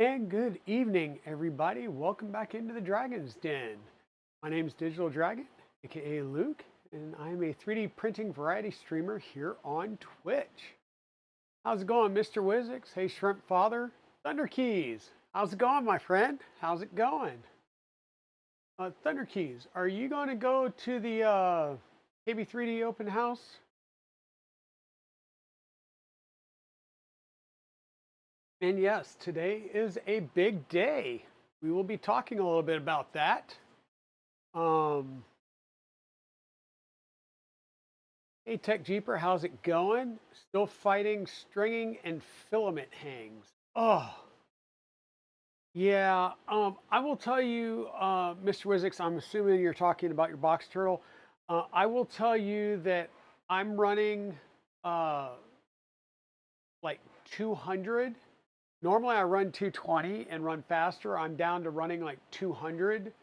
And good evening, everybody. Welcome back into the Dragon's Den. My name is Digital Dragon, aka Luke, and I'm a 3D printing variety streamer here on Twitch. How's it going, Mr. Wizix? Hey, Shrimp Father. Thunder Keys. How's it going, my friend? How's it going? Thunder Keys, are you going to go to the KB3D open house? And yes, today is a big day. We will be talking a little bit about that. Um, Hey Tech Jeeper, how's it going? Still fighting stringing and filament hangs. Oh, yeah. I will tell you, Mr. Wizix, I'm assuming you're talking about your box turtle. I will tell you that I'm running uh, like 200. Normally I run 220 and run faster. I'm down to running like 200.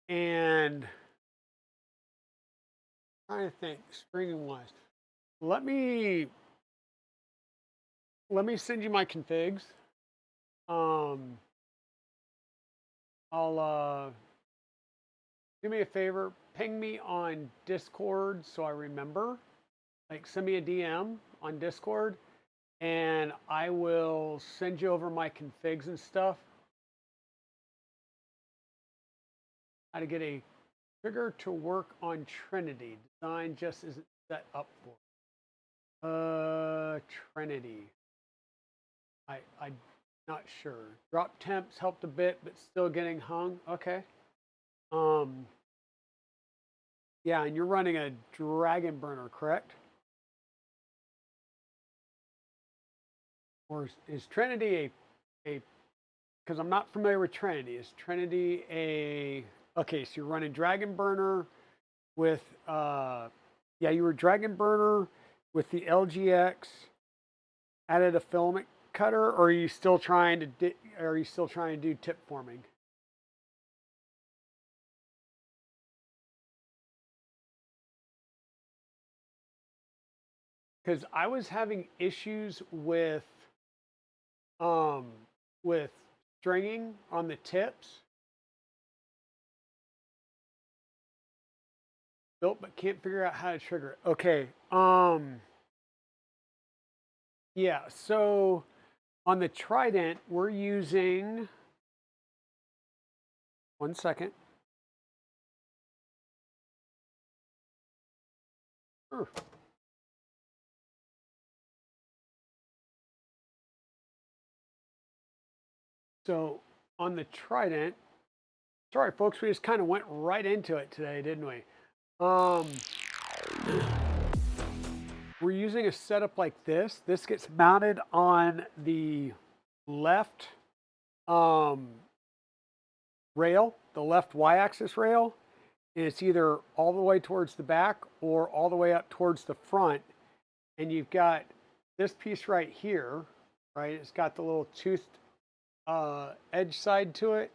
And I'm trying to think, stringing wise. Let me send you my configs. Um, I'll do me a favor, ping me on Discord so I remember. Like send me a DM on Discord and I will send you over my configs and stuff. How to get a trigger to work on Trinity. Design just isn't set up for Trinity. I'm not sure. Drop temps helped a bit, but still getting hung. Okay. Um, yeah, and you're running a dragon burner, correct? Or is Trinity a because I'm not familiar with Trinity. Is Trinity a okay? So you're running dragon burner with yeah, you were dragon burner with the LGX, added a filament cutter, or are you still trying to do tip forming? Because I was having issues um with stringing on the tips, built but can't figure out how to trigger it. Okay. Yeah, so on the Trident, we're using one second. Sure. So on the Trident, sorry folks, we just kind of went right into it today, didn't we? Um, we're using a setup like this. This gets mounted on the left um, rail, the left y-axis rail, and it's either all the way towards the back or all the way up towards the front. And you've got this piece right here, right? It's got the little toothed edge side to it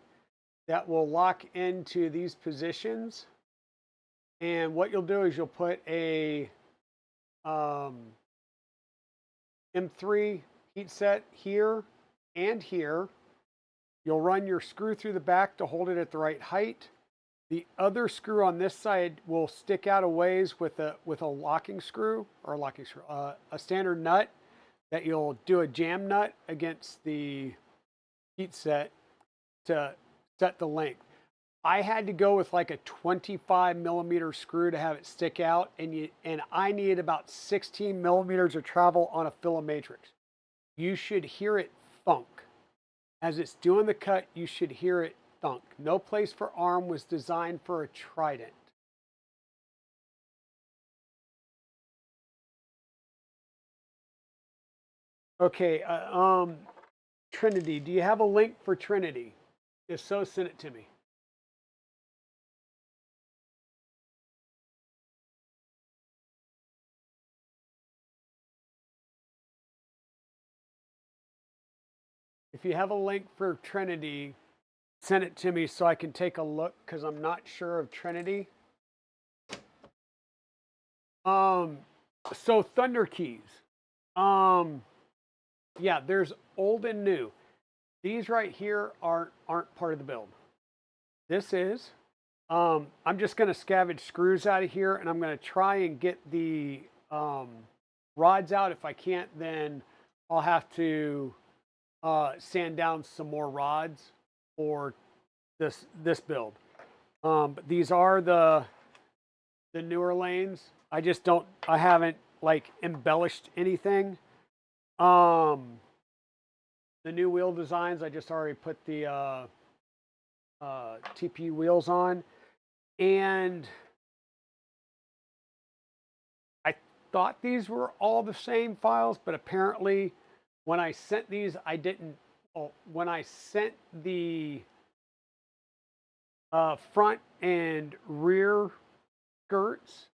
that will lock into these positions. And what you'll do is you'll put a M3 heat set here and here. You'll run your screw through the back to hold it at the right height. The other screw on this side will stick out a ways with a locking screw or a standard nut that you'll do a jam nut against the heat set to set the length. I had to go with like a 25 millimeter screw to have it stick out, and I need about 16 millimeters of travel on a Filomatrix. You should hear it thunk. As it's doing the cut, you should hear it thunk. No Place for Arm was designed for a Trident. Okay, Trinity. Do you have a link for Trinity? If so, send it to me. If you have a link for Trinity, send it to me so I can take a look because I'm not sure of Trinity. So Thunder Keys. Yeah, there's old and new. these right here aren't part of the build. This is. I'm just going to scavenge screws out of here, and I'm going to try and get the rods out. If I can't, then I'll have to sand down some more rods for this build. But these are the newer lanes. I haven't like embellished anything. The new wheel designs, I just already put the TP wheels on, and I thought these were all the same files, but apparently when I sent these, I didn't. Oh, when I sent the front and rear skirts,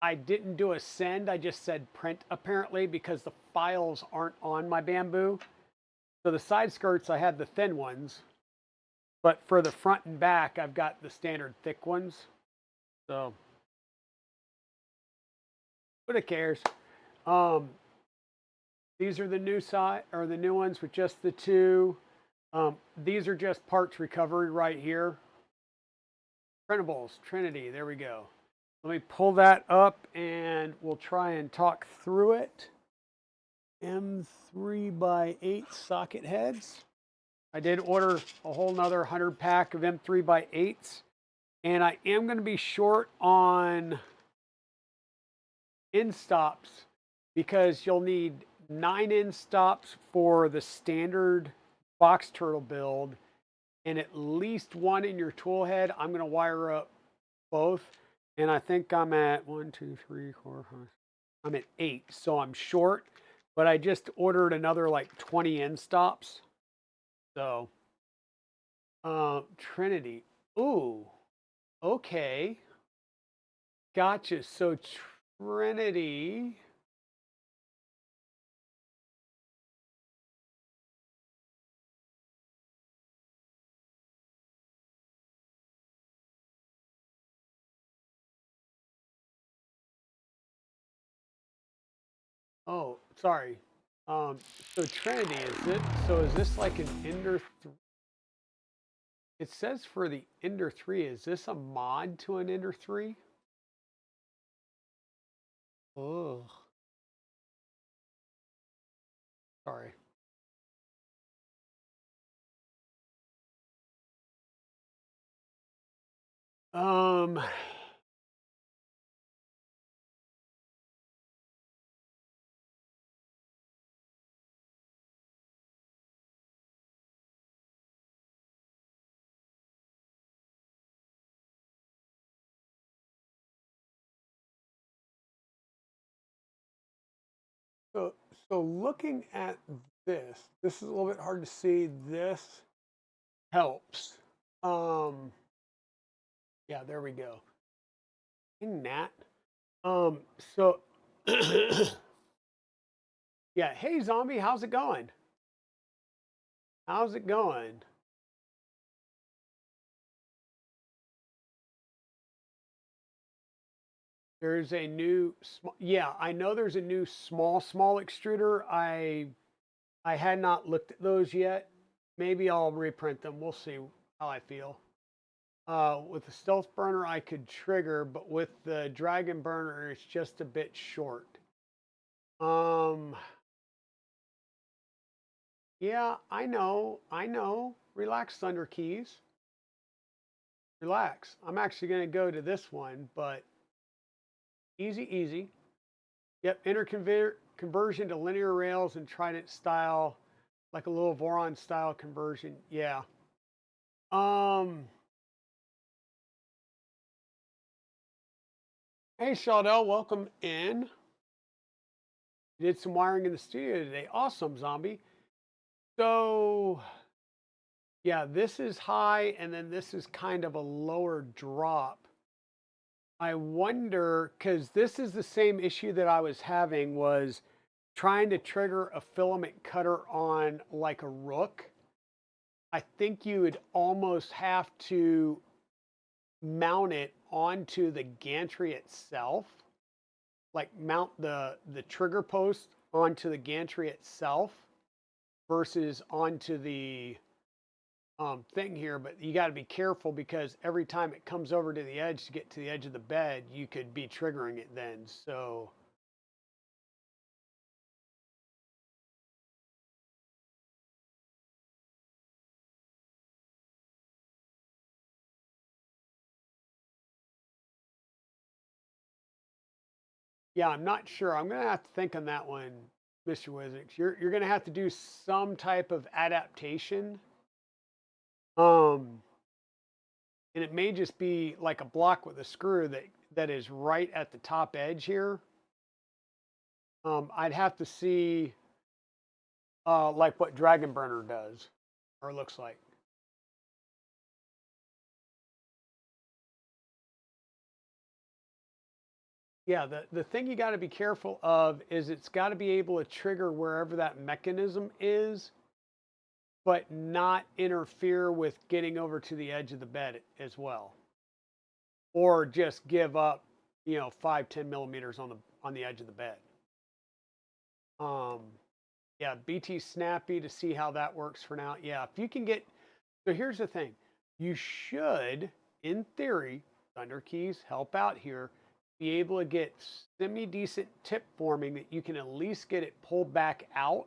I didn't do a send. I just said print apparently because the files aren't on my Bamboo. So the side skirts, I had the thin ones, but for the front and back, I've got the standard thick ones. So, but it cares. These are the new side or the new ones with just the two. These are just parts recovery right here. Printables, Trinity, there we go. Let me pull that up and we'll try and talk through it. M3x8 socket heads. I did order a whole nother 100 pack of M3x8s, and I am going to be short on end stops because you'll need 9 end stops for the standard box turtle build and at least 1 in your tool head. I'm going to wire up both, and I think I'm at 1, 2, 3, 4, 5. I'm at 8, so I'm short, but I just ordered another like 20 end stops. So, Trinity. Ooh, okay. Gotcha. So Trinity. Oh, sorry. So Trinity, is it? So is this like an Ender 3? It says for the Ender 3, is this a mod to an Ender 3? Oh, sorry. Um, so so looking at this is a little bit hard to see. This helps. Um, yeah, there we go. In that. So yeah, hey zombie, how's it going? How's it going? There's a new, yeah, I know there's a new small extruder. I had not looked at those yet. Maybe I'll reprint them. We'll see how I feel. With the stealth burner, I could trigger, but with the dragon burner, it's just a bit short. Um, yeah, I know. Relax, Thunder Keys. Relax. I'm actually going to go to this one, but easy. Yep, conversion to linear rails and Trident style, like a little Voron style conversion. Yeah. Um. Hey, Sheldell, welcome in. You did some wiring in the studio today. Awesome, zombie. So, yeah, this is high, and then this is kind of a lower drop. I wonder, because this is the same issue that I was having, was trying to trigger a filament cutter on like a Rook. I think you would almost have to mount it onto the gantry itself, like mount the trigger post onto the gantry itself. versus onto the thing here, but you got to be careful because every time it comes over to the edge to get to the edge of the bed, you could be triggering it then. So yeah, I'm not sure. I'm gonna have to think on that one, Mr. Wizix. You're gonna have to do some type of adaptation. Um, and it may just be like a block with a screw that is right at the top edge here. I'd have to see like what Dragon Burner does or looks like. Yeah, the thing you got to be careful of is it's got to be able to trigger wherever that mechanism is, but not interfere with getting over to the edge of the bed as well, or just give up, 5-10 millimeters on the edge of the bed. Um, yeah, BT Snappy to see how that works for now. Yeah, if you can get, so here's the thing, you should, in theory, Thunder Keys help out here, be able to get semi-decent tip forming that you can at least get it pulled back out,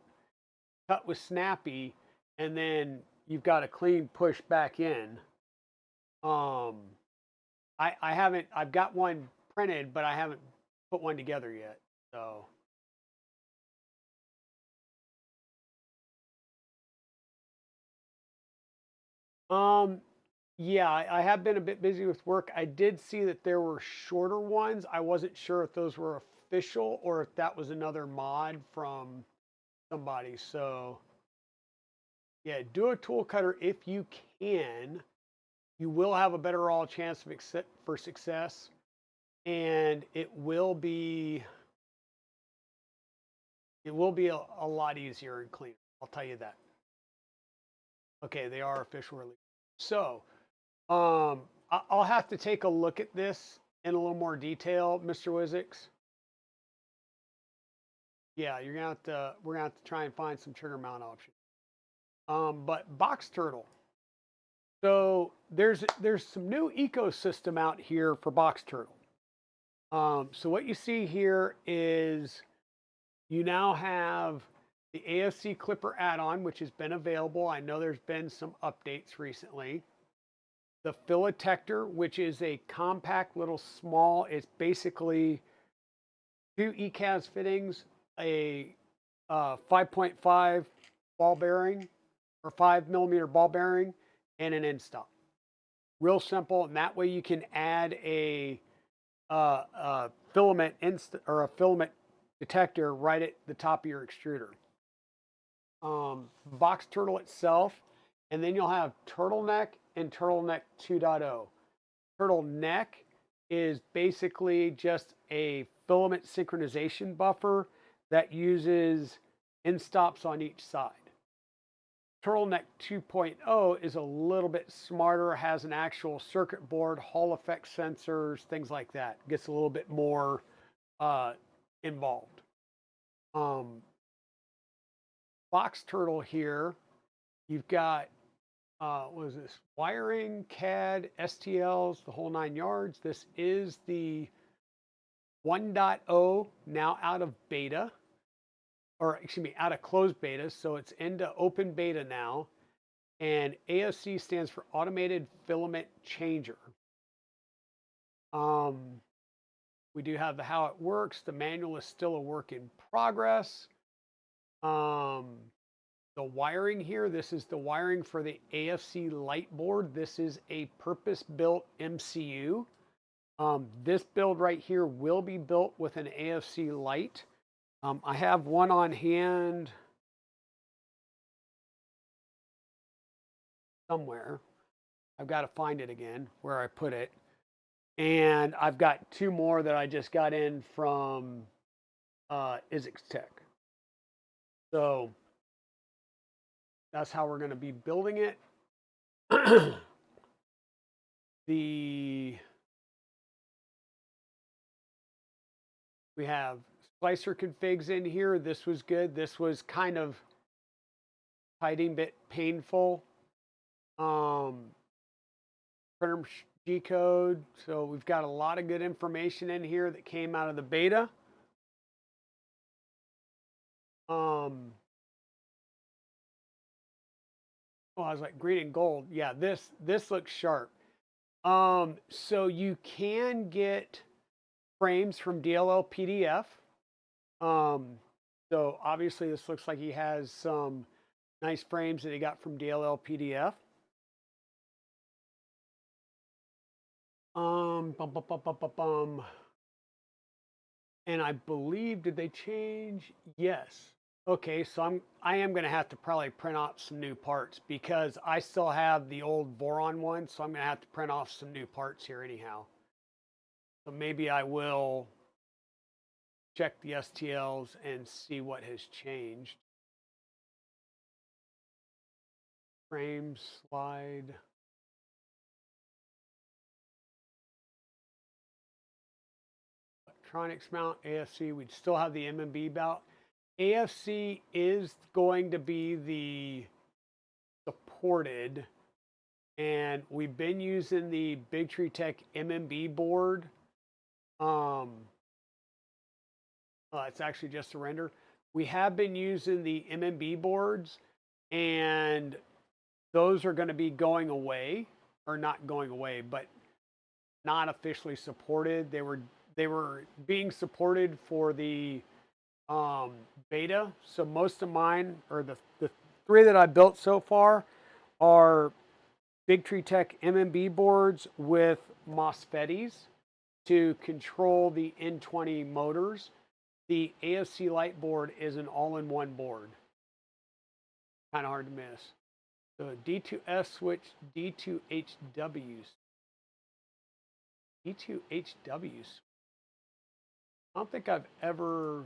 cut with Snappy, and then you've got a clean push back in. Um, I haven't, I've got one printed, but I haven't put one together yet. So, um, yeah, I have been a bit busy with work. I did see that there were shorter ones. I wasn't sure if those were official or if that was another mod from somebody. So, yeah, do a tool cutter if you can. You will have a better all chance of for success, and it will be a lot easier and cleaner. I'll tell you that. Okay, they are official release. So, I'll have to take a look at this in a little more detail, Mr. Wizix. Yeah, we're gonna have to try and find some trigger mount options. But box turtle. So there's some new ecosystem out here for box turtle. So what you see here is you now have the AFC Clipper add-on, which has been available. I know there's been some updates recently. The Philotector, which is a compact little small, it's basically two ECAS fittings, a 5.5 ball bearing or 5 millimeter ball bearing, and an end stop. Real simple, and that way you can add a filament or a filament detector right at the top of your extruder. Box turtle itself, and then you'll have turtleneck and turtleneck 2.0. Turtleneck is basically just a filament synchronization buffer that uses end stops on each side. Turtleneck 2.0 is a little bit smarter, has an actual circuit board, Hall effect sensors, things like that. Gets a little bit more involved. Box turtle here, you've got what is this? Wiring, CAD, STLs, the whole 9 yards. This is the 1.0 now out of beta, or excuse me, out of closed beta. So it's into open beta now. And AFC stands for Automated Filament Changer. We do have the how it works. The manual is still a work in progress. The wiring here, this is the wiring for the AFC light board. This is a purpose-built MCU. This build right here will be built with an AFC light. I have one on hand somewhere. I've got to find it again where I put it. And I've got two more that I just got in from Isix Tech. So that's how we're going to be building it. We have splicer configs in here. This was good. This was kind of tiny bit painful. Printer G code. So we've got a lot of good information in here that came out of the beta. Oh, I was like green and gold. Yeah, this looks sharp. So you can get frames from DLL PDF. So obviously this looks like he has some nice frames that he got from DLL PDF. Bum, bum, bum, bum, bum, bum. And I believe, did they change? Yes. Okay, so I am going to have to probably print off some new parts because I still have the old Voron one, so I'm going to have to print off some new parts here anyhow. So maybe I will check the STLs and see what has changed. Frame slide. Electronics mount, AFC, we'd still have the MMB mount. AFC is going to be the supported, and we've been using the Big Tree Tech MMB board. It's actually just a render. We have been using the MMB boards, and those are going to be going away, or not going away, but not officially supported. They were being supported for the beta. So most of mine, or the three that I built so far, are Big Tree Tech MMB boards with MOSFETs to control the N20 motors. The AFC light board is an all-in-one board. Kind of hard to miss. So D2S switch, D2HW. D2HW. I don't think I've ever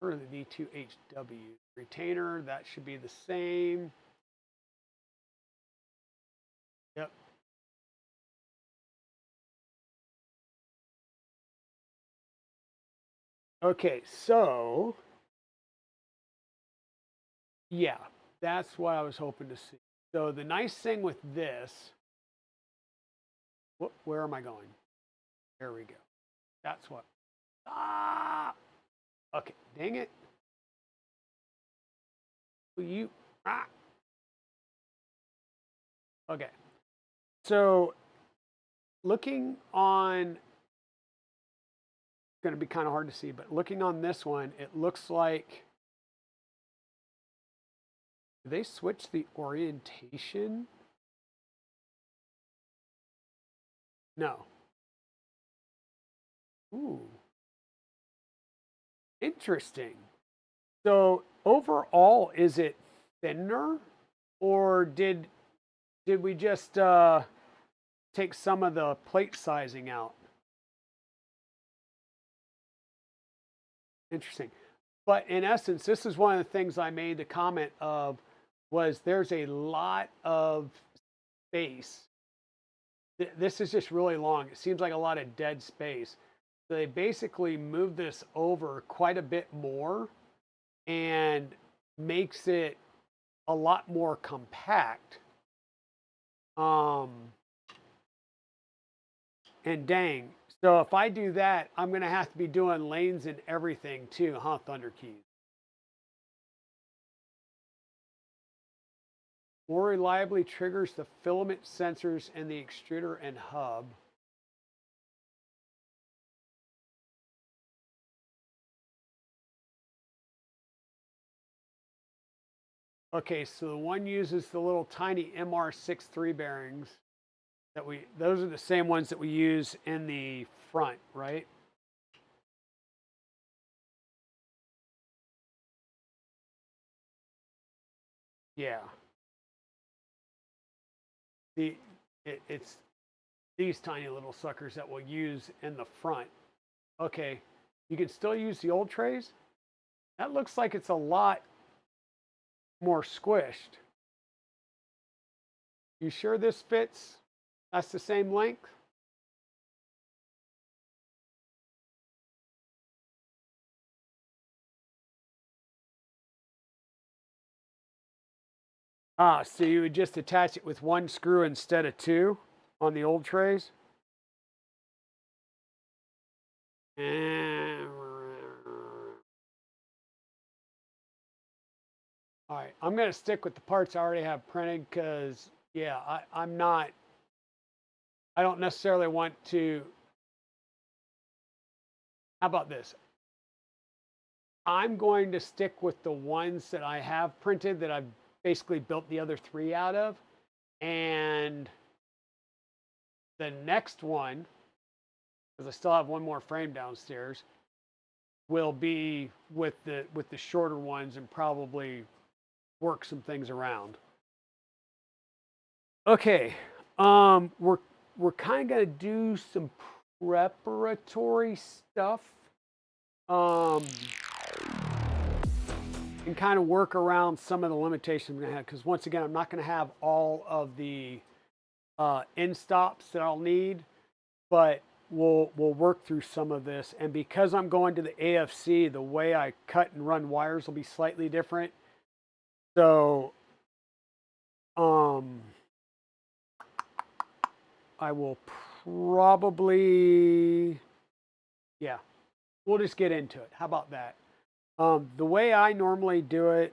heard of the D2HW. Retainer, that should be the same. Yep. Okay, so yeah, that's what I was hoping to see. So the nice thing with this, where am I going? There we go. That's what. Ah, okay, dang it. Will you, okay. So looking on, it's going to be kind of hard to see, but looking on this one, it looks like, did they switch the orientation? No. Ooh, interesting. So overall, is it thinner, or did we just take some of the plate sizing out? Interesting. But in essence, this is one of the things I made the comment of, was there's a lot of space. This is just really long. It seems like a lot of dead space. So they basically moved this over quite a bit more and makes it a lot more compact. And dang, so if I do that, I'm going to have to be doing lanes and everything too, huh, Thunder Keys? More reliably triggers the filament sensors in the extruder and hub. Okay, so the one uses the little tiny MR63 bearings that those are the same ones that we use in the front, right? Yeah. It's these tiny little suckers that we'll use in the front. Okay, you can still use the old trays. That looks like it's a lot more squished. You sure this fits? That's the same length? Ah, so you would just attach it with one screw instead of two on the old trays? And all right, I'm going to stick with the parts I already have printed because, yeah, I don't necessarily want to. How about this? I'm going to stick with the ones that I have printed that I've basically built the other three out of. And the next one, because I still have one more frame downstairs, will be with the shorter ones and probably work some things around. Okay, we're kind of gonna do some preparatory stuff, um, and kind of work around some of the limitations we're gonna have. Because once again, I'm not gonna have all of the end stops that I'll need, but we'll work through some of this. And because I'm going to the AFC, the way I cut and run wires will be slightly different. So, um, I will probably, yeah, we'll just get into it. How about that? The way I normally do it,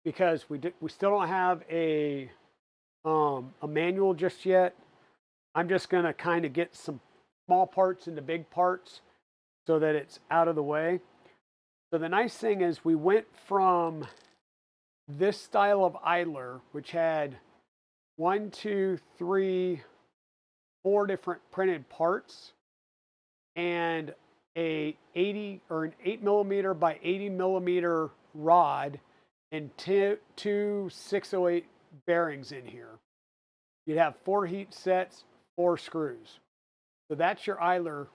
because we still don't have a manual just yet. I'm just gonna kind of get some small parts into big parts so that it's out of the way. So the nice thing is we went from this style of idler, which had 1, 2, 3, 4 different printed parts, and a 80 or an 8mm by 80mm rod, and two 608 bearings in here. You'd have 4 heat sets, 4 screws. So that's your idler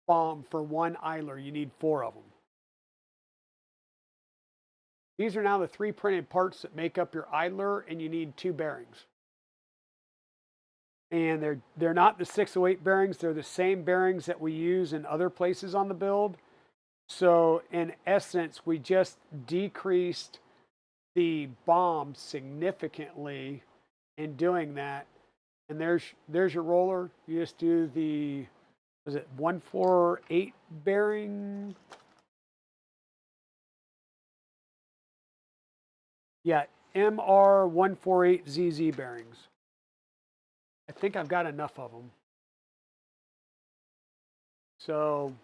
bomb. For one idler, you need 4 of them. These are now the 3 printed parts that make up your idler, and you need 2 bearings. And they're not the 608 bearings. They're the same bearings that we use in other places on the build. So in essence, we just decreased the bomb significantly in doing that. And there's your roller. You just do the, was it 148 bearing? Yeah, MR 148 ZZ bearings. I think I've got enough of them. So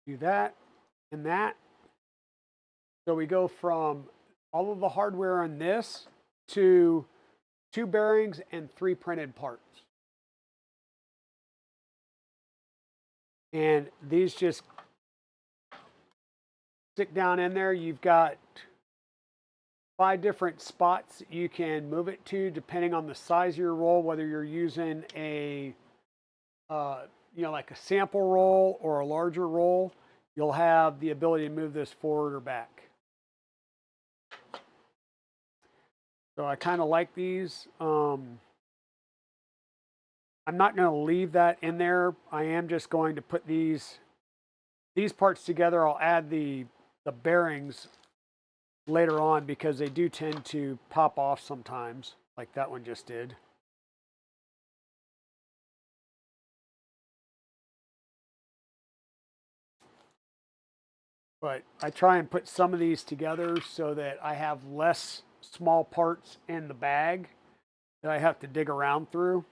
do that and that. So we go from all of the hardware on this to 2 bearings and 3 printed parts. And these just stick down in there. You've got 5 different spots you can move it to depending on the size of your roll, whether you're using a like a sample roll or a larger roll. You'll have the ability to move this forward or back. So I kind of like these. I'm not going to leave that in there. I am just going to put these parts together. I'll add the bearings later on because they do tend to pop off sometimes, like that one just did. But I try and put some of these together so that I have less small parts in the bag that I have to dig around through.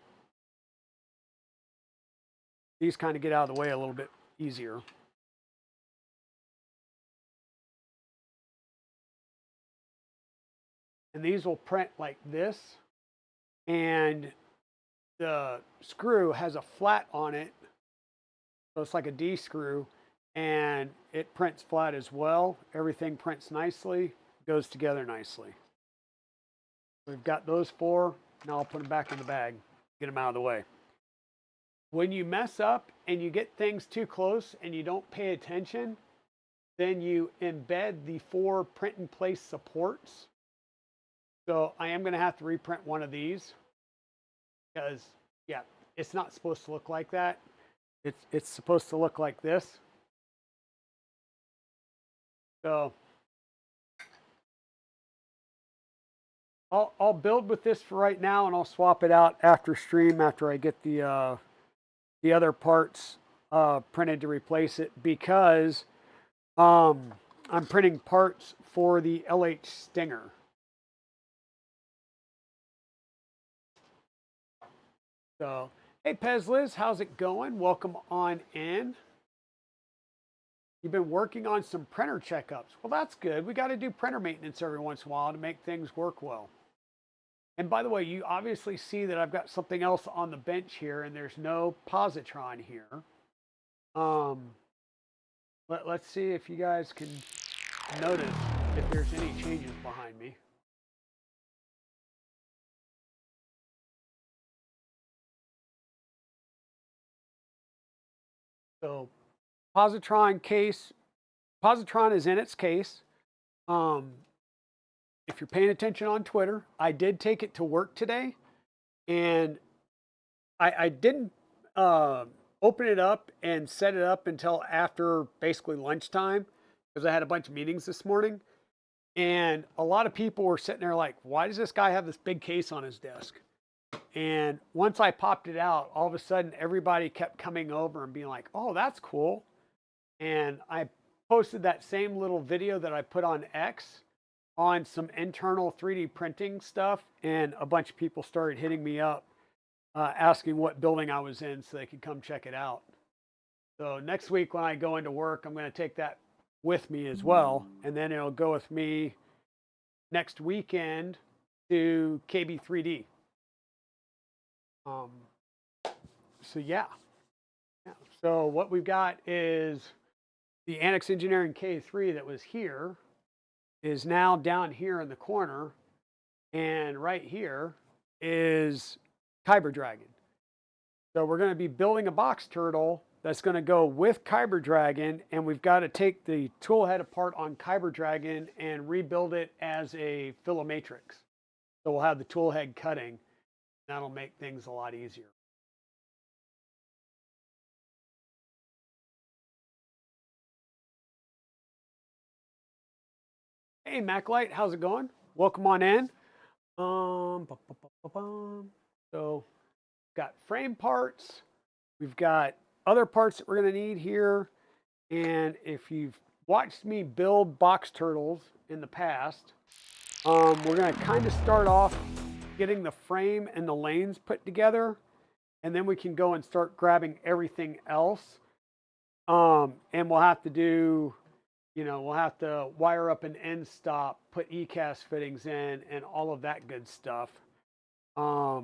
These kind of get out of the way a little bit easier. And these will print like this. And the screw has a flat on it. So it's like a D screw. And it prints flat as well. Everything prints nicely, goes together nicely. We've got those 4. Now I'll put them back in the bag, get them out of the way. When you mess up and you get things too close and you don't pay attention, then you embed the 4 print in place supports. So I am going to have to reprint one of these because, yeah, it's not supposed to look like that. It's supposed to look like this. So I'll build with this for right now, and I'll swap it out after stream after I get the other parts printed to replace it, because I'm printing parts for the LH Stinger. So, hey Pez Liz, how's it going? Welcome on in. You've been working on some printer checkups. Well, that's good. We got to do printer maintenance every once in a while to make things work well. And by the way, you obviously see that I've got something else on the bench here, and there's no positron here. Let's see if you guys can notice if there's any changes behind me. So positron is in its case. If you're paying attention on Twitter, I did take it to work today, and I didn't open it up and set it up until after basically lunchtime, because I had a bunch of meetings this morning. And a lot of people were sitting there like, why does this guy have this big case on his desk? And once I popped it out, all of a sudden everybody kept coming over and being like, oh, that's cool. And I posted that same little video that I put on X on some internal 3D printing stuff, and a bunch of people started hitting me up asking what building I was in so they could come check it out. So next week when I go into work, I'm going to take that with me as well, and then it'll go with me next weekend to KB3D. So yeah. So what we've got is the Annex Engineering K3 that was here is now down here in the corner, and right here is Kyber Dragon. So we're going to be building a box turtle that's going to go with Kyber Dragon, and we've got to take the tool head apart on Kyber Dragon and rebuild it as a Filomatrix. So we'll have the tool head cutting. That'll make things a lot easier. Hey, MacLight, how's it going? Welcome on in. So, got frame parts. We've got other parts that we're going to need here. And if you've watched me build box turtles in the past, we're going to kind of start off getting the frame and the lanes put together, and then we can go and start grabbing everything else. And we'll have to do, we'll have to wire up an end stop, put ECAS fittings in, and all of that good stuff. What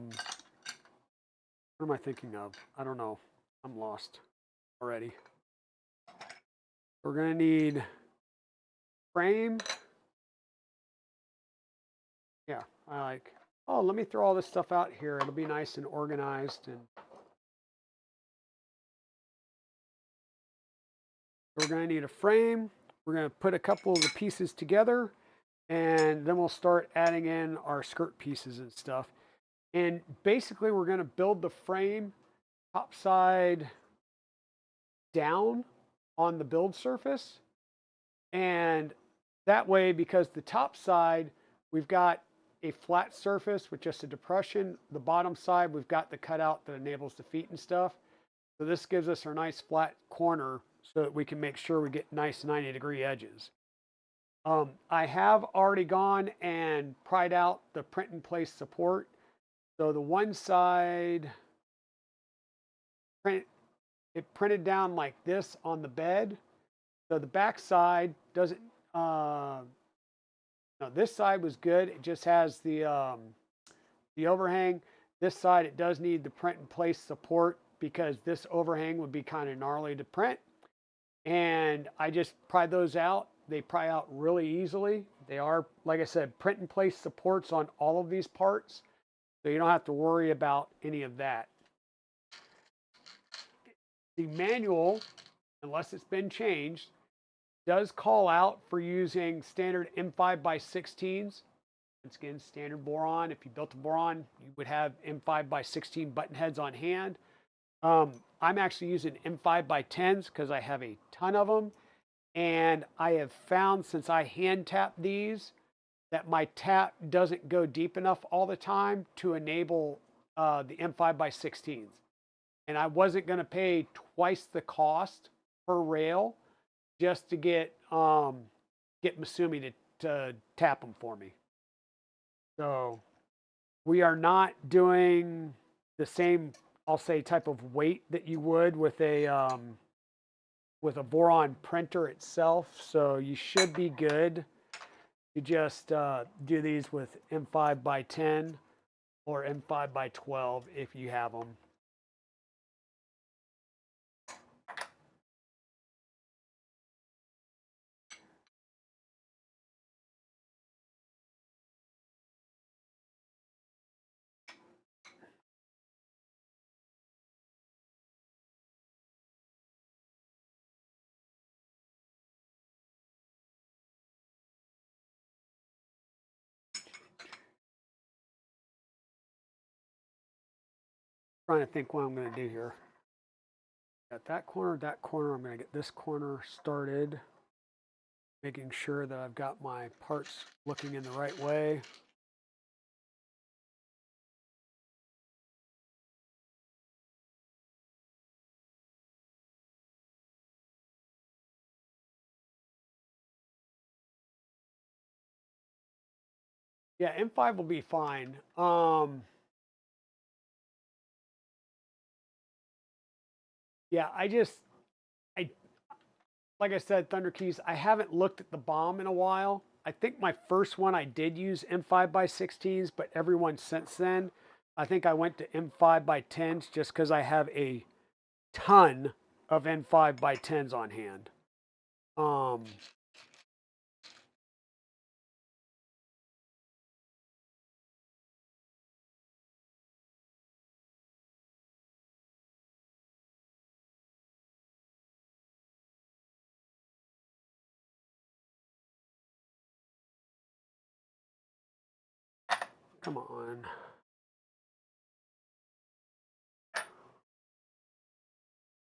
am I thinking of? I don't know. I'm lost already. We're going to need frame. Yeah, let me throw all this stuff out here. It'll be nice and organized. And we're going to need a frame. We're going to put a couple of the pieces together, and then we'll start adding in our skirt pieces and stuff. And basically, we're going to build the frame top side down on the build surface. And that way, because the top side, we've got a flat surface with just a depression. The bottom side, we've got the cutout that enables the feet and stuff. So this gives us our nice flat corner so that we can make sure we get nice 90-degree edges. I have already gone and pried out the print in place support. So the one side, it printed down like this on the bed. So the back side doesn't, no, this side was good. It just has the overhang. This side, it does need the print in place support because this overhang would be kind of gnarly to print. And I just pried those out. They pry out really easily. They are, like I said, print in place supports on all of these parts. So you don't have to worry about any of that. The manual, unless it's been changed, does call out for using standard M5x16s. Once again, standard Voron. If you built a Voron, you would have M5x16 button heads on hand. I'm actually using M5x10s because I have a ton of them. And I have found since I hand tap these that my tap doesn't go deep enough all the time to enable the M5 by 16s. And I wasn't going to pay twice the cost per rail just to get Masumi to tap them for me. So we are not doing the same, I'll say, type of weight that you would with a Voron printer itself. So you should be good. You just do these with M5 by 10 or M5 by 12 if you have them. Trying to think what I'm going to do here. Got that corner, that corner. I'm going to get this corner started, making sure that I've got my parts looking in the right way. Yeah, M5 will be fine. Yeah, I like I said, Thunder Keys. I haven't looked at the bomb in a while. I think my first one I did use M5 by 16s, but every one since then, I think I went to M5 by 10s just because I have a ton of M5 by 10s on hand. Um, Come on.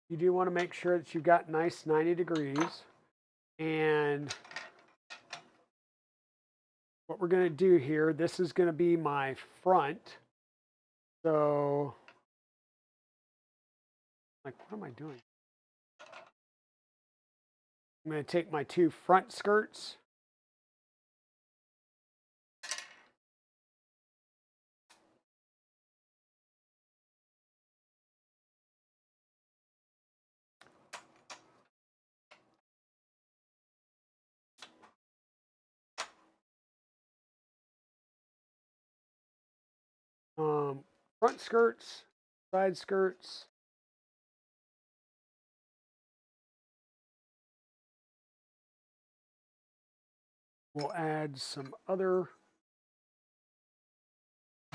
You do want to make sure that you've got nice 90 degrees. And what we're going to do here, this is going to be my front. So, like, what am I doing? I'm going to take my two front skirts. Front skirts, side skirts. We'll add some other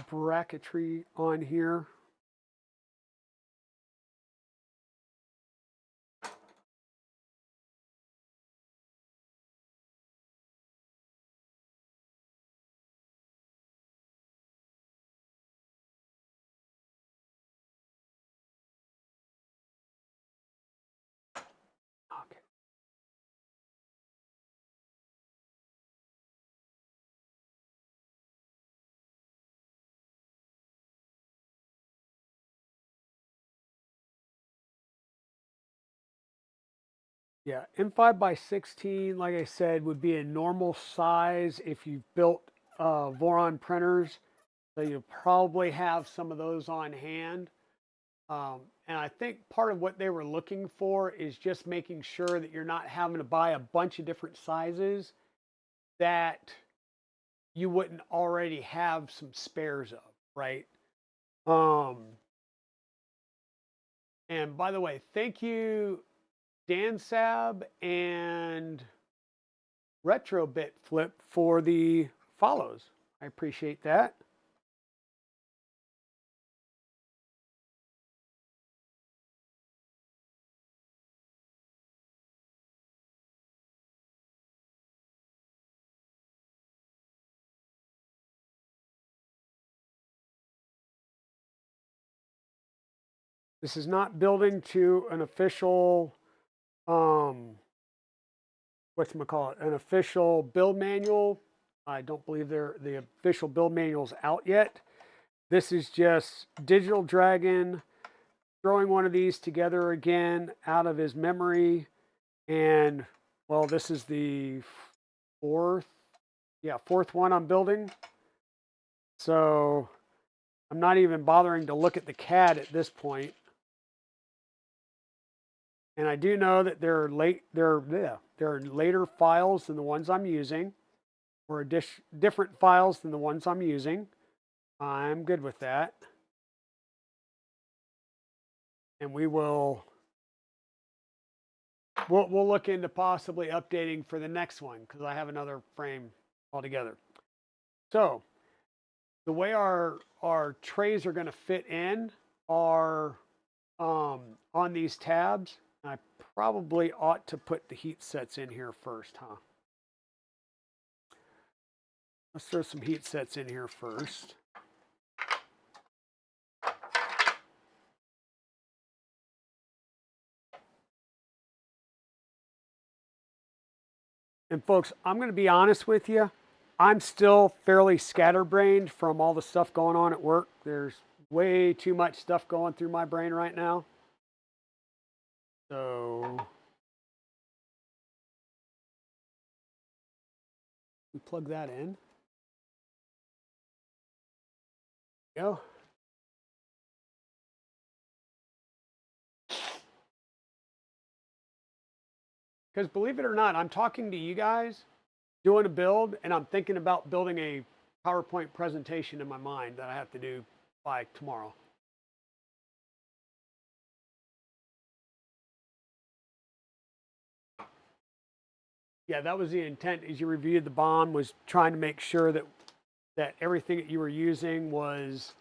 bracketry on here. Okay. Yeah, M5 by 16, like I said, would be a normal size if you built Voron printers. So you probably have some of those on hand. And I think part of what they were looking for is just making sure that you're not having to buy a bunch of different sizes that you wouldn't already have some spares of, right? Um, and by the way, thank you, Dan Sab and Retrobit Flip for the follows. I appreciate that. This is not building to an official whatchamacallit, an official build manual. I don't believe the official build manual's out yet. This is just Digital Dragon throwing one of these together again out of his memory. And, well, this is the fourth one I'm building. So I'm not even bothering to look at the CAD at this point. And I do know that there are later files than the ones I'm using, or different files than the ones I'm using. I'm good with that. And we'll look into possibly updating for the next one because I have another frame altogether. So the way our trays are going to fit in are on these tabs. I probably ought to put the heat sets in here first, huh? Let's throw some heat sets in here first. And folks, I'm going to be honest with you. I'm still fairly scatterbrained from all the stuff going on at work. There's way too much stuff going through my brain right now. So we plug that in. There we go. Because believe it or not, I'm talking to you guys, doing a build, and I'm thinking about building a PowerPoint presentation in my mind that I have to do by tomorrow. Yeah, that was the intent as you reviewed the BOM, was trying to make sure that everything that you were using was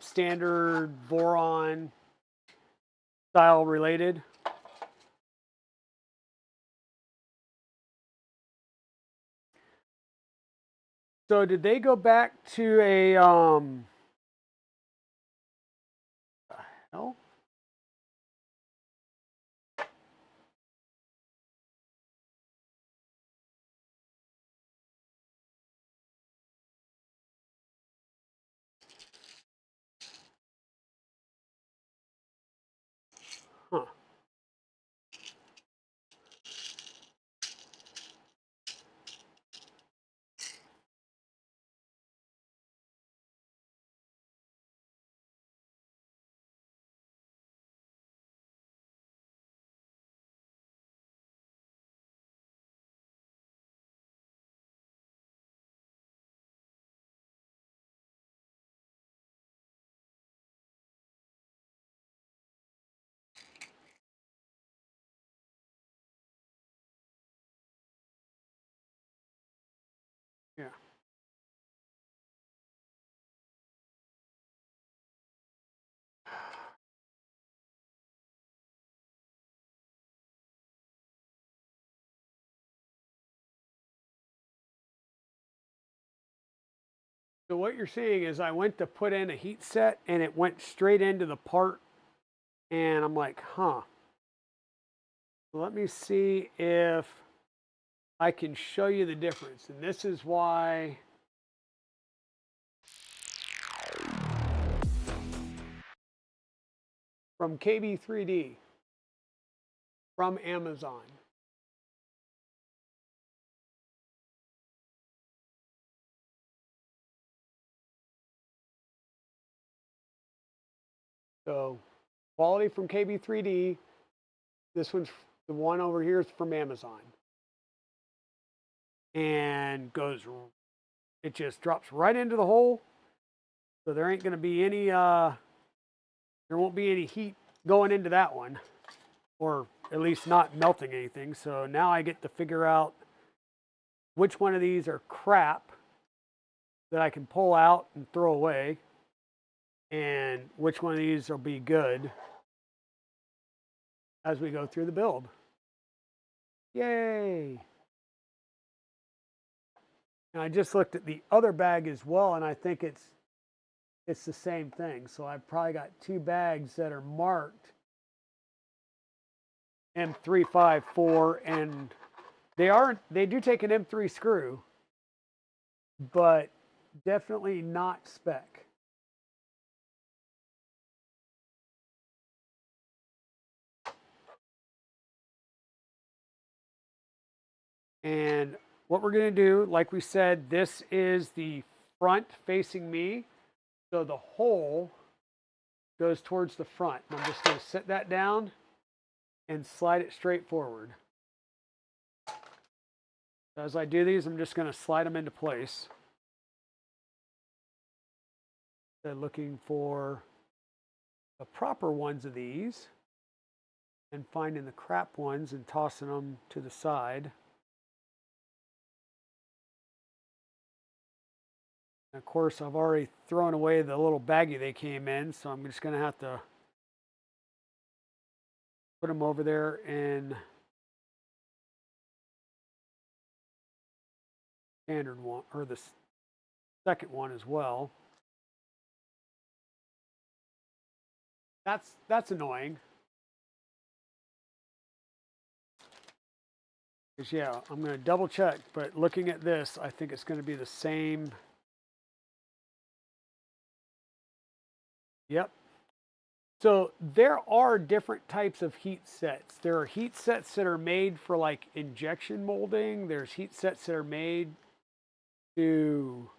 standard Voron style related. So did they go back to a hell? Huh. Yeah. So what you're seeing is I went to put in a heat set and it went straight into the part, and I'm like, huh. So let me see if I can show you the difference. And this is why from KB3D from Amazon. So quality from KB3D. This one's, the one over here is from Amazon. And it just drops right into the hole. So there ain't going to be any, there won't be any heat going into that one, or at least not melting anything. So now I get to figure out which one of these are crap that I can pull out and throw away, and which one of these will be good as we go through the build. Yay! And I just looked at the other bag as well, and I think it's the same thing. So I've probably got two bags that are marked M354 and They do take an M3 screw, but definitely not spec. And what we're going to do, like we said, this is the front facing me. So the hole goes towards the front. And I'm just going to set that down and slide it straight forward. As I do these, I'm just going to slide them into place. So looking for the proper ones of these and finding the crap ones and tossing them to the side. And of course, I've already thrown away the little baggie they came in, so I'm just going to have to put them over there in standard one, or the second one as well. That's annoying. Because yeah, I'm going to double check, but looking at this, I think it's going to be the same. Yep. So there are different types of heat sets. There are heat sets that are made for like injection molding. There's heat sets that are made to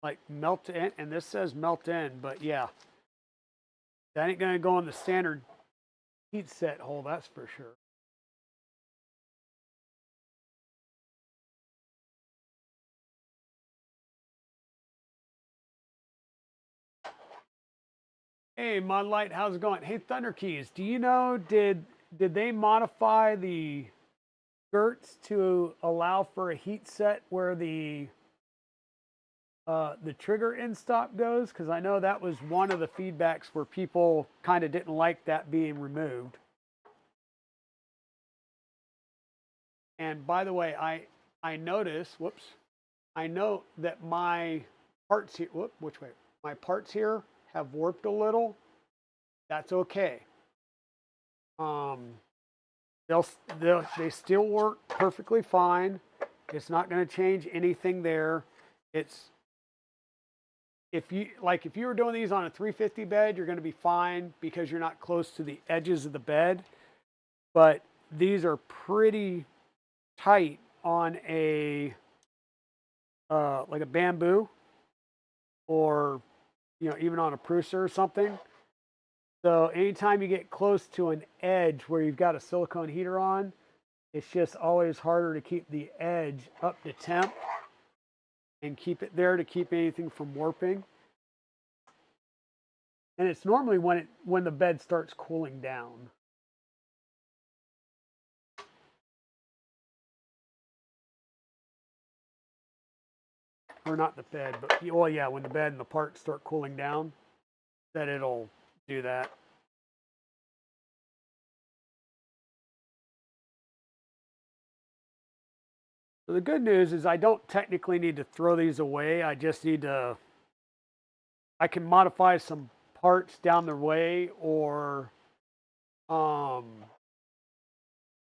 like melt in, and this says melt in, but yeah, that ain't gonna go in the standard heat set hole, that's for sure. Hey, Mod Light, how's it going? Hey, Thunder Keys, do you know, did they modify the skirts to allow for a heat set where the trigger end stop goes? Because I know that was one of the feedbacks where people kind of didn't like that being removed. And by the way, I notice, whoops, I know that my parts here, which way? My parts here have warped a little. That's okay. Um, they still work perfectly fine. It's not going to change anything there. It's if you were doing these on a 350 bed, you're going to be fine because you're not close to the edges of the bed. But these are pretty tight on a like a bamboo, or even on a Prusa or something. So anytime you get close to an edge where you've got a silicone heater on, it's just always harder to keep the edge up to temp and keep it there to keep anything from warping. And it's normally when the bed starts cooling down. Or not the bed, but well, yeah, when the bed and the parts start cooling down, that it'll do that. So the good news is I don't technically need to throw these away. I just need to, I can modify some parts down the way, or um,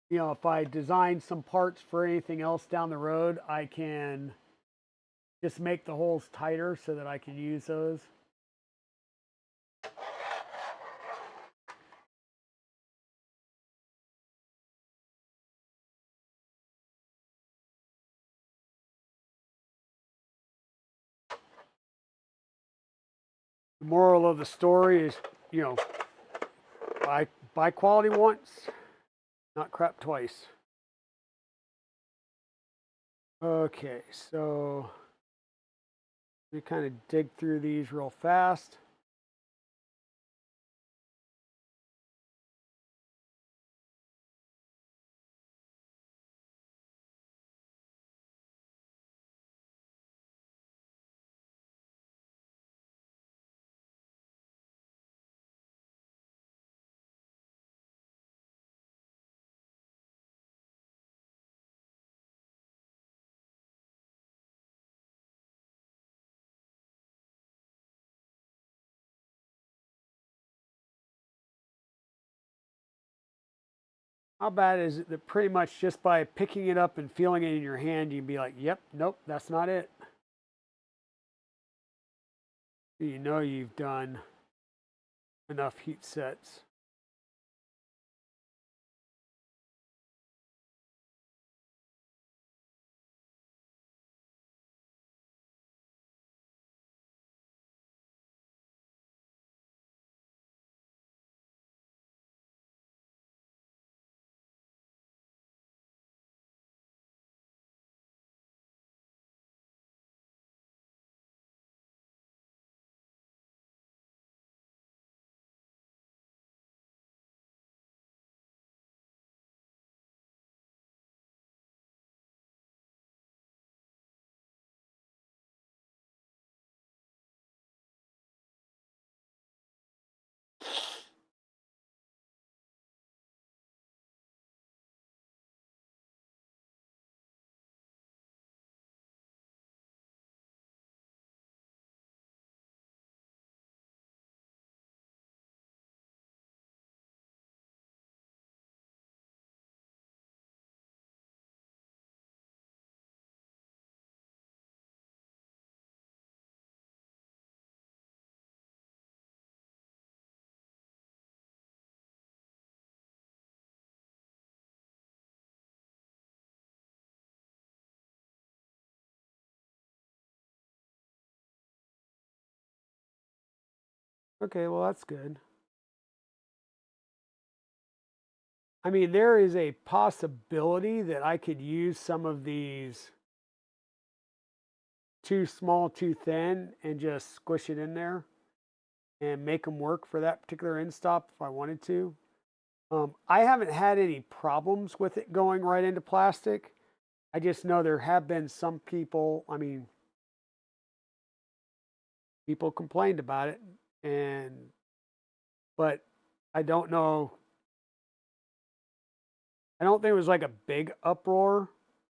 if I design some parts for anything else down the road, I can just make the holes tighter so that I can use those. The moral of the story is, buy quality once, not crap twice. Okay, so we kind of dig through these real fast. How bad is it that pretty much just by picking it up and feeling it in your hand, you'd be like, yep, nope, that's not it. You know you've done enough heat sets. Okay, well, that's good. I mean, there is a possibility that I could use some of these too small, too thin, and just squish it in there and make them work for that particular end stop if I wanted to. I haven't had any problems with it going right into plastic. I just know there have been some people, I mean, people complained about it, and but I don't know. I don't think it was like a big uproar.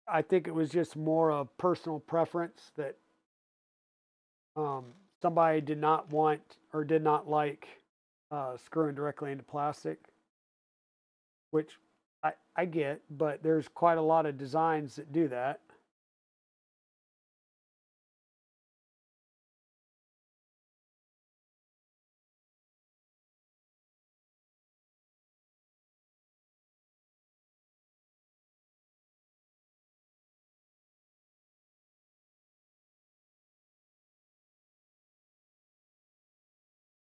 I think it was just more of personal preference that um, somebody did not want or did not like screwing directly into plastic, which I get, but there's quite a lot of designs that do that.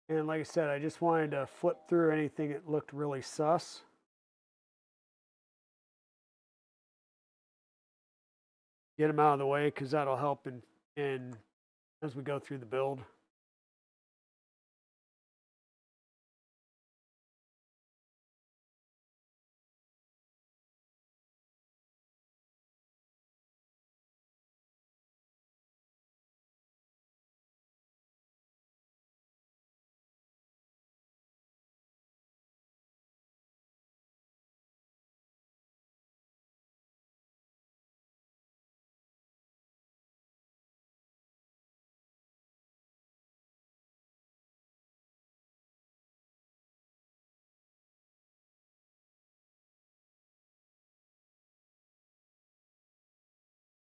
And like I said, I just wanted to flip through anything that looked really sus. Get them out of the way because that'll help in as we go through the build.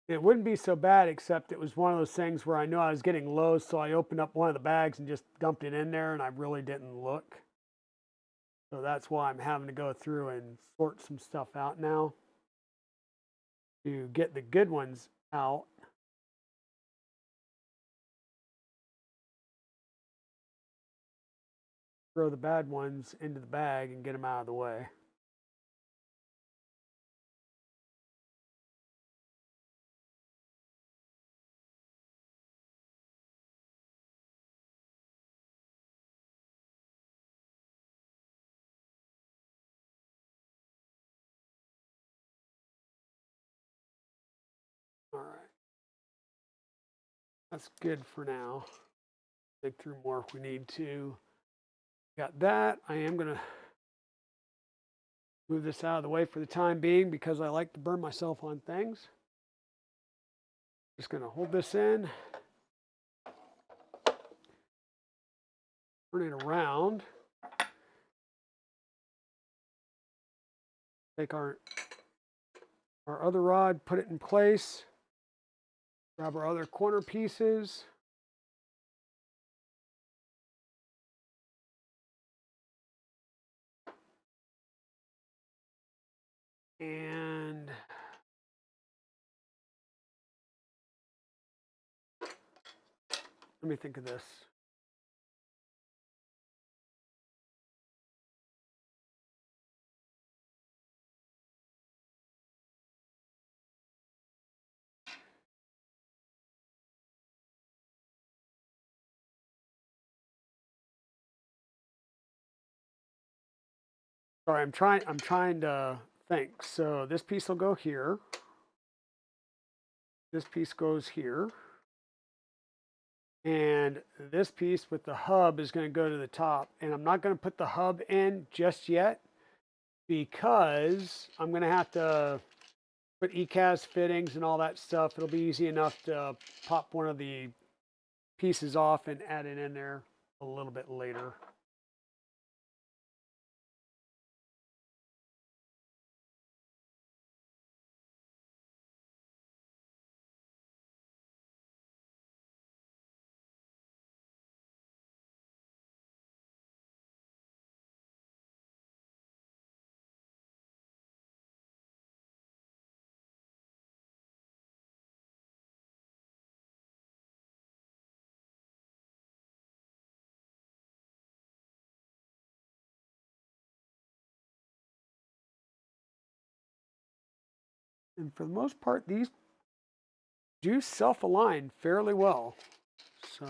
It wouldn't be so bad, except it was one of those things where I knew I was getting low, so I opened up one of the bags and just dumped it in there, and I really didn't look. So that's why I'm having to go through and sort some stuff out now to get the good ones out. Throw the bad ones into the bag and get them out of the way. All right. That's good for now. Dig through more if we need to. Got that. I am going to move this out of the way for the time being because I like to burn myself on things. Just going to hold this in, turn it around. Take our other rod, put it in place, grab our other corner pieces. And let me think of this. Sorry, I'm trying to think. So this piece will go here. This piece goes here. And this piece with the hub is going to go to the top. And I'm not going to put the hub in just yet because I'm going to have to put ECAS fittings and all that stuff. It'll be easy enough to pop one of the pieces off and add it in there a little bit later. And for the most part, these do self-align fairly well. So,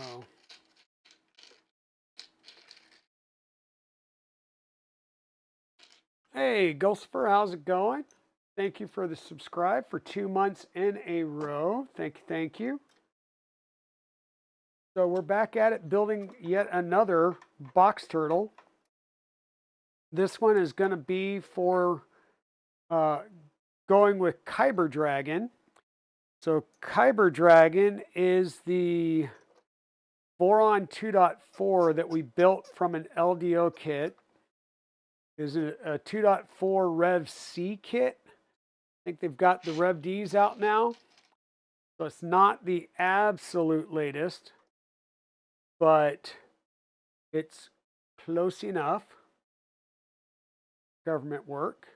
hey, Gulcifer, how's it going? Thank you for the subscribe for 2 months in a row. Thank you. So we're back at it, building yet another box turtle. This one is going to be for going with Kyber Dragon. So Kyber Dragon is the Voron 2.4 that we built from an LDO kit. Is a 2.4 Rev C kit. I think they've got the Rev Ds out now. So it's not the absolute latest, but it's close enough. Government work.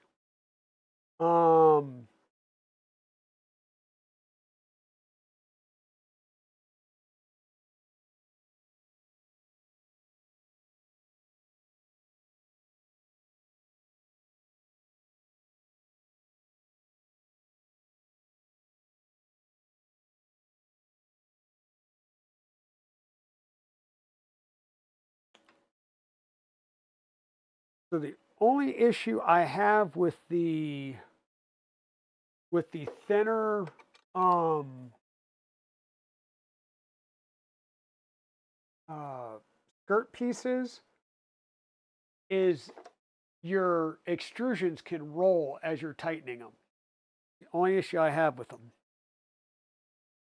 So the only issue I have with the thinner skirt pieces is your extrusions can roll as you're tightening them. The only issue I have with them.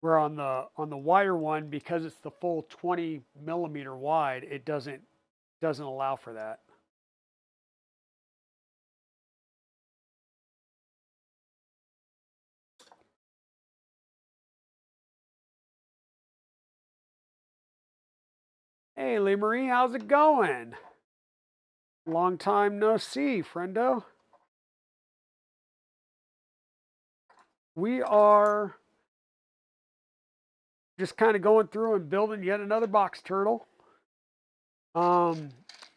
Where on the wider one, because it's the full 20 millimeter wide, it doesn't allow for that. Hey, Lee Marie, how's it going? Long time no see, friendo. We are just kind of going through and building yet another box turtle.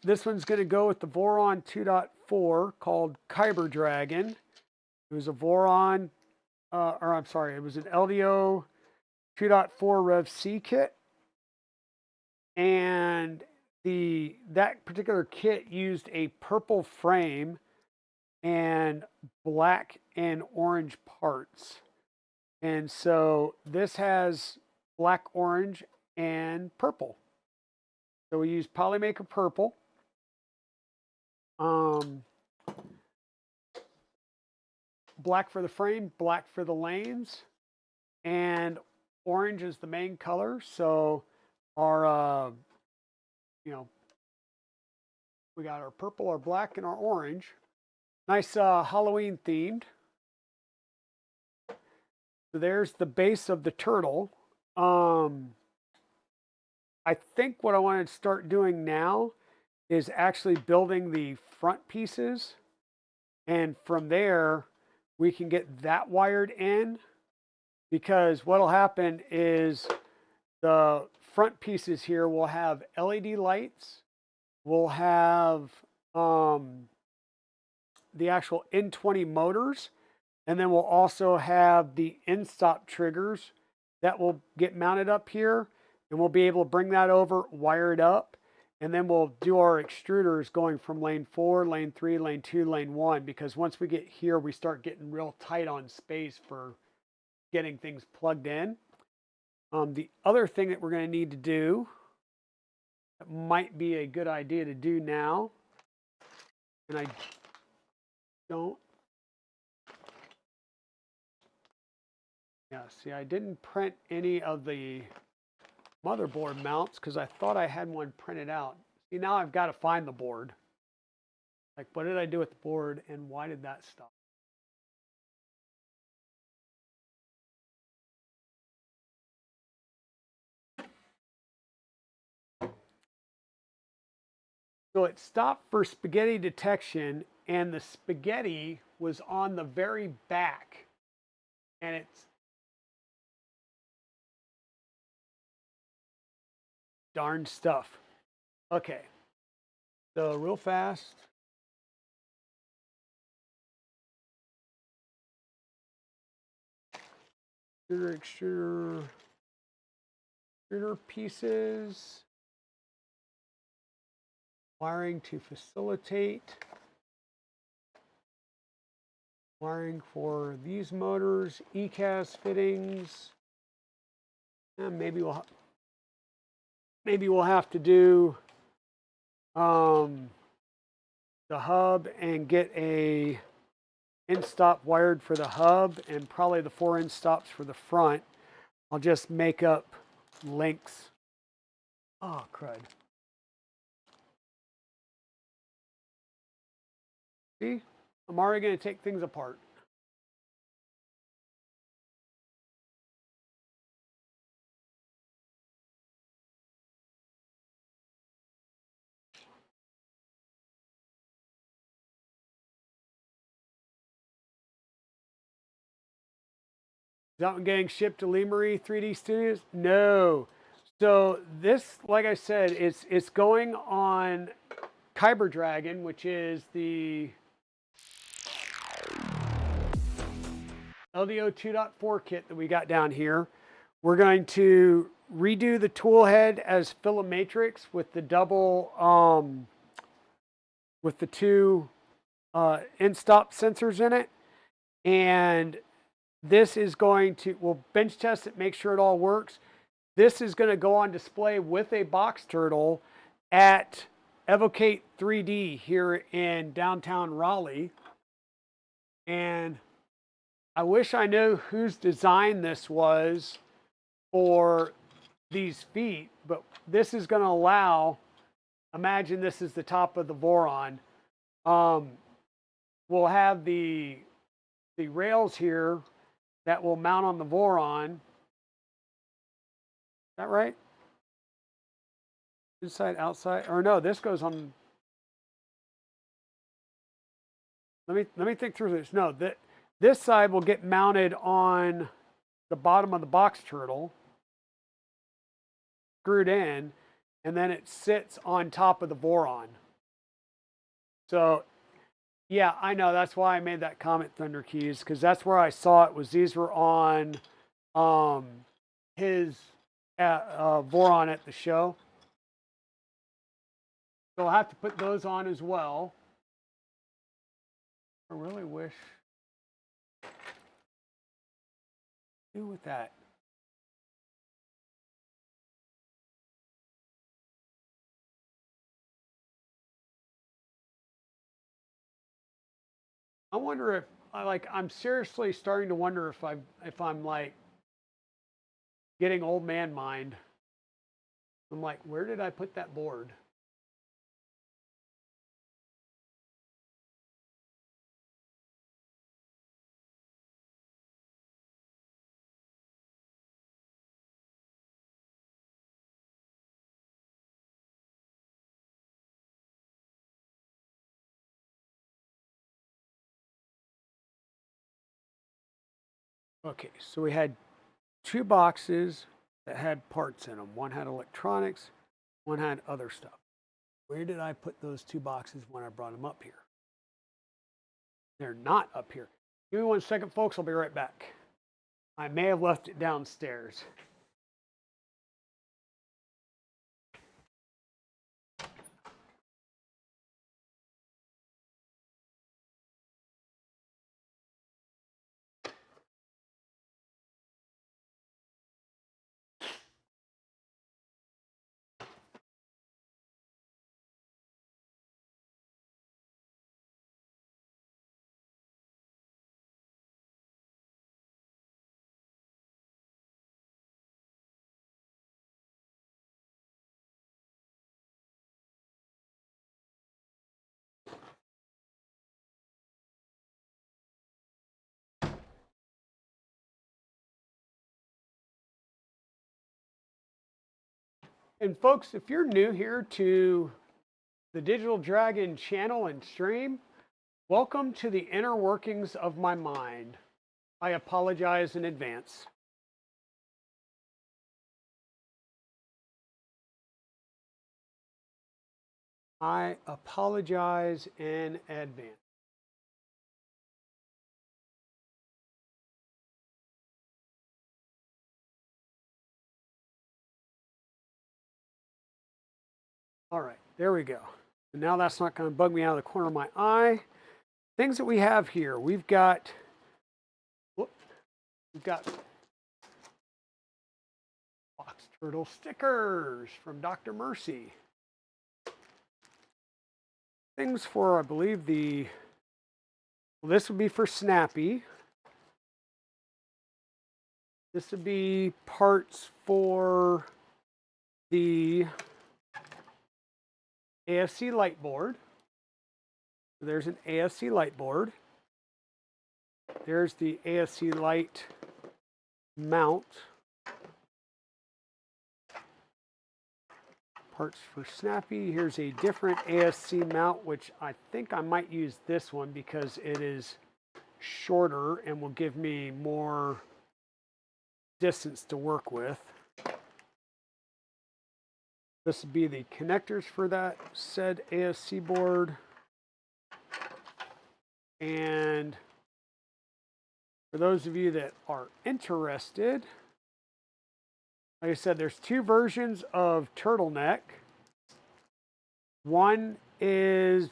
This one's going to go with the Voron 2.4 called Kyber Dragon. It was a Voron, it was an LDO 2.4 Rev C kit. And that particular kit used a purple frame and black and orange parts. And so this has black, orange, and purple. So we use Polymaker purple. Black for the frame, black for the lanes, and orange is the main color. So our, we got our purple, our black, and our orange. Nice Halloween themed. So there's the base of the turtle. I think what I want to start doing now is actually building the front pieces. And from there, we can get that wired in, because what'll happen is the front pieces here will have LED lights. We'll have the actual N20 motors, and then we'll also have the endstop triggers that will get mounted up here, and we'll be able to bring that over, wire it up, and then we'll do our extruders going from lane 4, lane 3, lane 2, lane 1, because once we get here, we start getting real tight on space for getting things plugged in. The other thing that we're going to need to do, that might be a good idea to do now, and I don't, yeah, see, I didn't print any of the motherboard mounts because I thought I had one printed out. See, now I've got to find the board. Like, what did I do with the board and why did that stop? So it stopped for spaghetti detection, and the spaghetti was on the very back, and it's darn stuff. Okay, so real fast. Extruder pieces. Wiring to facilitate. Wiring for these motors, ECAS fittings. And maybe we'll have to do the hub and get a end stop wired for the hub, and probably the 4 end stops for the front. I'll just make up links. Oh, crud. See, I'm already going to take things apart. Is that one getting shipped to Lemery 3D Studios? No. So this, like I said, it's going on Kyber Dragon, which is the LDO 2.4 kit that we got down here. We're going to redo the tool head as Filomatrix with the double, with the 2 end stop sensors in it. And this is going to, we'll bench test it, make sure it all works. This is going to go on display with a box turtle at Evocate 3D here in downtown Raleigh. And I wish I knew whose design this was for these feet, but this is going to allow, imagine this is the top of the Voron. We'll have the rails here that will mount on the Voron. Is that right? Inside, outside, or no, this goes on. Let me think through this. No, this side will get mounted on the bottom of the box turtle, screwed in, and then it sits on top of the Voron. So, yeah, I know. That's why I made that comment, Thunder Keys, because that's where I saw it. Was these were on his Voron at the show. So I'll have to put those on as well. I really wish. Do with that. I wonder if I'm seriously starting to wonder if I'm like getting old man mind. I'm like, where did I put that board? Okay, so we had two boxes that had parts in them. One had electronics, one had other stuff. Where did I put those two boxes when I brought them up here? They're not up here. Give me 1 second, folks. I'll be right back. I may have left it downstairs. And folks, if you're new here to the Digital Dragon channel and stream, welcome to the inner workings of my mind. I apologize in advance. I apologize in advance. All right, there we go. And now that's not going to bug me out of the corner of my eye. Things that we have here, we've got box turtle stickers from Dr. Mercy. Things for, I believe, this would be for Snappy. This would be parts for the AFC light board. There's an AFC light board. There's the AFC light mount. Parts for Snappy. Here's a different AFC mount, which I think I might use this one because it is shorter and will give me more distance to work with. This would be the connectors for that said AFC board. And for those of you that are interested, like I said, there's two versions of turtleneck. One is,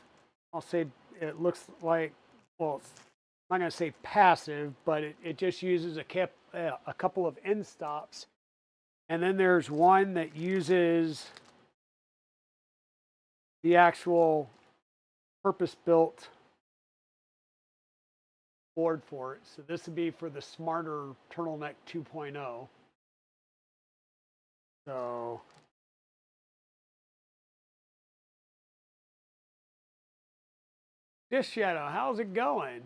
I'll say it looks like, well, it's I'm not going to say passive, but it just uses a couple of end stops. And then there's one that uses the actual purpose-built board for it. So this would be for the smarter turtleneck 2.0. So Dish Shadow, how's it going?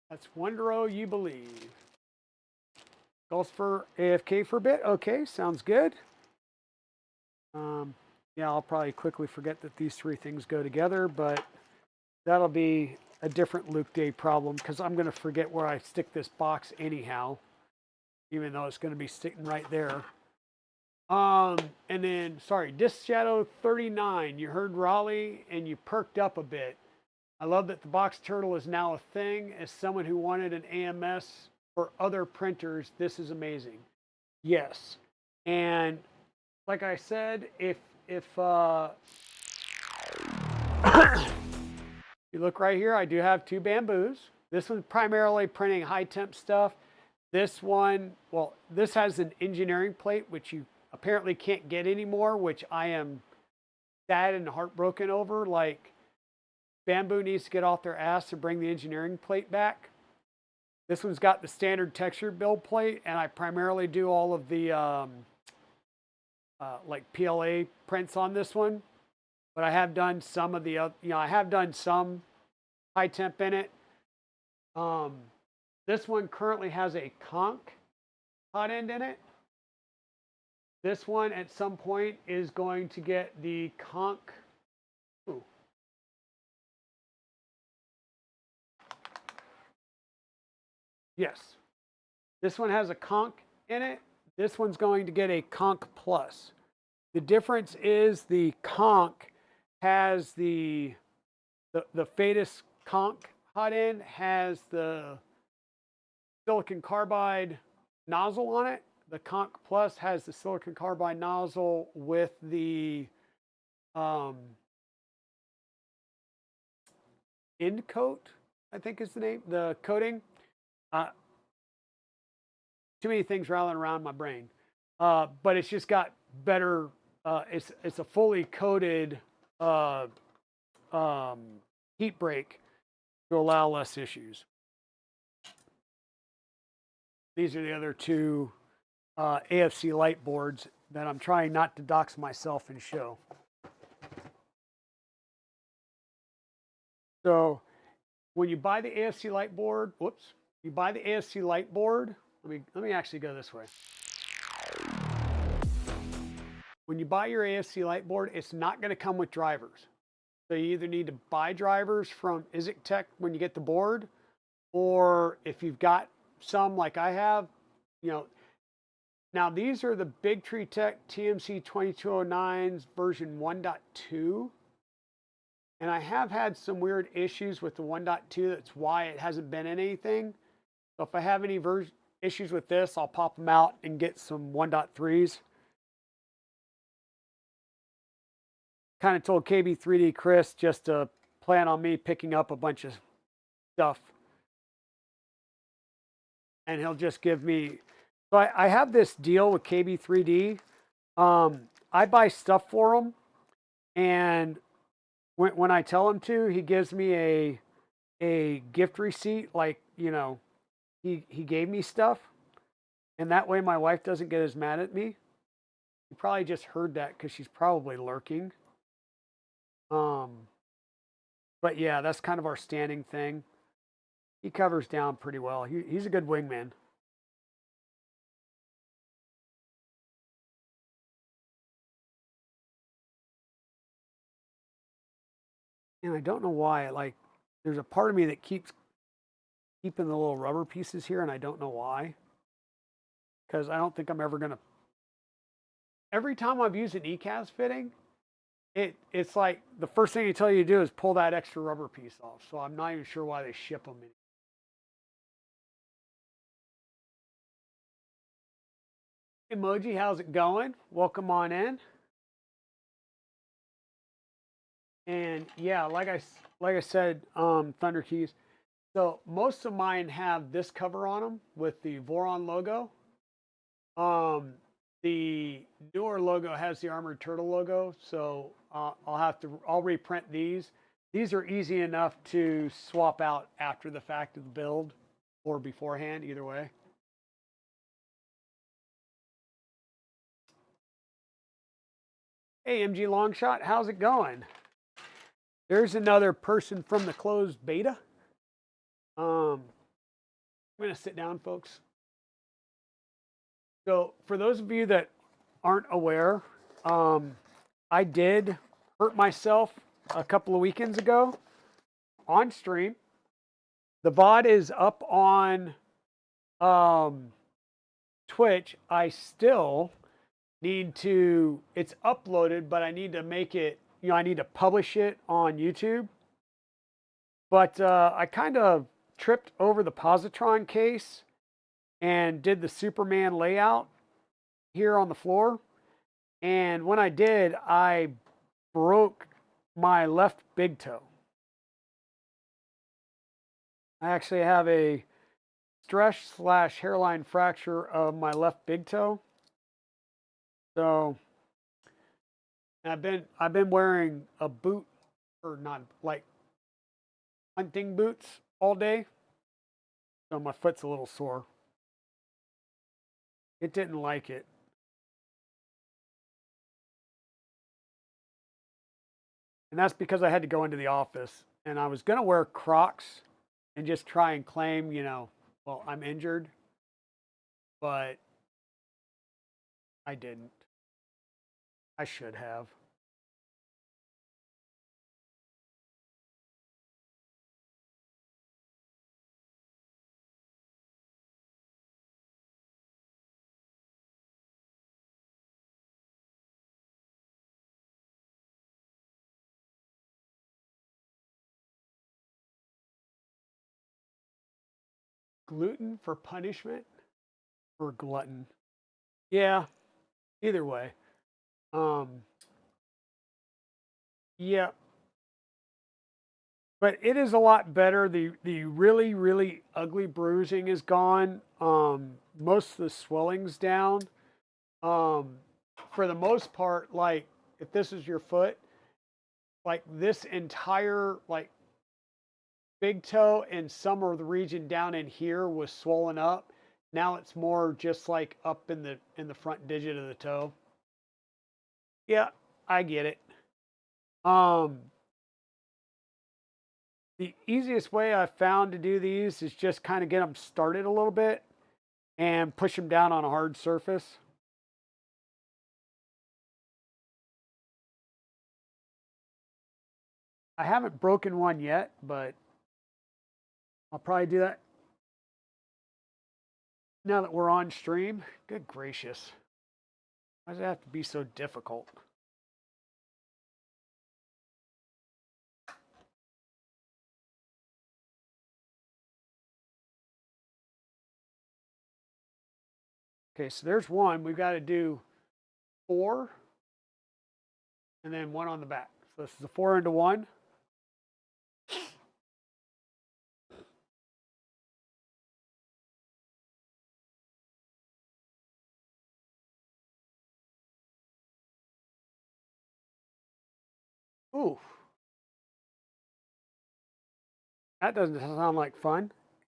That's Wondero you believe. Goals for AFK for a bit. Okay, sounds good. Yeah, I'll probably quickly forget that these three things go together, but that'll be a different Luke Day problem because I'm going to forget where I stick this box anyhow, even though it's going to be sitting right there. And then, sorry, Disc Shadow 39. You heard Raleigh and you perked up a bit. I love that the box turtle is now a thing. As someone who wanted an AMS for other printers, this is amazing. Yes. And like I said, if you look right here, I do have two bamboos. This one's primarily printing high temp stuff. This one, well, this has an engineering plate, which you apparently can't get anymore, which I am sad and heartbroken over. Like, Bamboo needs to get off their ass to bring the engineering plate back. This one's got the standard texture build plate, and I primarily do all of the like PLA prints on this one. But I have done some of the, I have done some high temp in it. This one currently has a conch hot end in it. This one at some point is going to get the conch. Ooh. Yes. This one has a conch in it. This one's going to get a conch plus. The difference is the conch has the Fadus conch hot end has the silicon carbide nozzle on it. The conch plus has the silicon carbide nozzle with the um, end coat, I think is the name, the coating. Uh, too many things rattling around my brain. But it's just got better. It's a fully coated uh, um, heat break to allow less issues. These are the other two AFC light boards that I'm trying not to dox myself and show. So when you buy the AFC light board, whoops, you buy the AFC light board. Let me actually go this way. When you buy your AFC light board, it's not going to come with drivers. So you either need to buy drivers from Isaac Tech when you get the board, or if you've got some like I have, you know, now these are the Big Tree Tech TMC 2209s version 1.2. And I have had some weird issues with the 1.2. That's why it hasn't been in anything. So if I have any issues with this, I'll pop them out and get some 1.3s. Kind of told KB3D Chris just to plan on me picking up a bunch of stuff. And he'll just give me. So I have this deal with KB3D. I buy stuff for him. And when I tell him to, he gives me a gift receipt. Like, you know, he gave me stuff. And that way my wife doesn't get as mad at me. You probably just heard that because she's probably lurking. But yeah, that's kind of our standing thing. He covers down pretty well. He's a good wingman. And I don't know why. Like, there's a part of me that keeps keeping the little rubber pieces here, and I don't know why. Because I don't think I'm ever gonna. Every time I've used an ECAS fitting, it's like the first thing they tell you to do is pull that extra rubber piece off. So I'm not even sure why they ship them. Emoji, how's it going? Welcome on in. And yeah, like I said, Thunder Keys. So most of mine have this cover on them with the Voron logo. Um, the newer logo has the Armored Turtle logo, so I'll reprint these. These are easy enough to swap out after the fact of the build or beforehand, either way. Hey, MG Longshot, how's it going? There's another person from the closed beta. I'm going to sit down, folks. So, for those of you that aren't aware, I did hurt myself a couple of weekends ago on stream. The VOD is up on Twitch. I still need to, it's uploaded, but I need to make it, you know, I need to publish it on YouTube. But I kind of tripped over the positron case and did the Superman layout here on the floor. And when I did, I broke my left big toe. I actually have a stress/hairline fracture of my left big toe. So I've been wearing a boot, or not, like hunting boots all day. So my foot's a little sore. It didn't like it. And that's because I had to go into the office and I was going to wear Crocs and just try and claim, you know, well, I'm injured, but I didn't. I should have. gluten for punishment or glutton? Yeah, either way. Yeah, but it is a lot better. The really, really ugly bruising is gone. Most of the swelling's down. Um, for the most part, like if this is your foot, like this entire like big toe and some of the region down in here was swollen up. Now it's more just like up in the front digit of the toe. Yeah, I get it. Um, the easiest way I've found to do these is just kind of get them started a little bit and push them down on a hard surface. I haven't broken one yet, but I'll probably do that now that we're on stream. Good gracious. Why does it have to be so difficult? Okay, so there's one. We've got to do 4 and then 1 on the back. So this is a 4 into 1. Ooh, that doesn't sound like fun.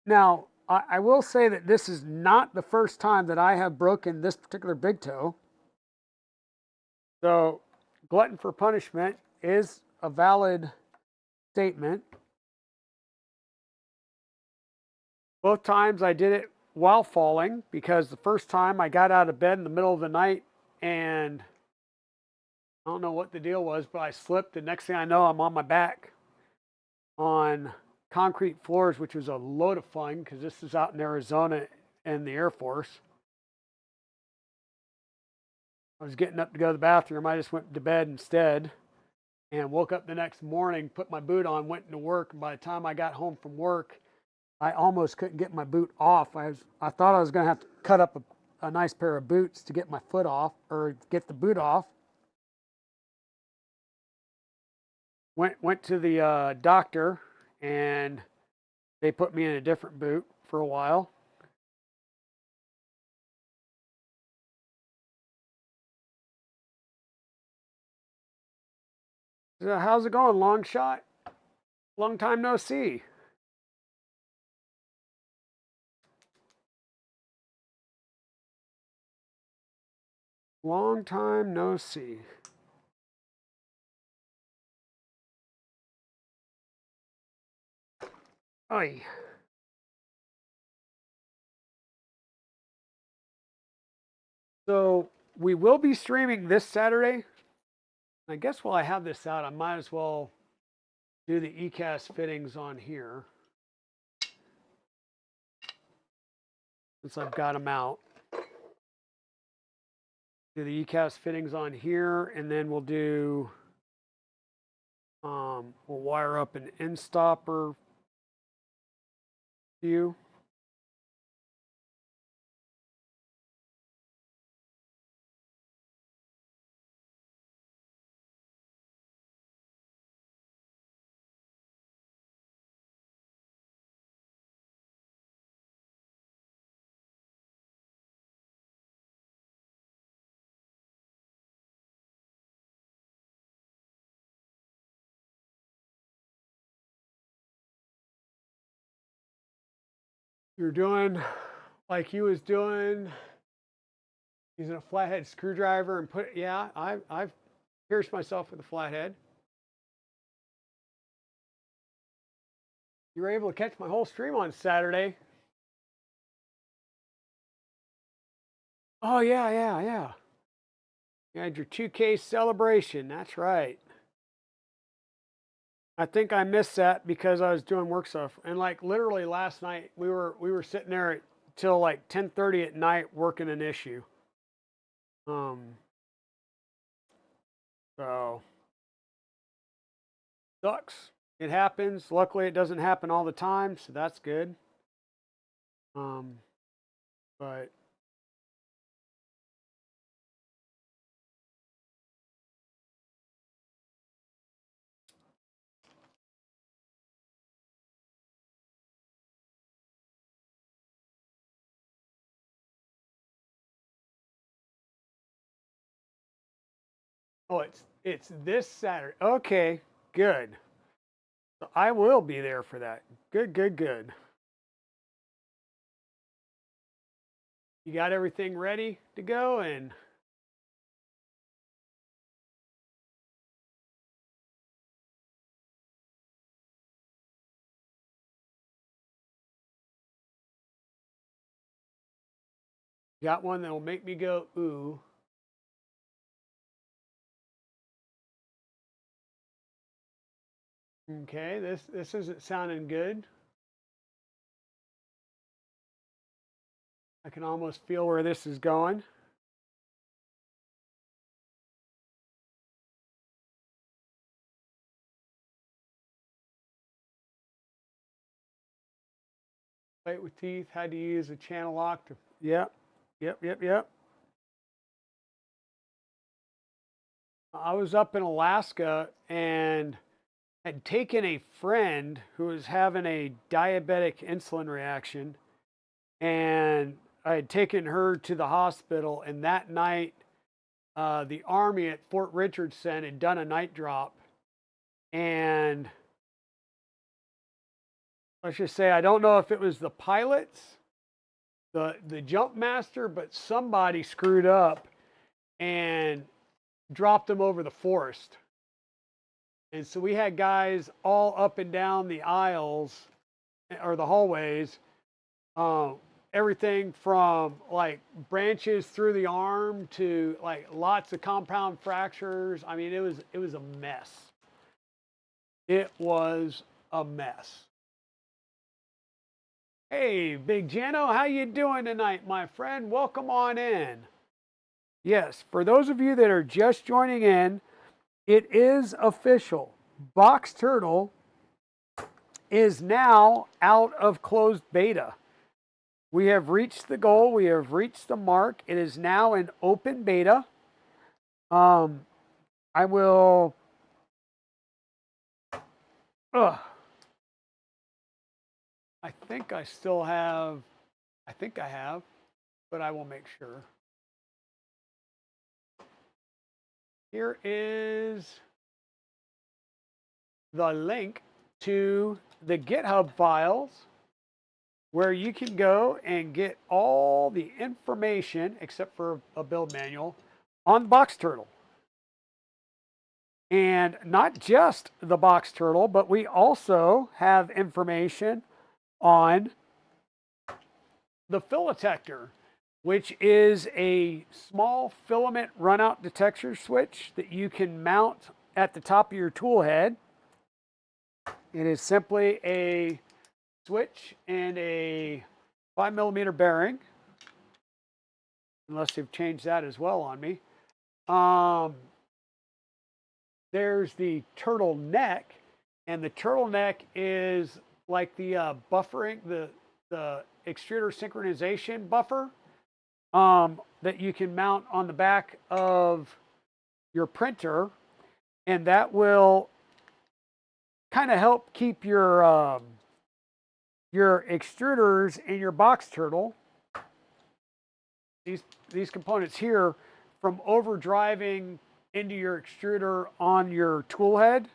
Now, I will say that this is not the first time that I have broken this particular big toe. So, glutton for punishment is a valid statement. Both times I did it while falling because the first time I got out of bed in the middle of the night and I don't know what the deal was, but I slipped. The next thing I know, I'm on my back on concrete floors, which was a load of fun because this is out in Arizona and the Air Force. I was getting up to go to the bathroom. I just went to bed instead and woke up the next morning, put my boot on, went into work. And by the time I got home from work, I almost couldn't get my boot off. I thought I was going to have to cut up a nice pair of boots to get my foot off or get the boot off. Went to the doctor and they put me in a different boot for a while. So how's it going, long shot? Long time no see. Long time no see. Oy. So we will be streaming this Saturday. I guess while I have this out, I might as well do the ECAS fittings on here since I've got them out. Do the ECAS fittings on here, and then we'll do we'll wire up an end stopper view. You're doing like he was doing, using a flathead screwdriver and put. Yeah, I've pierced myself with a flathead. You were able to catch my whole stream on Saturday. Oh yeah. You had your 2K celebration. That's right. I think I missed that because I was doing work stuff. And like literally last night, we were sitting there till like 10:30 at night working an issue. Um, so sucks. It happens. Luckily, it doesn't happen all the time, so that's good. But oh, it's this Saturday. Okay, good. So I will be there for that. Good, good, good. You got everything ready to go and got one that'll make me go ooh. Okay, this isn't sounding good. I can almost feel where this is going. Plate with teeth, had to use a channel lock to, yep, yep. I was up in Alaska and had taken a friend who was having a diabetic insulin reaction, and I had taken her to the hospital. And that night, the Army at Fort Richardson had done a night drop. And let's just say, I don't know if it was the pilots, the jump master, but somebody screwed up and dropped them over the forest. And so we had guys all up and down the aisles or the hallways, um, everything from like branches through the arm to like lots of compound fractures. I mean, it was a mess. It was a mess. Hey, Big Jano, how you doing tonight, my friend? Welcome on in. Yes, for those of you that are just joining in, it is official. Box Turtle is now out of closed beta. We have reached the goal. We have reached the mark. It is now in open beta. I will. I think I still have. I think I have, but I will make sure. Here is the link to the GitHub files where you can go and get all the information, except for a build manual, on Box Turtle. And not just the Box Turtle, but we also have information on the Filatector, which is a small filament runout detector switch that you can mount at the top of your tool head. It is simply a switch and a 5mm bearing, unless they've changed that as well on me. There's the turtleneck, and the turtleneck is like the buffering, the extruder synchronization buffer that you can mount on the back of your printer, and that will kind of help keep your extruders in your Box Turtle, these components here, from overdriving into your extruder on your tool head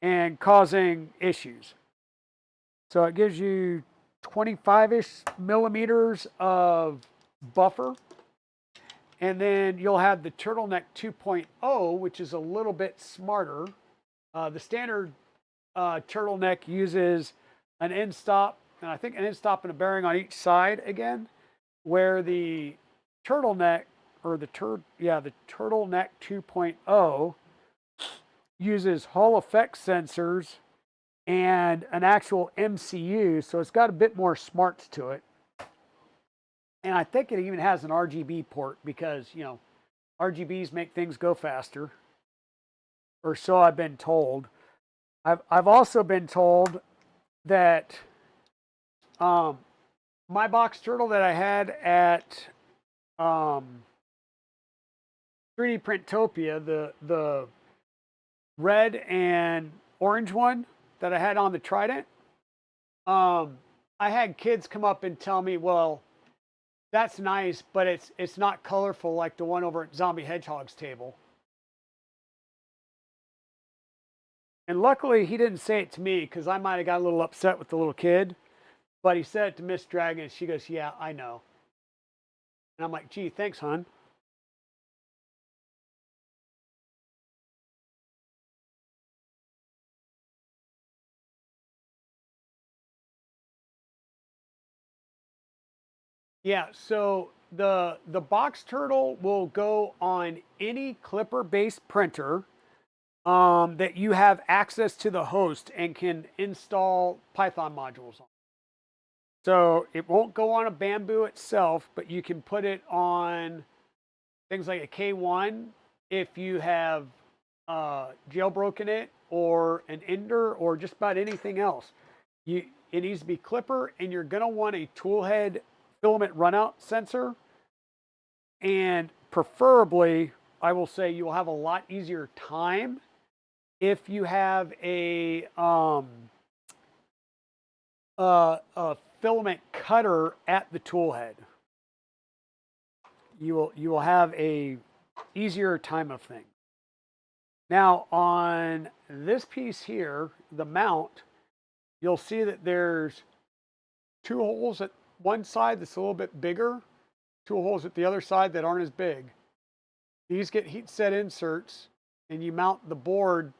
and causing issues. So it gives you 25-ish millimeters of buffer. And then you'll have the Turtleneck 2.0, which is a little bit smarter. The standard Turtleneck uses an end stop, and I think an end stop and a bearing on each side again, where the Turtleneck, or the Turtleneck 2.0 uses Hall effect sensors and an actual MCU, so it's got a bit more smarts to it. And I think it even has an RGB port because, you know, RGBs make things go faster, or so I've been told. I've also been told that my box turtle that I had at 3D Printopia, the red and orange one that I had on the Trident, I had kids come up and tell me, well, that's nice, but it's not colorful like the one over at Zombie Hedgehog's table. And luckily he didn't say it to me because I might have got a little upset with the little kid, but he said it to Miss Dragon and she goes, yeah, I know. And I'm like, gee, thanks, hon. Yeah, so the box turtle will go on any Clipper-based printer that you have access to the host and can install Python modules on. So it won't go on a Bamboo itself, but you can put it on things like a K1 if you have jailbroken it, or an Ender, or just about anything else. It needs to be Clipper, and you're going to want a toolhead filament runout sensor. And preferably, I will say you will have a lot easier time if you have a filament cutter at the toolhead. You will have a easier time of things. Now on this piece here, the mount, you'll see that there's two holes at one side that's a little bit bigger, two holes at the other side that aren't as big. These get heat set inserts, and you mount the board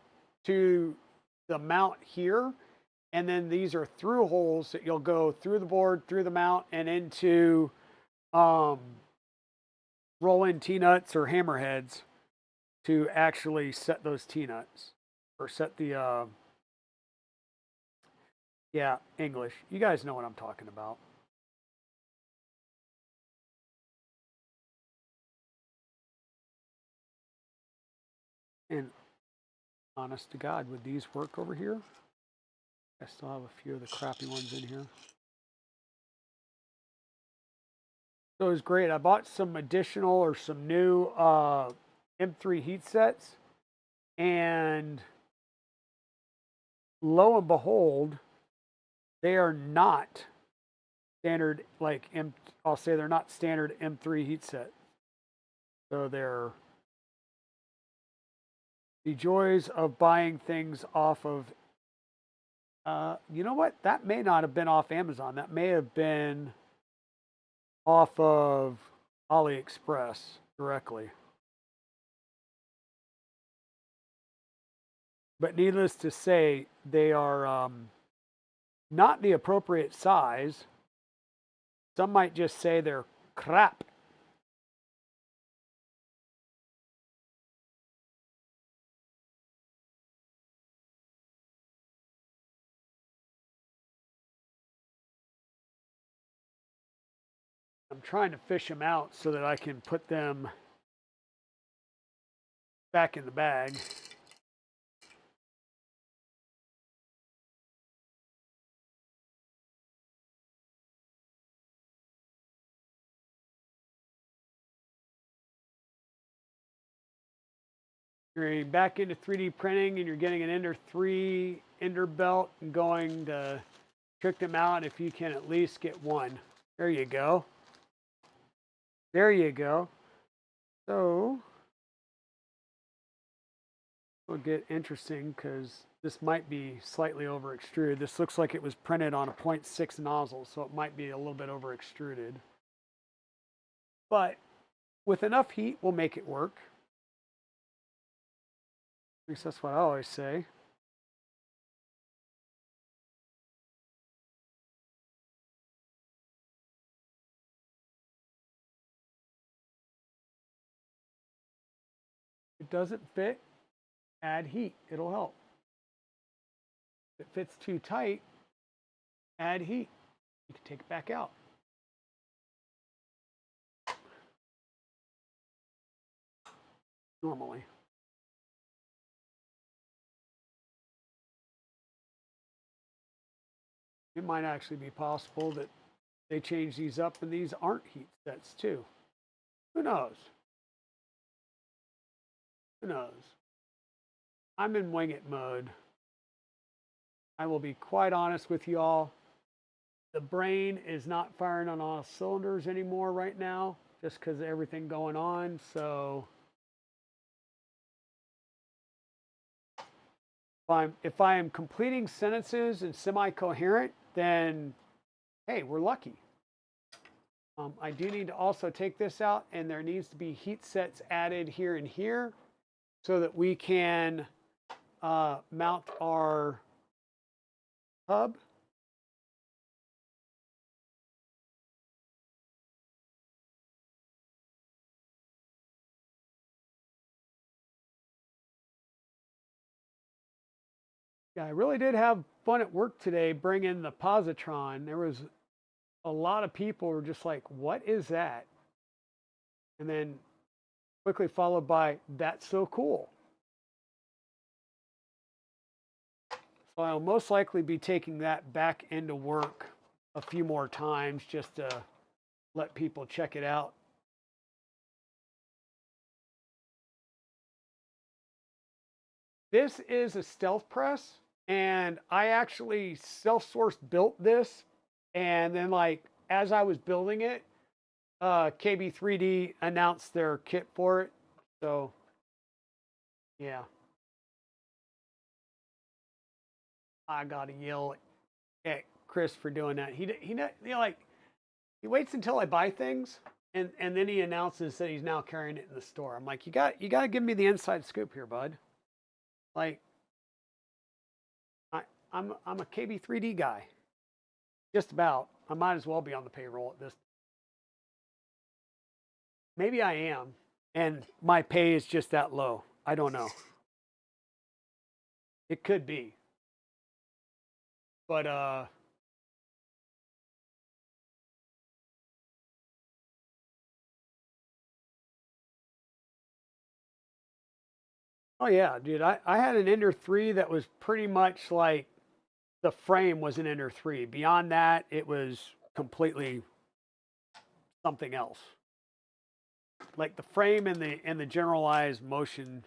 to the mount here. And then these are through holes that you'll go through the board, through the mount, and into roll-in T-nuts or hammerheads to actually set those T-nuts, or set the, yeah, English. You guys know what I'm talking about. And honest to God, would these work over here? I still have a few of the crappy ones in here. So it was great. I bought some additional or some new M3 heat sets, and lo and behold, they are not standard, like I'll say they're not standard M3 heat set. So they're the joys of buying things off of, you know what? That may not have been off Amazon. That may have been off of AliExpress directly. But needless to say, they are not the appropriate size. Some might just say they're crap. I'm trying to fish them out so that I can put them back in the bag. You're back into 3D printing and you're getting an Ender 3 Ender belt and going to trick them out if you can at least get one. There you go. There you go. So it'll get interesting because this might be slightly over extruded. This looks like it was printed on a 0.6 nozzle, so it might be a little bit over extruded. But with enough heat, we'll make it work. At least that's what I always say. If it doesn't fit, add heat. It'll help. If it fits too tight, add heat. You can take it back out. Normally. It might actually be possible that they change these up and these aren't heat sets too. Who knows? Who knows? I'm in wing it mode. I will be quite honest with y'all. The brain is not firing on all cylinders anymore right now, just because of everything going on. So if I am completing sentences and semi-coherent, then hey, we're lucky. I do need to also take this out, and there needs to be heat sets added here and here so that we can mount our hub. Yeah, I really did have fun at work today bringing the positron. There was a lot of people who were just like, what is that? And then quickly followed by, that's so cool. So I'll most likely be taking that back into work a few more times just to let people check it out. This is a stealth press, and I actually self-sourced built this, and then like as I was building it, KB3D announced their kit for it. So yeah, I gotta yell at Chris for doing that. Like he waits until I buy things, and then he announces that he's now carrying it in the store. I'm like, you got to give me the inside scoop here, bud. Like, I'm a KB3D guy, just about. I might as well be on the payroll at this. Maybe I am, and my pay is just that low. I don't know. It could be, but oh yeah, dude. I had an Ender 3 that was pretty much like the frame was an Ender 3. Beyond that, it was completely something else. Like the frame and the generalized motion,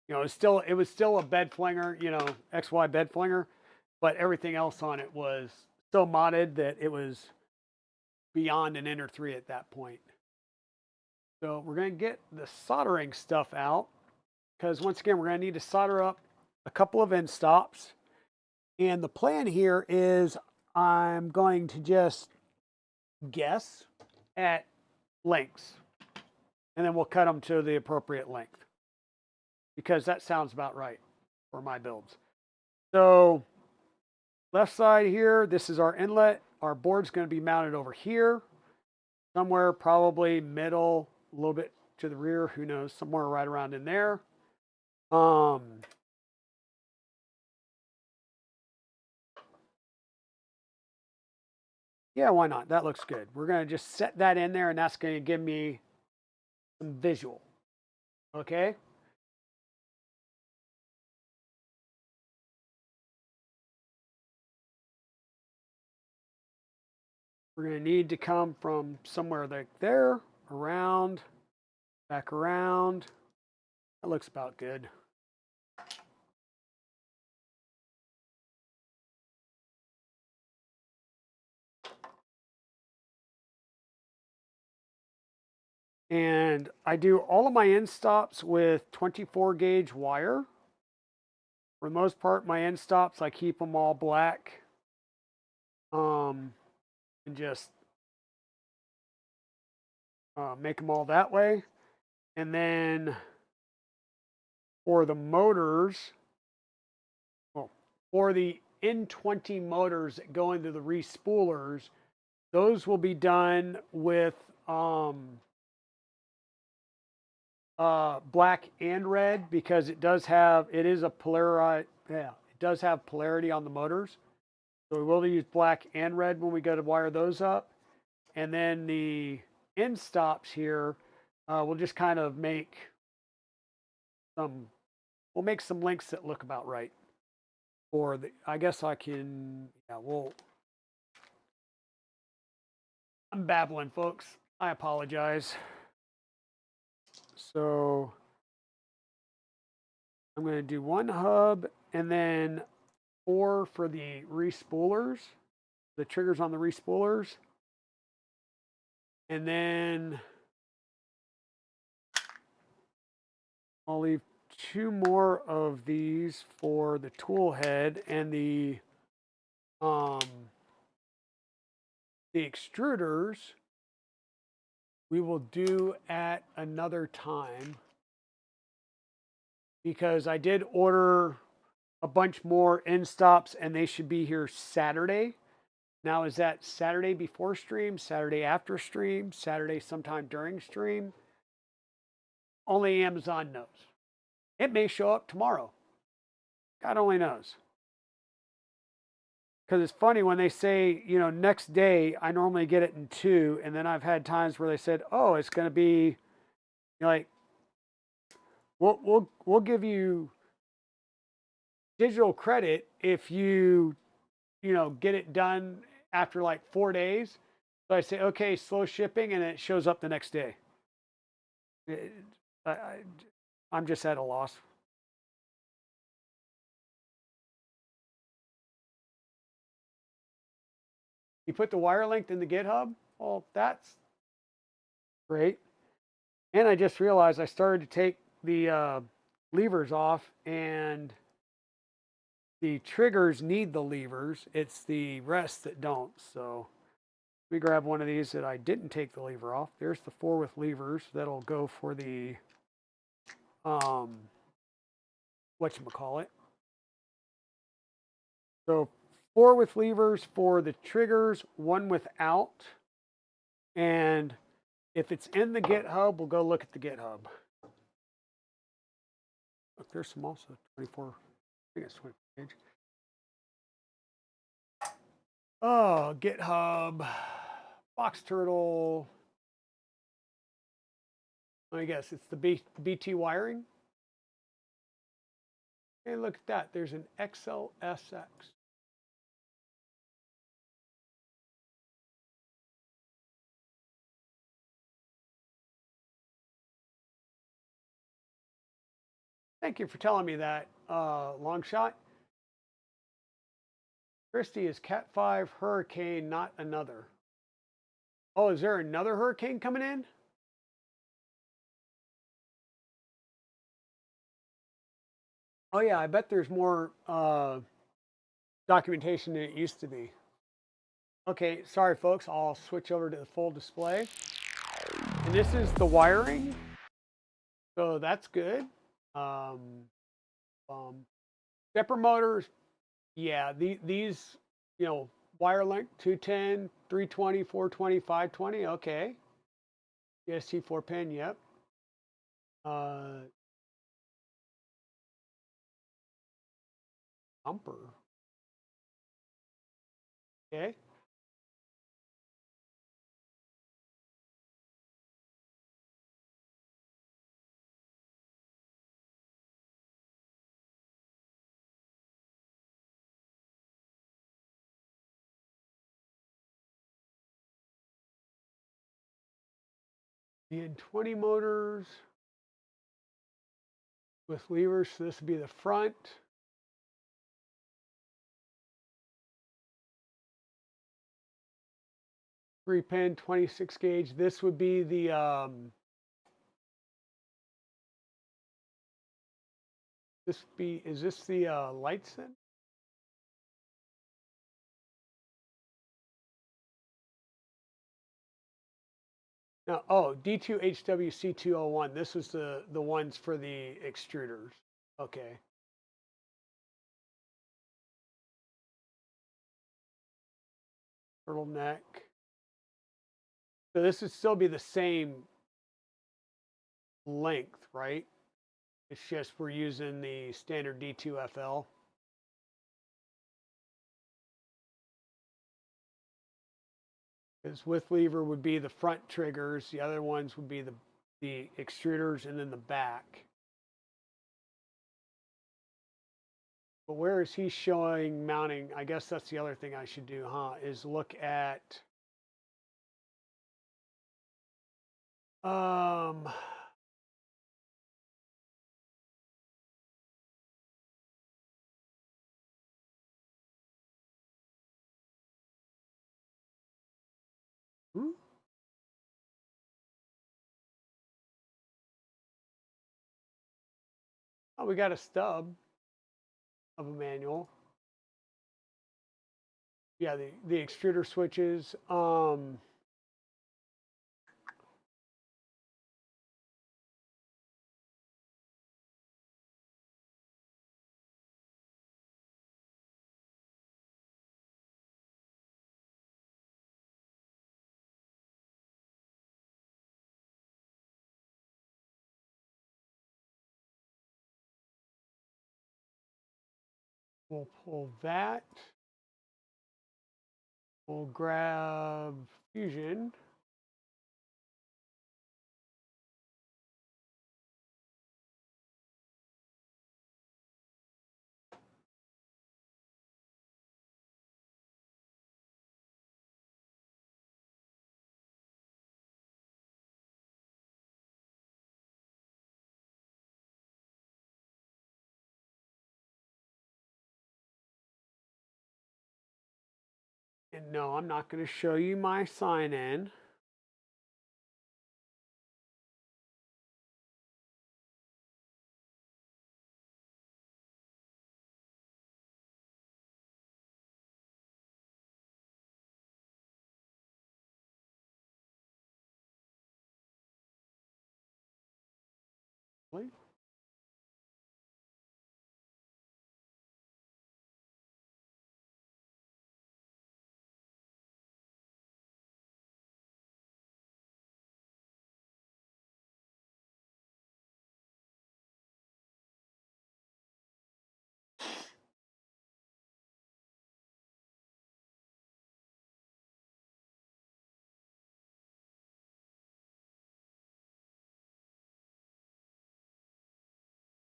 you know, it was still a bed flinger, you know, XY bed flinger, but everything else on it was so modded that it was beyond an Ender 3 at that point. So we're going to get the soldering stuff out because once again, we're going to need to solder up a couple of end stops. And the plan here is I'm going to just guess at lengths, and then we'll cut them to the appropriate length because that sounds about right for my builds. So left side here, this is our inlet. Our board's going to be mounted over here, somewhere probably middle, a little bit to the rear, who knows, somewhere right around in there. Yeah, why not? That looks good. We're going to just set that in there, and that's going to give me some visual. Okay? We're going to need to come from somewhere like there, around, back around. That looks about good. And I do all of my end stops with 24 gauge wire. For the most part, my end stops, I keep them all black. And just make them all that way. And then for the motors, well, for the N20 motors that go into the respoolers, those will be done with black and red because it is a polarity. Yeah, it does have polarity on the motors. So we will use black and red when we go to wire those up. And then the end stops here, we'll just kind of make we'll make some links that look about right. I guess I can, yeah, I'm babbling, folks. I apologize. So I'm going to do one hub and then 4 for the respoolers, the triggers on the respoolers. And then I'll leave 2 more of these for the tool head and the extruders we will do at another time, because I did order a bunch more end stops and they should be here Saturday. Now, is that Saturday before stream, Saturday after stream, Saturday sometime during stream? Only Amazon knows. It may show up tomorrow. God only knows. Because it's funny when they say, you know, next day, I normally get it in 2. And then I've had times where they said, oh, it's going to be, you know, like, we'll give you digital credit if you know, get it done after like 4 days. So I say, okay, slow shipping, and it shows up the next day. I, I, I'm just at a loss. You put the wire length in the GitHub? Well, that's great. And I just realized I started to take the levers off, and the triggers need the levers. It's the rest that don't. So let me grab one of these that I didn't take the lever off. There's the 4 with levers. That'll go for the whatchamacallit. So 4 with levers for the triggers, 1 without. And if it's in the GitHub, we'll go look at the GitHub. Look, there's some also 24. I think it's 20 page. Oh, GitHub, Box Turtle. I guess it's the BT wiring. Hey, look at that. There's an XLSX. Thank you for telling me that, long shot. Christy is Cat 5 hurricane, not another. Oh, is there another hurricane coming in? Oh yeah, I bet there's more documentation than it used to be. Okay, sorry folks, I'll switch over to the full display. And this is the wiring. So that's good. Stepper motors, yeah, these, you know, wire length 210, 320, 420, 520, okay. EST 4-pin, yep. Bumper. Okay. The N20 motors with levers, so this would be the front. Three pin, 26 gauge. This would be the is this the light set? No, oh, D2HWC201. This was the ones for the extruders. Okay. Turtleneck. So this would still be the same length, right? It's just we're using the standard D2FL. Because with lever would be the front triggers, the other ones would be the extruders, and then the back. But where is he showing mounting? I guess that's the other thing I should do, huh? Is look at Um, hmm? Oh, we got a stub of a manual. Yeah, the extruder switches. We'll pull that. We'll grab fusion. And no, I'm not going to show you my sign in.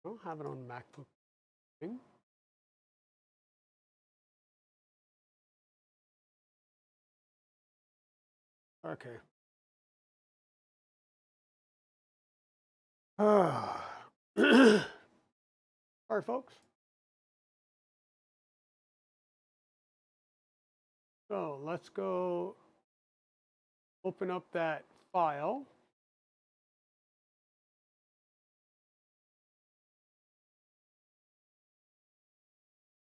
I don't have it on MacBook thing. Okay. Sorry, folks. So let's go open up that file.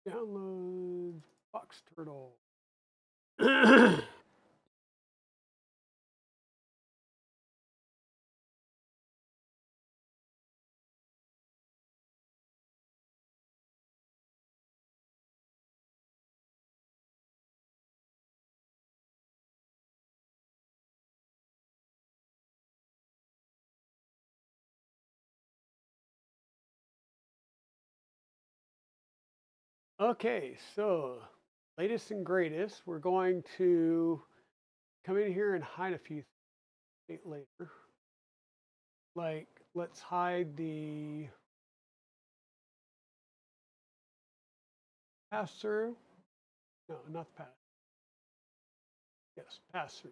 Download Box Turtle. Okay, so latest and greatest. We're going to come in here and hide a few things later. Like, let's hide the pass through. No, not the pass. Yes, pass through.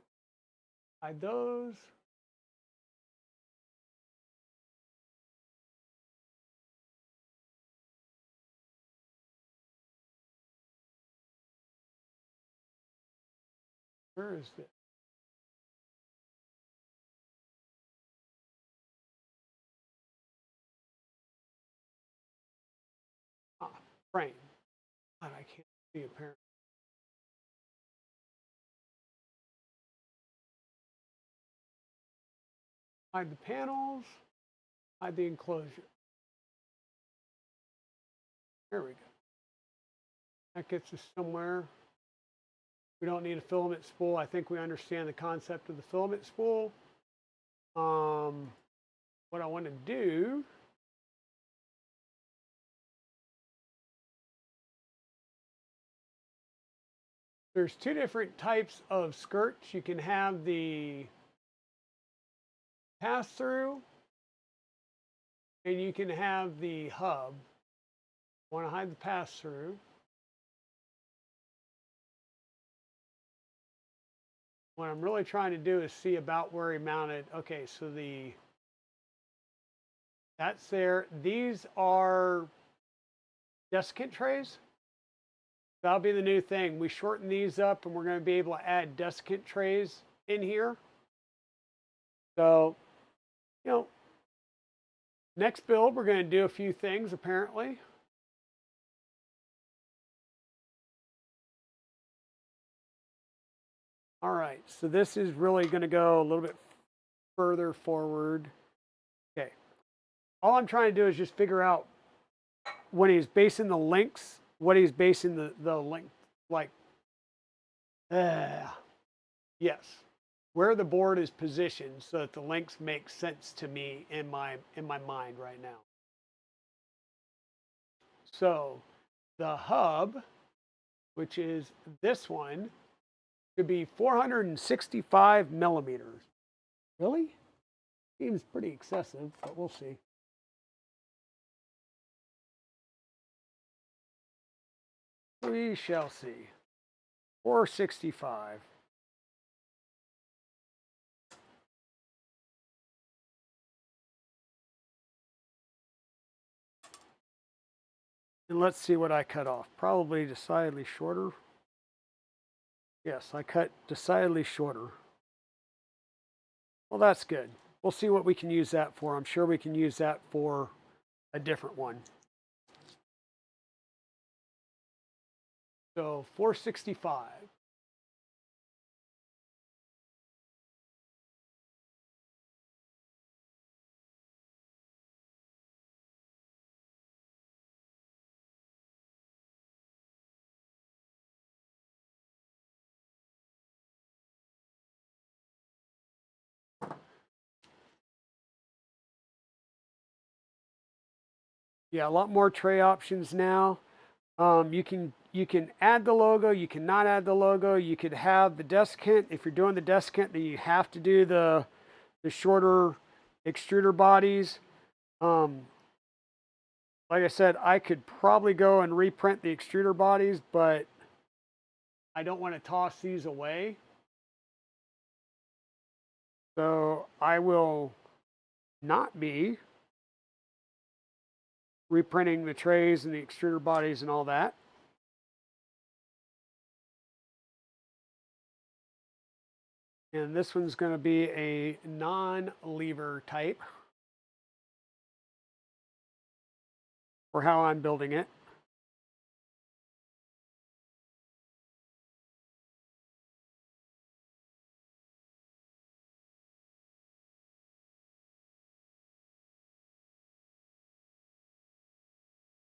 Hide those. Where is this? Ah, frame. God, I can't see apparently. Hide the panels. Hide the enclosure. There we go. That gets us somewhere. We don't need a filament spool. I think we understand the concept of the filament spool. What I want to do there's two different types of skirts. You can have the pass through and you can have the hub. I want to hide the pass through. What I'm really trying to do is see about where he mounted. Okay, so that's there. These are desiccant trays. That'll be the new thing. We shorten these up and we're going to be able to add desiccant trays in here. So, you know, next build, we're going to do a few things apparently. All right, so this is really going to go a little bit further forward. Okay, all I'm trying to do is just figure out when he's basing the links, what he's basing the link, like, yes, where the board is positioned so that the links make sense to me in my mind right now. So the hub, which is this one, could be 465 millimeters. Really? Seems pretty excessive, but we'll see. We shall see. 465. And let's see what I cut off. Probably decidedly shorter. Yes, I cut decidedly shorter. Well, that's good. We'll see what we can use that for. I'm sure we can use that for a different one. So 465. Yeah, a lot more tray options now. You can add the logo. You cannot add the logo. You could have the desiccant. If you're doing the desiccant, then you have to do the shorter extruder bodies. Like I said, I could probably go and reprint the extruder bodies, but I don't want to toss these away. So I will not be reprinting the trays and the extruder bodies and all that. And this one's going to be a non-lever type for how I'm building it.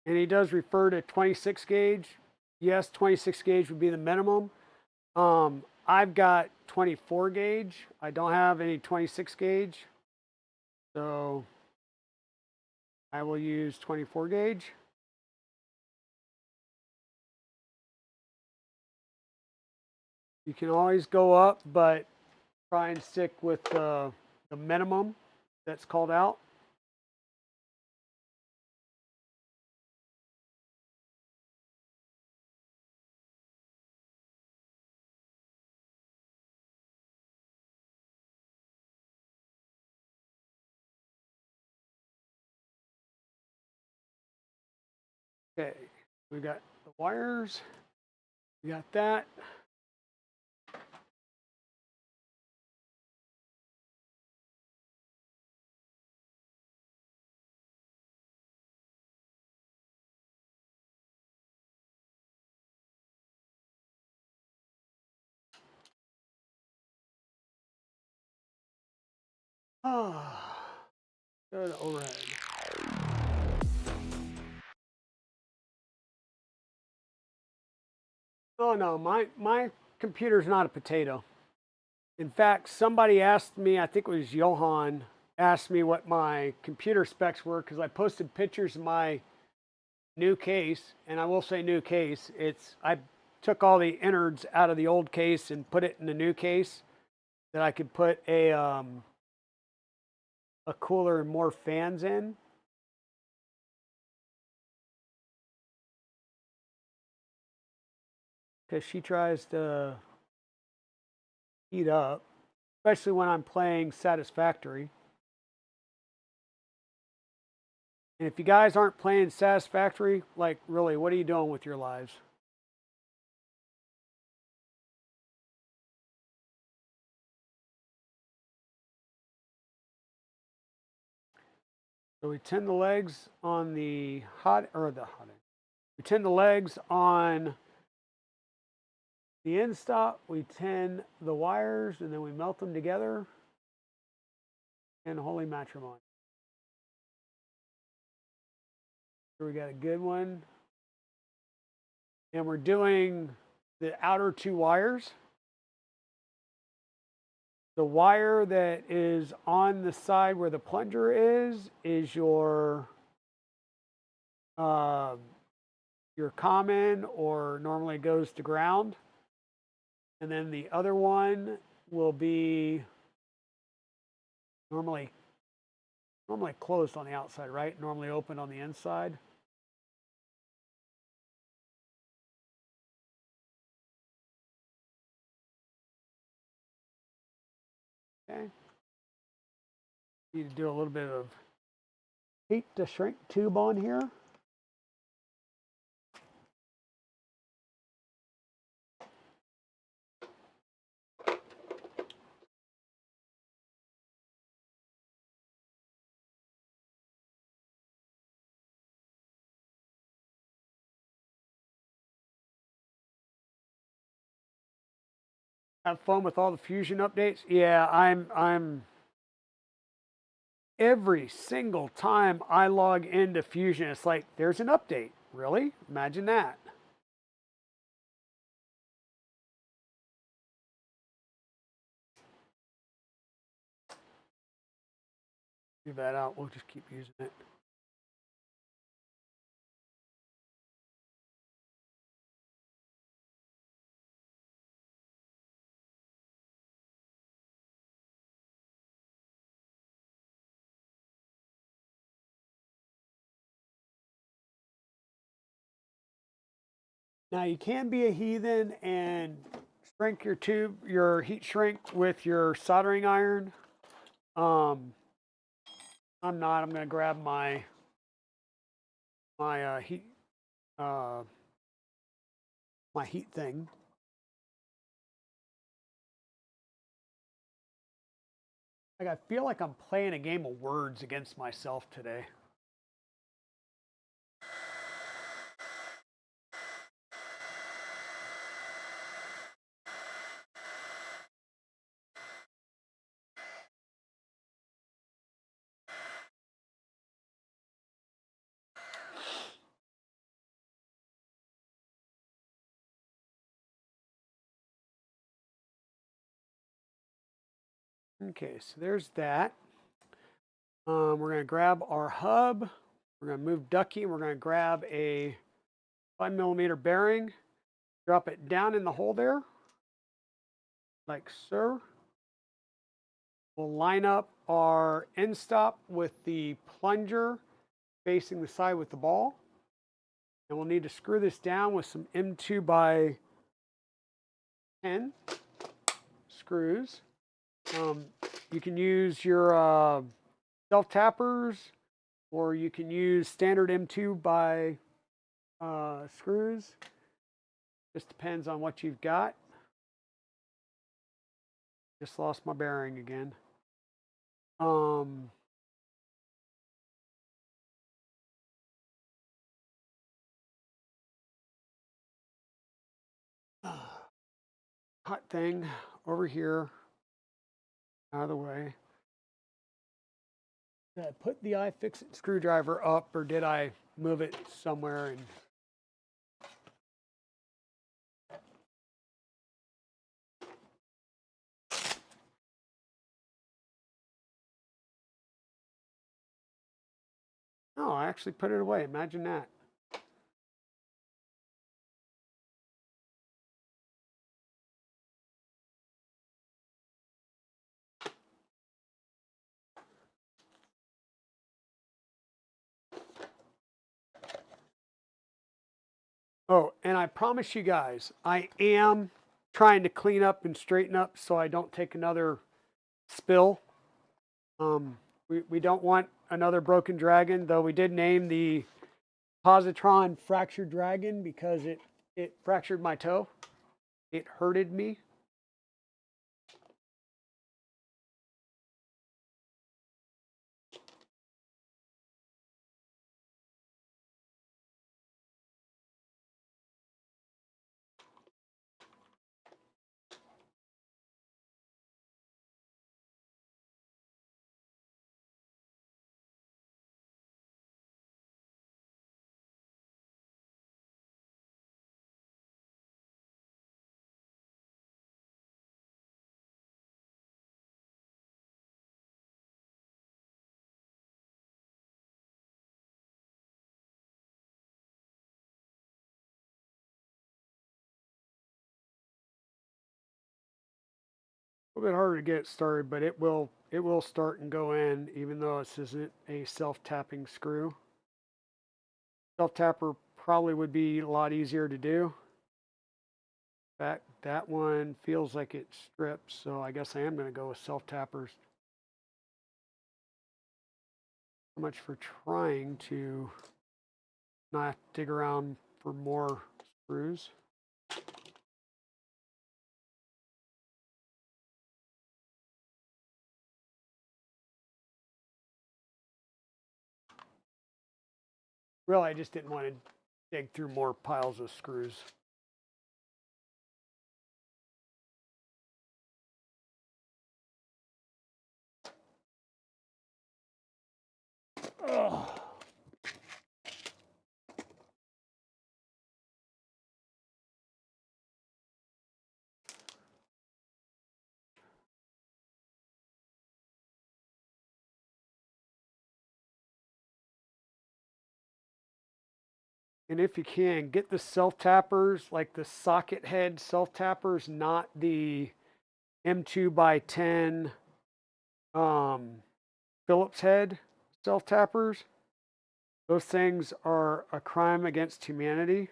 And he does refer to 26 gauge. Yes, 26 gauge would be the minimum. I've got 24 gauge. I don't have any 26 gauge. So I will use 24 gauge. You can always go up, but try and stick with the minimum that's called out. Okay, we got the wires. We got that. Ah, good overhead. Oh no, my computer's not a potato. In fact, somebody asked me, I think it was Johan, asked me what my computer specs were because I posted pictures of my new case, and I will say new case. I took all the innards out of the old case and put it in the new case that I could put a cooler and more fans in. Because she tries to heat up, especially when I'm playing Satisfactory. And if you guys aren't playing Satisfactory, like really, what are you doing with your lives? So we tin the legs on the we tin the legs on the end stop, we tin the wires, and then we melt them together in holy matrimony. So we got a good one. And we're doing the outer two wires. The wire that is on the side where the plunger is uh, your common, or normally goes to ground. And then the other one will be normally closed on the outside, right? Normally open on the inside. Okay. Need to do a little bit of heat to shrink tube on here. Have fun with all the Fusion updates. Yeah, I'm every single time I log into Fusion, it's like there's an update. Really? Imagine that. Leave that out. We'll just keep using it. Now you can be a heathen and shrink your tube, your heat shrink with your soldering iron. Um, I'm not. I'm going to grab my heat uh, my heat thing. Like I feel like I'm playing a game of words against myself today. Okay, so there's that. We're going to grab our hub. We're going to move Ducky. And we're going to grab a 5mm bearing. Drop it down in the hole there, like so. We'll line up our end stop with the plunger facing the side with the ball. And we'll need to screw this down with some M2 by 10 screws. You can use your self tappers, or you can use standard M2 by screws. Just depends on what you've got. Just lost my bearing again. Hot thing over here, out of the way. Did I put the iFixit screwdriver up, or did I move it somewhere? And no, I actually put it away. Imagine that. Oh, and I promise you guys, I am trying to clean up and straighten up so I don't take another spill. We don't want another broken dragon, though we did name the positron fractured dragon because it fractured my toe. It hurted me. A little bit harder to get it started, but it will start and go in, even though this isn't a self-tapping screw. Self-tapper probably would be a lot easier to do. That one feels like it strips, so I guess I am going to go with self-tappers. So much for trying to not dig around for more screws. Really, I just didn't want to dig through more piles of screws. Ugh. And if you can, get the self-tappers, like the socket head self-tappers, not the M2 by 10 Phillips head self-tappers. Those things are a crime against humanity.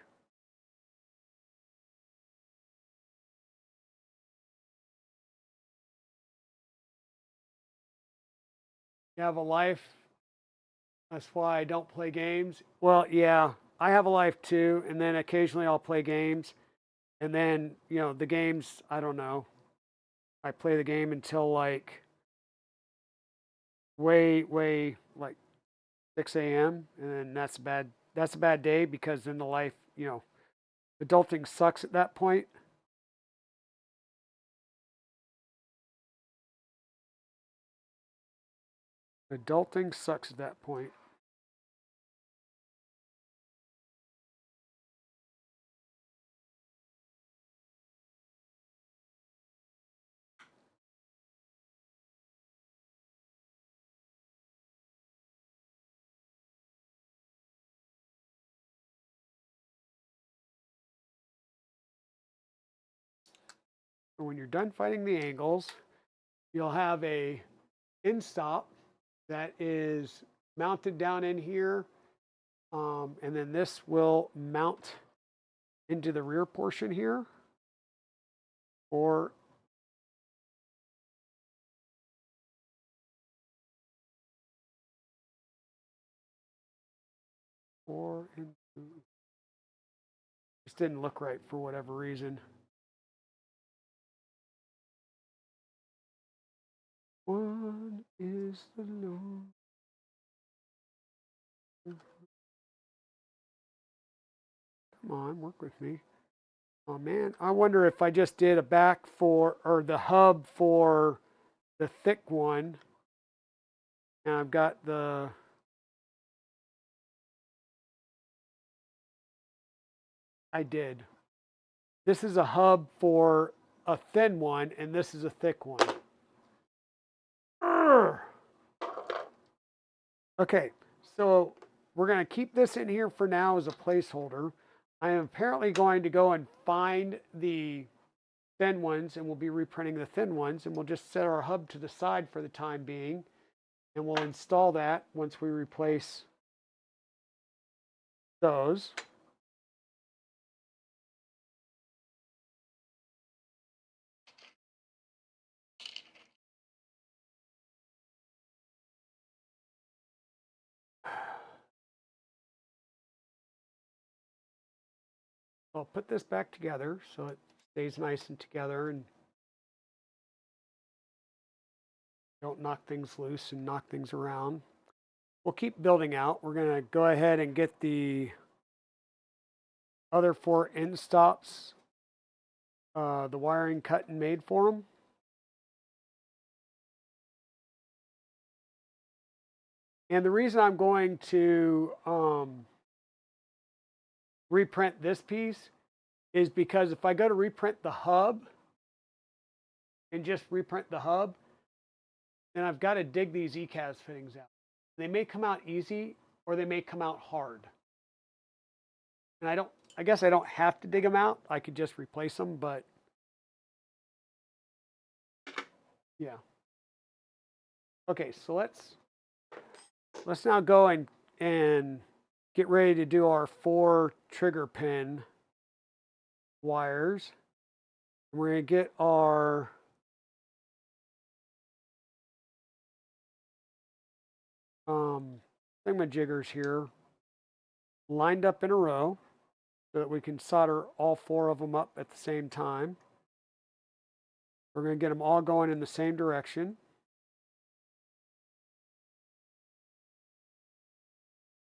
You have a life. That's why I don't play games. Well, yeah, I have a life too, and then occasionally I'll play games. And then, the games, I don't know. I play the game until like way like 6 a.m. and then that's a bad day because then the life, adulting sucks at that point. Adulting sucks at that point. When you're done fighting the angles, you'll have a end stop that is mounted down in here. And then this will mount into the rear portion here. Or into, just didn't look right for whatever reason. One is the Lord. Come on, work with me. Oh man, I wonder if I just did a back for, or the hub for the thick one. And I've got I did. This is a hub for a thin one, and this is a thick one. Urgh. Okay, so we're going to keep this in here for now as a placeholder. I am apparently going to go and find the thin ones, and we'll be reprinting the thin ones, and we'll just set our hub to the side for the time being, and we'll install that once we replace those. I'll put this back together so it stays nice and together and don't knock things loose and knock things around. We'll keep building out. We're going to go ahead and get the other 4 end stops, the wiring cut and made for them. And the reason I'm going to reprint this piece is because if I go to reprint the hub and just reprint the hub, then I've got to dig these ECAS fittings out. They may come out easy or they may come out hard. And I guess I don't have to dig them out. I could just replace them, but yeah. Okay, so let's now go and get ready to do our 4 trigger pin wires. And we're going to get our thingamajiggers here lined up in a row so that we can solder all 4 of them up at the same time. We're going to get them all going in the same direction.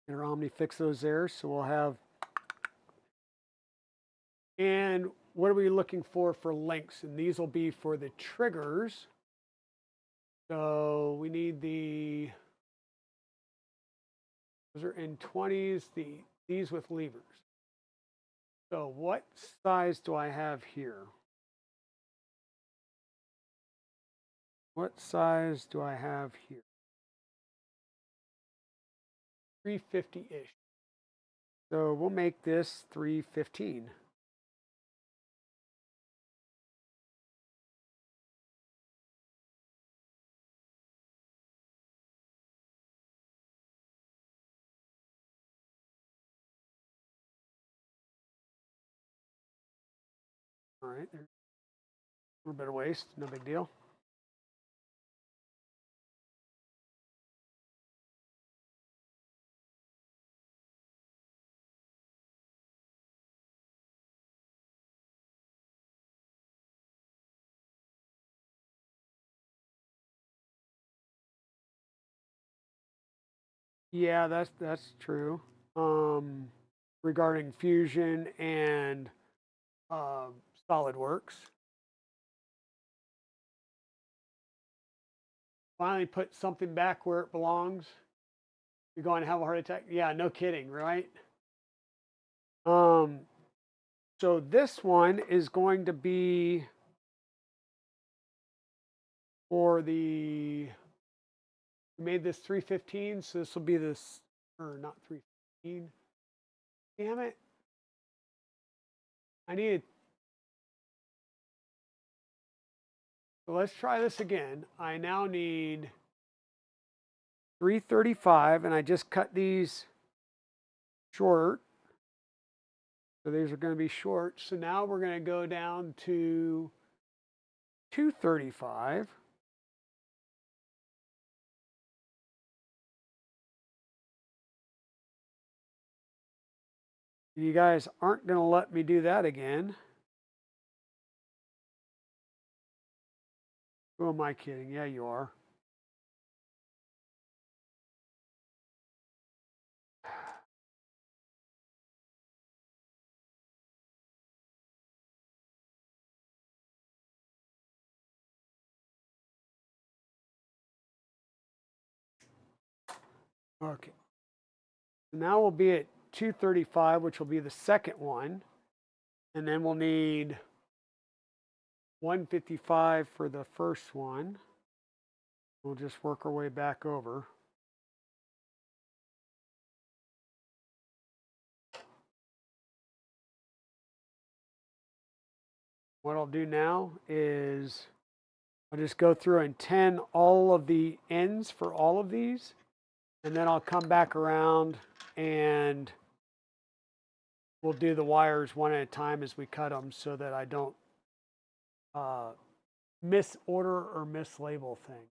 And our Omni fix those there, so we'll have. And what are we looking for links? And these will be for the triggers. So we need those are in 20s, these with levers. So what size do I have here? What size do I have here? 350-ish. So we'll make this 315. All right, there's a little bit of waste, no big deal. Yeah, that's true. Regarding Fusion and SolidWorks. Finally put something back where it belongs. You're going to have a heart attack? Yeah, no kidding, right? So this one is going to be for we made this 315, so this will be this, or not 315. Damn it. So let's try this again. I now need 335, and I just cut these short. So these are going to be short. So now we're going to go down to 235. You guys aren't going to let me do that again. Who am I kidding? Yeah, you are. Okay. Now we'll be at 235, which will be the second one. And then we'll need 155 for the first one. We'll just work our way back over. What I'll do now is I'll just go through and 10 all of the ends for all of these. And then I'll come back around and we'll do the wires one at a time as we cut them so that I don't misorder or mislabel things.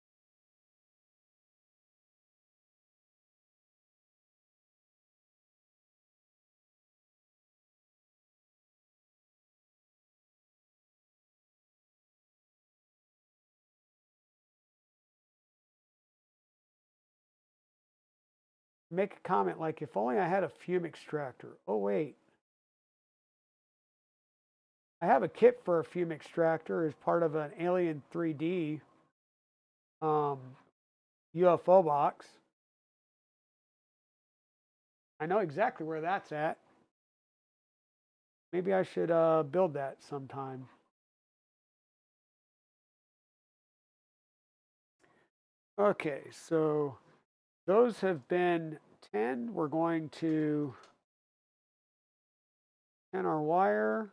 make a comment like, if only I had a fume extractor. Oh, wait. I have a kit for a fume extractor as part of an Alien 3D UFO box. I know exactly where that's at. Maybe I should build that sometime. Okay, so those have been 10. We're going to 10 our wire.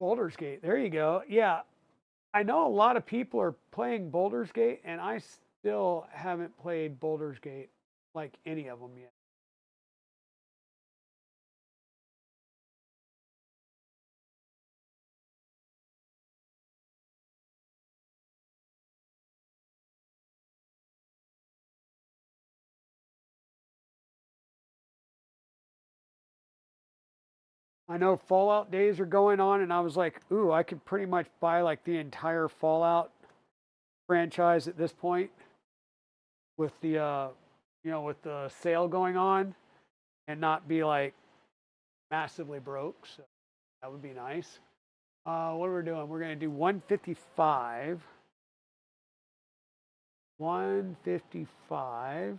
Baldur's Gate. There you go. Yeah, I know a lot of people are playing Baldur's Gate, and I still haven't played Baldur's Gate, like any of them yet. I know Fallout days are going on, and I was like, ooh, I could pretty much buy like the entire Fallout franchise at this point with the with the sale going on, and not be like massively broke. So that would be nice. What are we doing? We're gonna do 155. 155.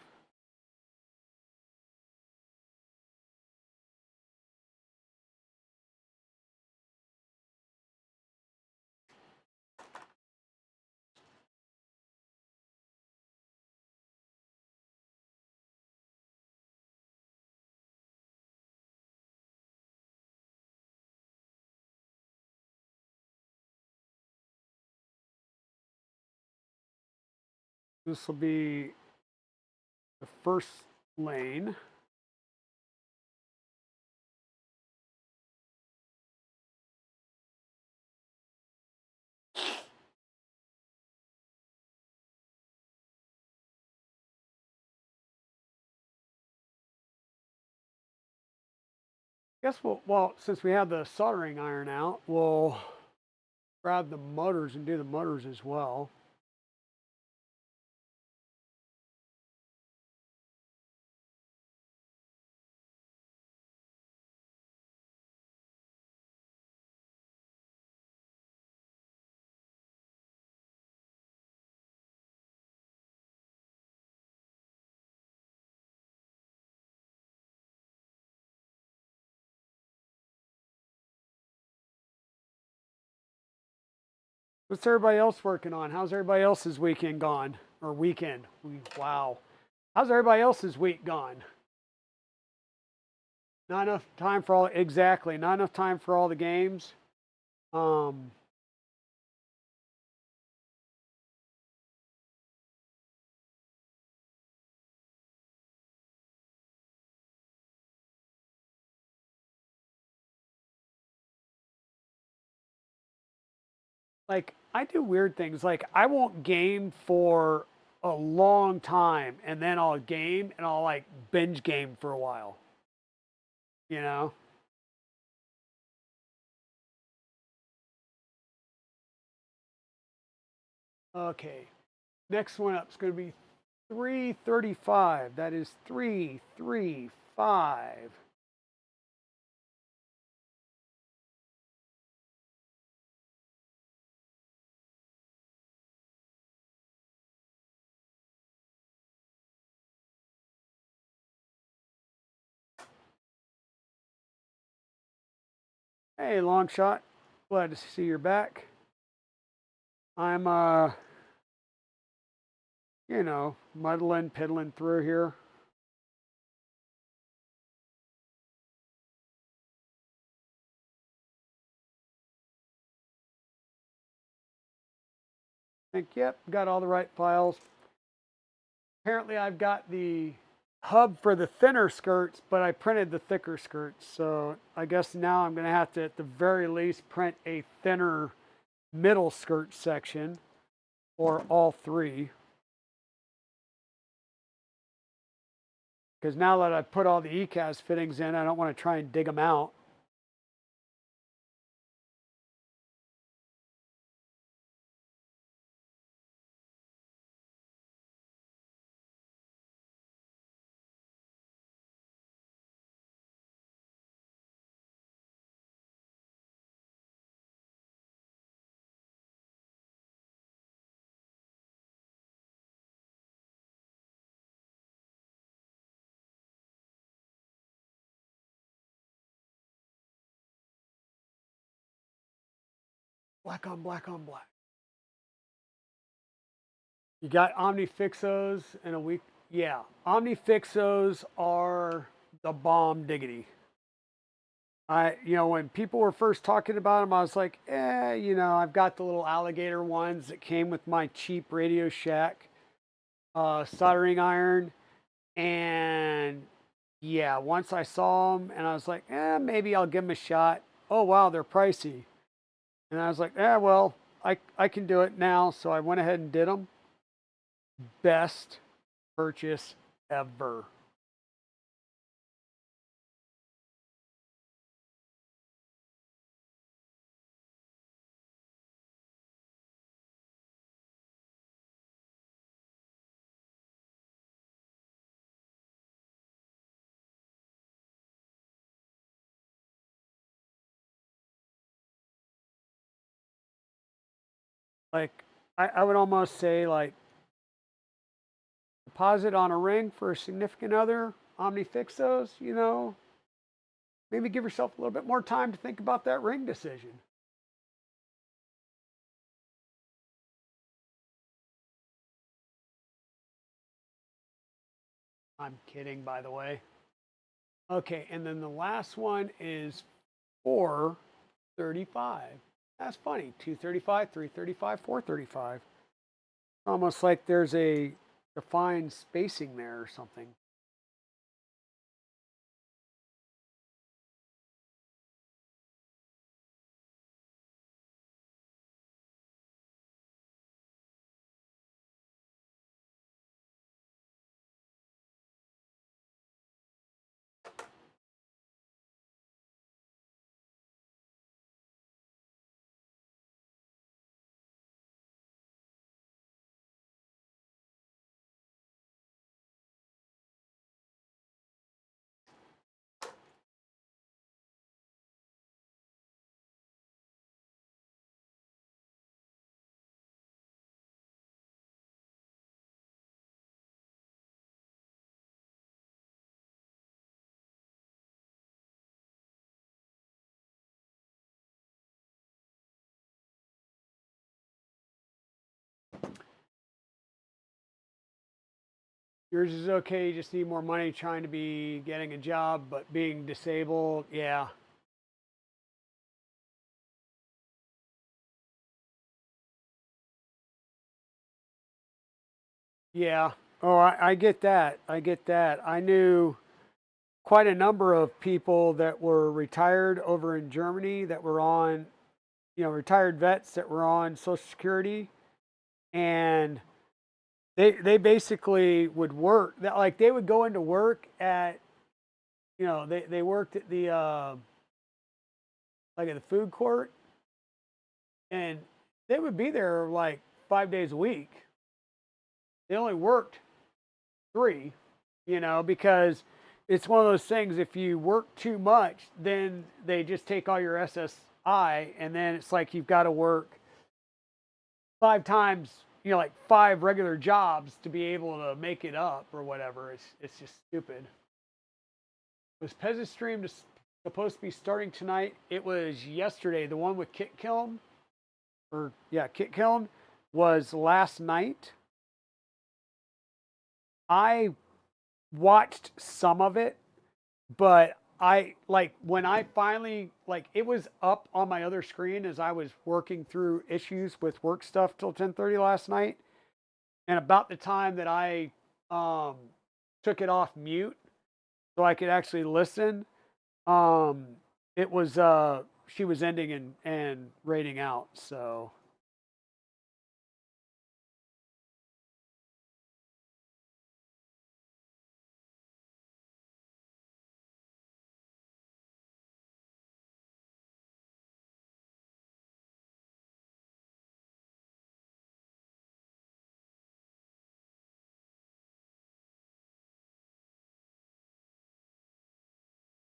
This will be the first lane. Guess well, since we have the soldering iron out, we'll grab the motors and do the motors as well. What's everybody else working on? How's everybody else's weekend gone? Or weekend? Wow. How's everybody else's week gone? Not enough time for all, exactly. Not enough time for all the games. Um, like I do weird things. Like I won't game for a long time, and then I'll game and I'll like binge game for a while. You know? Okay. Next one up is going to be 335. That is 335. Hey, long shot. Glad to see you're back. I'm muddling, piddling through here. Think, yep, got all the right files. Apparently I've got the hub for the thinner skirts, but I printed the thicker skirts. So I guess now I'm going to have to, at the very least, print a thinner middle skirt section. or all three. Because now that I've put all the ECAS fittings in, I don't want to try and dig them out. Black on black on black. You got OmniFixos in a week. Yeah, OmniFixos are the bomb diggity. When people were first talking about them, I was like, I've got the little alligator ones that came with my cheap Radio Shack soldering iron. And yeah, once I saw them and I was like, maybe I'll give them a shot. Oh, wow, they're pricey. And I was like, well, I can do it now. So I went ahead and did them. Best purchase ever. Like, I would almost say, like, deposit on a ring for a significant other, OmniFixos, maybe give yourself a little bit more time to think about that ring decision. I'm kidding, by the way. Okay, and then the last one is 435. That's funny. 235, 335, 435. Almost like there's a defined spacing there or something. Yours is okay. You just need more money trying to be getting a job, but being disabled. Yeah. Yeah. Oh, I get that. I get that. I knew quite a number of people that were retired over in Germany that were on, retired vets that were on Social Security. And they basically would work that, like, they would go into work at, they worked at the, like, at the food court, and they would be there like 5 days a week. They only worked three, because it's one of those things. If you work too much, then they just take all your SSI, and then it's like you've got to work 5 times, like 5 regular jobs to be able to make it up or whatever. It's just stupid. Was Peasant Stream supposed to be starting tonight? It was yesterday. The one with Kit Kiln, Kit Kiln was last night. I watched some of it, but I like when I finally, like, it was up on my other screen as I was working through issues with work stuff till 10:30 last night, and about the time that I um took it off mute so I could actually listen, um it was she was ending and rating out. So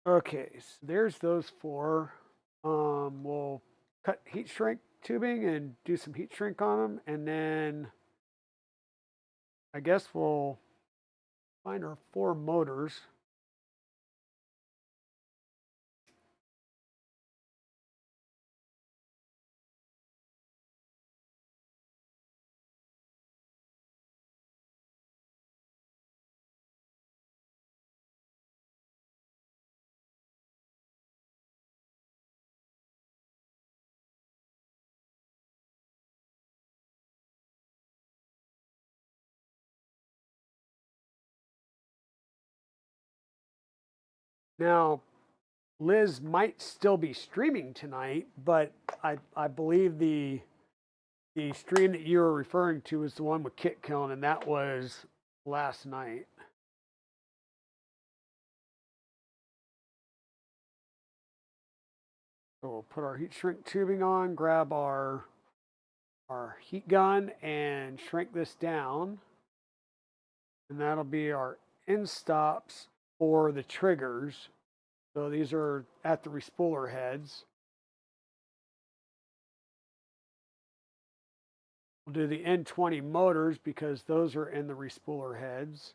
Okay, so there's those four. We'll cut heat shrink tubing and do some heat shrink on them, and then I guess we'll find our four motors. Now, Liz might still be streaming tonight, but I believe the stream that you were referring to is the one with Kit killing, and that was last night. So we'll put our heat shrink tubing on, grab our heat gun, and shrink this down. And that'll be our end stops for the triggers. So these are at the respooler heads. We'll do the N20 motors because those are in the respooler heads.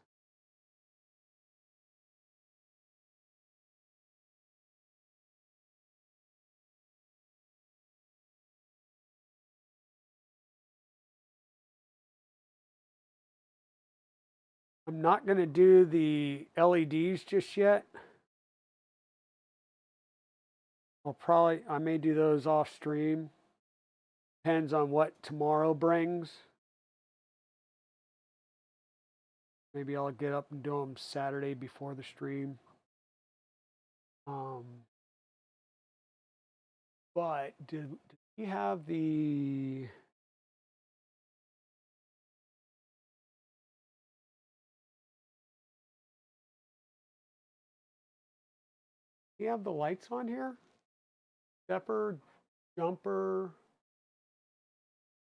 I'm not going to do the LEDs just yet. I may do those off stream. Depends on what tomorrow brings. Maybe I'll get up and do them Saturday before the stream. But did we have the... Do you have the lights on here? Stepper, jumper.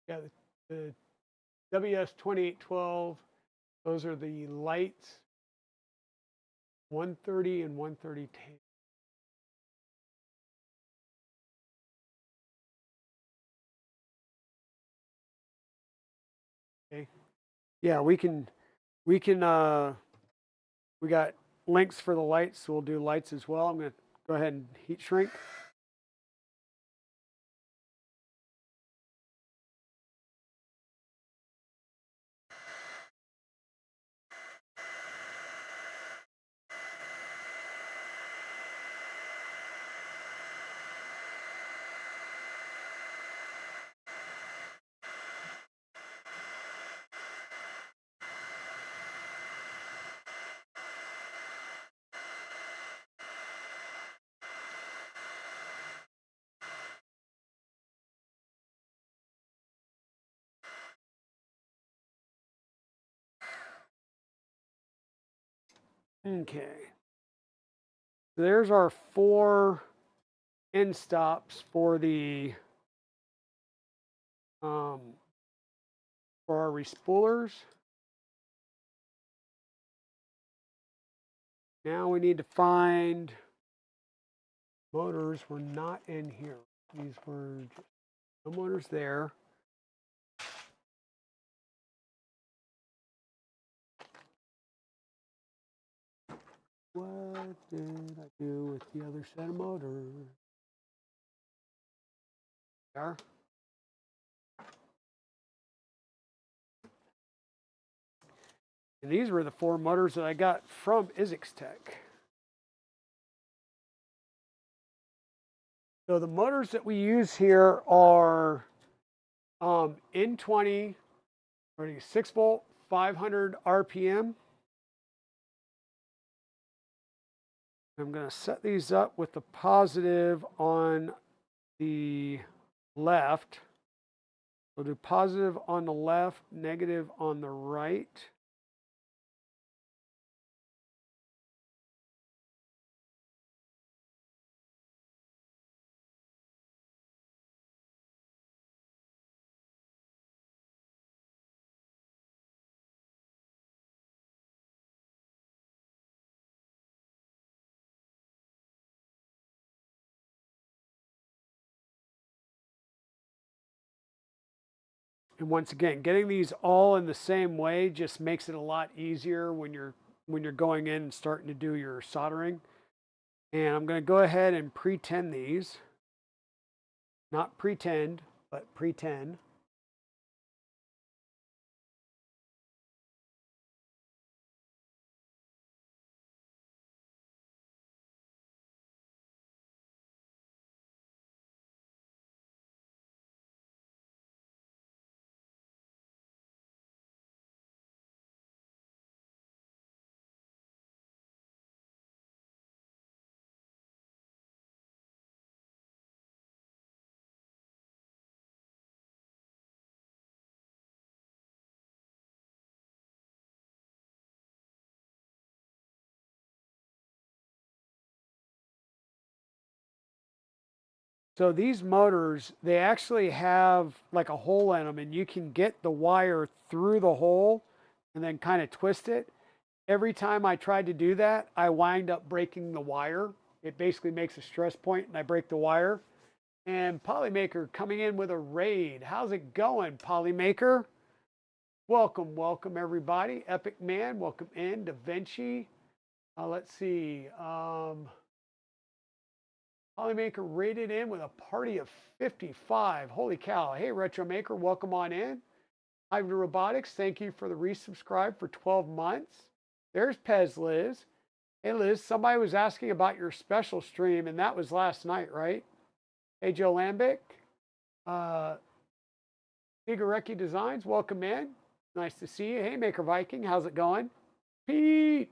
Yeah, the WS2812. Those are the lights. 130 and 130 tape. Okay. Yeah, we got links for the lights, so we'll do lights as well. I'm going to go ahead and heat shrink. Okay. So there's our four end stops for the for our respoolers. Now we need to find motors. Were not in here. These were just no motors there. What did I do with the other set of motors? There. And these were the four motors that I got from Isix Tech. So the motors that we use here are N20, 6 volt, 500 RPM. I'm going to set these up with the positive on the left. We'll do positive on the left, negative on the right. And once again, getting these all in the same way just makes it a lot easier when you're going in and starting to do your soldering. And I'm going to go ahead and pretend these. Not pretend, but pretend. So these motors, they actually have like a hole in them, and you can get the wire through the hole and then kind of twist it. Every time I tried to do that, I wind up breaking the wire. It basically makes a stress point and I break the wire. And Polymaker coming in with a raid. How's it going, Polymaker? Welcome, welcome everybody. Epic Man, welcome in. Da Vinci. Let's see. Polymaker rated in with a party of 55. Holy cow. Hey, Retro Maker, welcome on in. Hybrid Robotics, thank you for the resubscribe for 12 months. There's Pez Liz. Hey, Liz, somebody was asking about your special stream, and that was last night, right? Hey, Joe Lambic. Igareki Designs, welcome in. Nice to see you. Hey, Maker Viking, how's it going? Pete.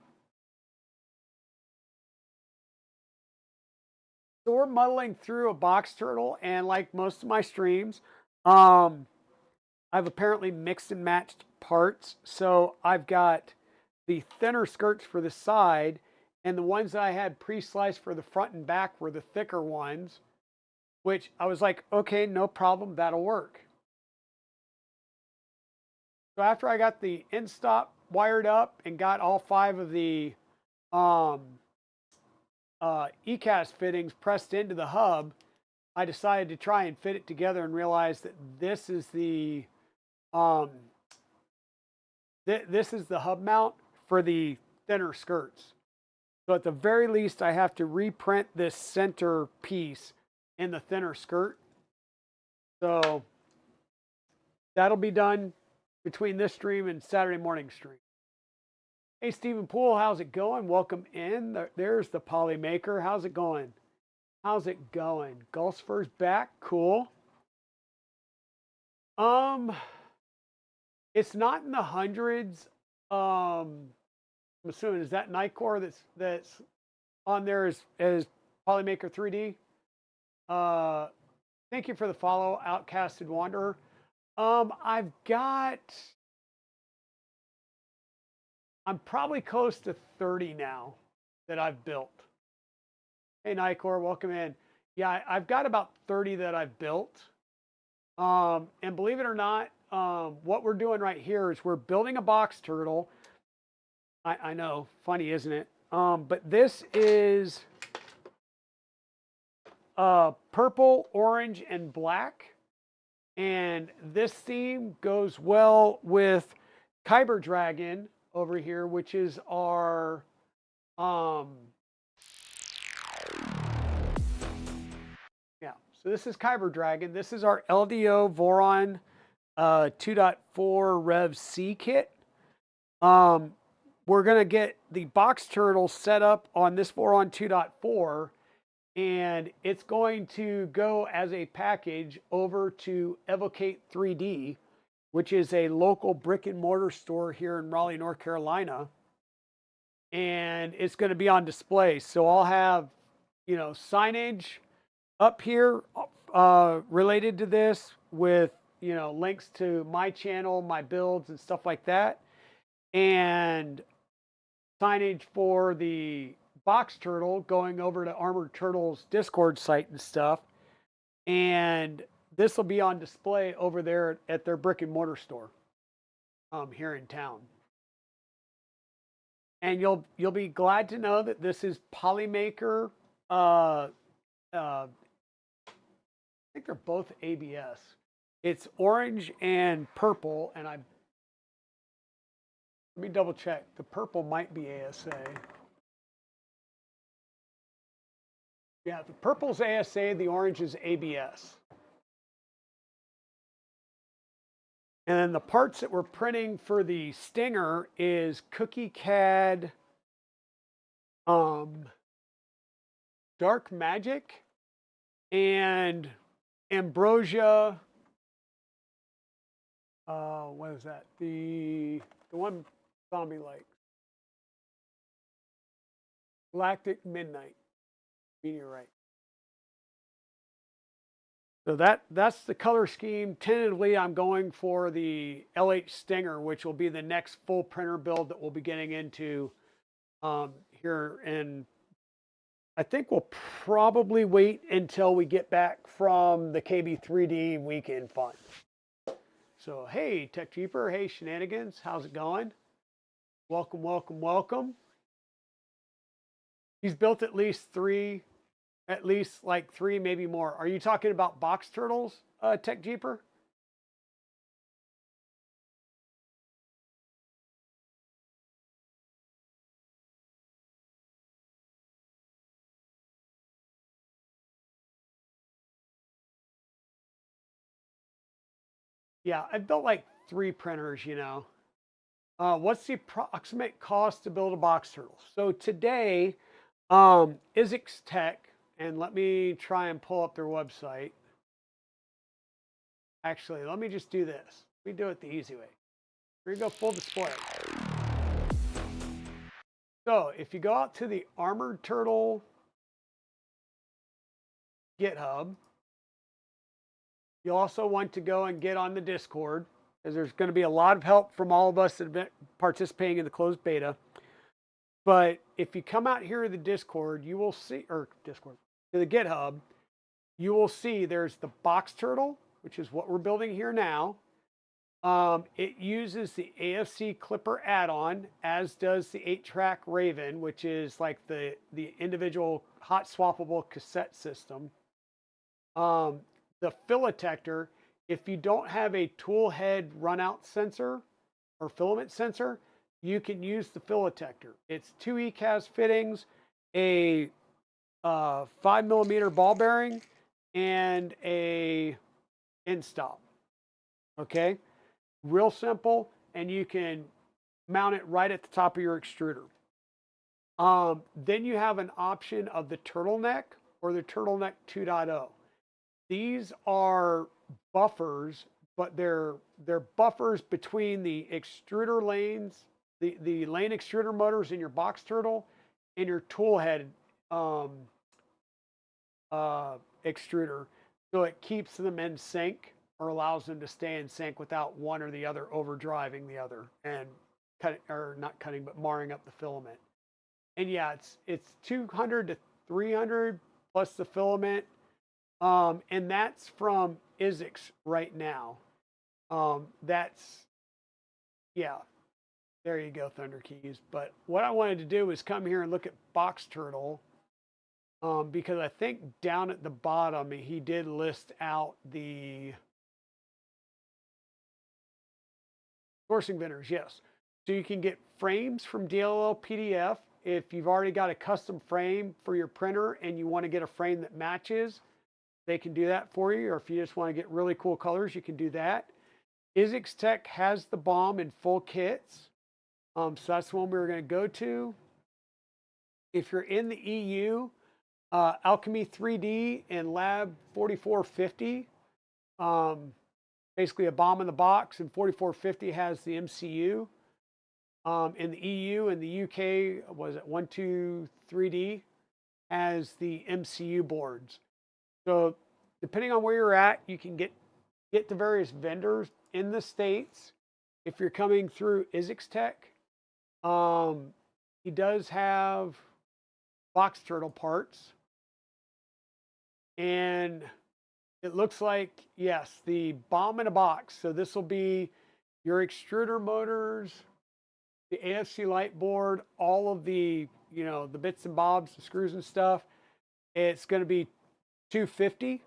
So we're muddling through a box turtle, and like most of my streams, I've apparently mixed and matched parts. So I've got the thinner skirts for the side, and the ones that I had pre-sliced for the front and back were the thicker ones, which I was like, okay, no problem, that'll work. So after I got the end stop wired up and got all 5 of the ECAS fittings pressed into the hub, I decided to try and fit it together and realized that this is the this is the hub mount for the thinner skirts. So at the very least, I have to reprint this center piece in the thinner skirt. So that'll be done between this stream and Saturday morning stream. Hey, Stephen Poole, how's it going? Welcome in. There's the Polymaker. How's it going? How's it going? Gulfsfur's back. Cool. It's not in the hundreds. I'm assuming, is that Nightcore that's on there as Polymaker 3D? Thank you for the follow, Outcasted Wanderer. I'm probably close to 30 now that I've built. Hey, Nightcore, welcome in. Yeah, I've got about 30 that I've built. And believe it or not, what we're doing right here is we're building a box turtle. I know, funny, isn't it? But this is purple, orange, and black. And this theme goes well with Kyber Dragon over here, which is our yeah. So this is Kyber Dragon. This is our LDO Voron 2.4 Rev C kit. We're gonna get the box turtle set up on this Voron 2.4. And it's going to go as a package over to Evocate 3D, which is a local brick and mortar store here in Raleigh, North Carolina. And it's going to be on display. So I'll have, signage up here related to this with, links to my channel, my builds and stuff like that. And signage for the box turtle going over to Armored Turtle's Discord site and stuff. And this will be on display over there at their brick and mortar store here in town. And you'll be glad to know that this is Polymaker. I think they're both ABS. It's orange and purple, and let me double check. The purple might be ASA. Yeah, the purple's ASA, the orange is ABS. And then the parts that we're printing for the Stinger is Cookie CAD, Dark Magic, and Ambrosia. What is that? The one zombie like Galactic Midnight Meteorite. So that's the color scheme. Tentatively, I'm going for the LH Stinger, which will be the next full printer build that we'll be getting into here. And I think we'll probably wait until we get back from the KB3D weekend fun. So, hey, Tech Jeeper. Hey, Shenanigans. How's it going? Welcome, welcome, welcome. He's built at least like three, maybe more. Are you talking about box turtles, Tech Jeeper? Yeah, I've built like 3 printers, you know. What's the approximate cost to build a box turtle? So today, Isix Tech, and let me try and pull up their website. Actually, let me just do this. We do it the easy way. Here you go, full display. So if you go out to the Armored Turtle GitHub, you also want to go and get on the Discord, because there's going to be a lot of help from all of us that have been participating in the closed beta. But if you come out here to the Discord, you will see, or Discord, to the GitHub, you will see there's the box turtle, which is what we're building here now. It uses the AFC Clipper add-on, as does the 8-track Raven, which is like the individual hot swappable cassette system. The fill detector, if you don't have a tool head runout sensor or filament sensor, you can use the fill detector. It's 2 ECAS fittings, a 5mm ball bearing, and a end stop. Okay, real simple, and you can mount it right at the top of your extruder. Then you have an option of the turtleneck or the turtleneck 2.0. These are buffers, but they're buffers between the extruder lanes, the lane extruder motors in your box turtle, and your tool head extruder. So it keeps them in sync, or allows them to stay in sync without one or the other overdriving the other and not cutting, but marring up the filament. And yeah, it's 200 to 300 plus the filament. And that's from Isix right now. Yeah, there you go, Thunder Keys. But what I wanted to do was come here and look at Box Turtle, because I think down at the bottom, he did list out the sourcing vendors, yes. So you can get frames from DLL PDF. If you've already got a custom frame for your printer and you want to get a frame that matches, they can do that for you. Or if you just want to get really cool colors, you can do that. Isix Tech has the bomb in full kits. So that's the one we were going to go to. If you're in the EU, Alchemy 3D and Lab 4450, basically a bomb in the box, and 4450 has the MCU. In the EU and the UK, was it 123D, has the MCU boards. So depending on where you're at, you can get to various vendors in the States. If you're coming through Isix Tech, he does have box turtle parts. And it looks like, yes, the bomb in a box. So this will be your extruder motors, the AFC light board, all of the, the bits and bobs, the screws and stuff. It's going to be 250.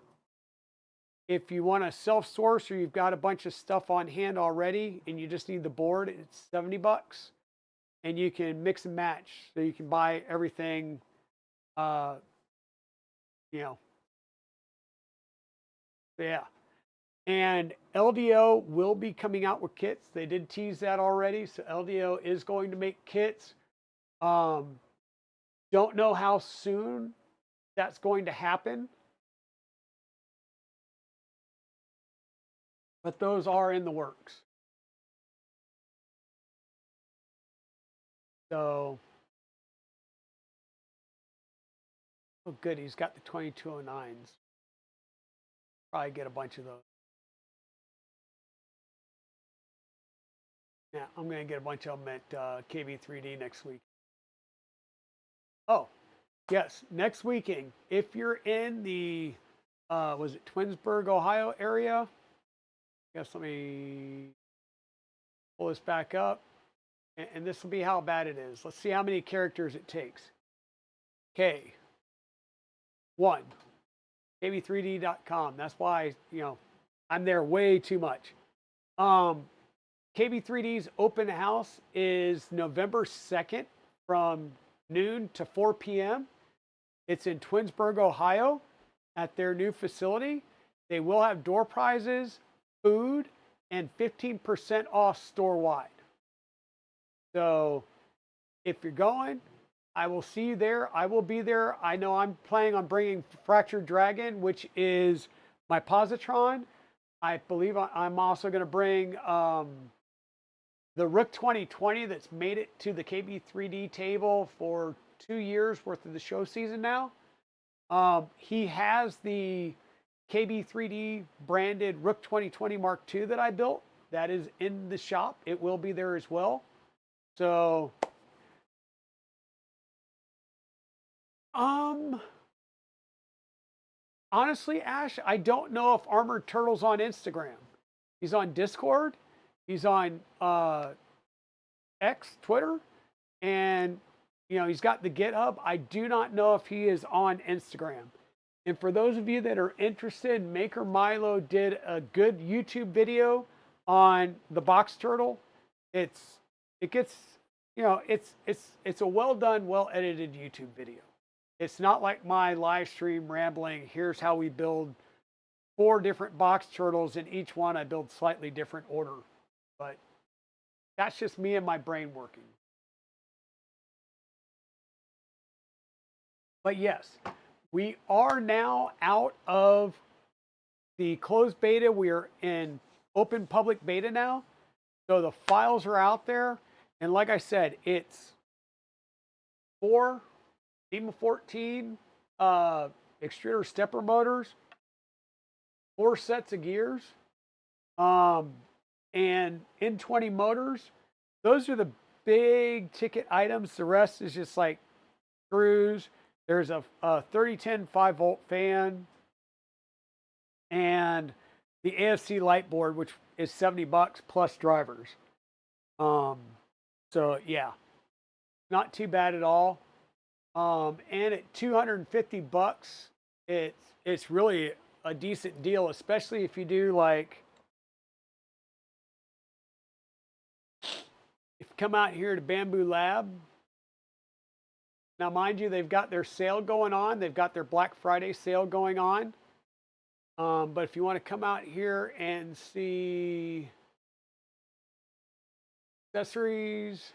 If you want to self-source or you've got a bunch of stuff on hand already and you just need the board, it's $70. And you can mix and match. So you can buy everything, uh, you know, yeah. And LDO will be coming out with kits. They did tease that already. So LDO is going to make kits. Um, don't know how soon that's going to happen, but those are in the works. So, oh, good. He's got the 2209s. Probably get a bunch of those. Yeah, I'm going to get a bunch of them at KB3D next week. Oh, yes, next weekend. If you're in the, was it Twinsburg, Ohio area? Yes, let me pull this back up. And this will be how bad it is. Let's see how many characters it takes. K. 1. KB3D.com. That's why, I'm there way too much. KB3D's open house is November 2nd from noon to 4 p.m. It's in Twinsburg, Ohio at their new facility. They will have door prizes, food, and 15% off store-wide. So if you're going, I will see you there. I will be there. I know I'm planning on bringing Fractured Dragon, which is my positron. I believe I'm also going to bring the Rook 2020 that's made it to the KB3D table for 2 years worth of the show season now. He has the KB3D branded Rook 2020 Mark II that I built. That is in the shop. It will be there as well. So, honestly, Ash, I don't know if Armored Turtle's on Instagram. He's on Discord. He's on X, Twitter, and he's got the GitHub. I do not know if he is on Instagram. And for those of you that are interested, Maker Milo did a good YouTube video on the box turtle. It gets, it's a well done, well edited YouTube video. It's not like my live stream rambling. Here's how we build 4 different box turtles, and each one I build slightly different order. But that's just me and my brain working. But yes, we are now out of the closed beta. We are in open public beta now. So the files are out there. And like I said, it's 4 Team of 14 extruder stepper motors, 4 sets of gears, and N20 motors. Those are the big ticket items. The rest is just like screws. There's a 3010 5-volt fan and the AFC light board, which is $70 plus drivers. So yeah, not too bad at all. And at $250, it's really a decent deal, especially if you do like, if you come out here to Bamboo Lab. Now, mind you, they've got their sale going on. They've got their Black Friday sale going on. But if you want to come out here and see accessories,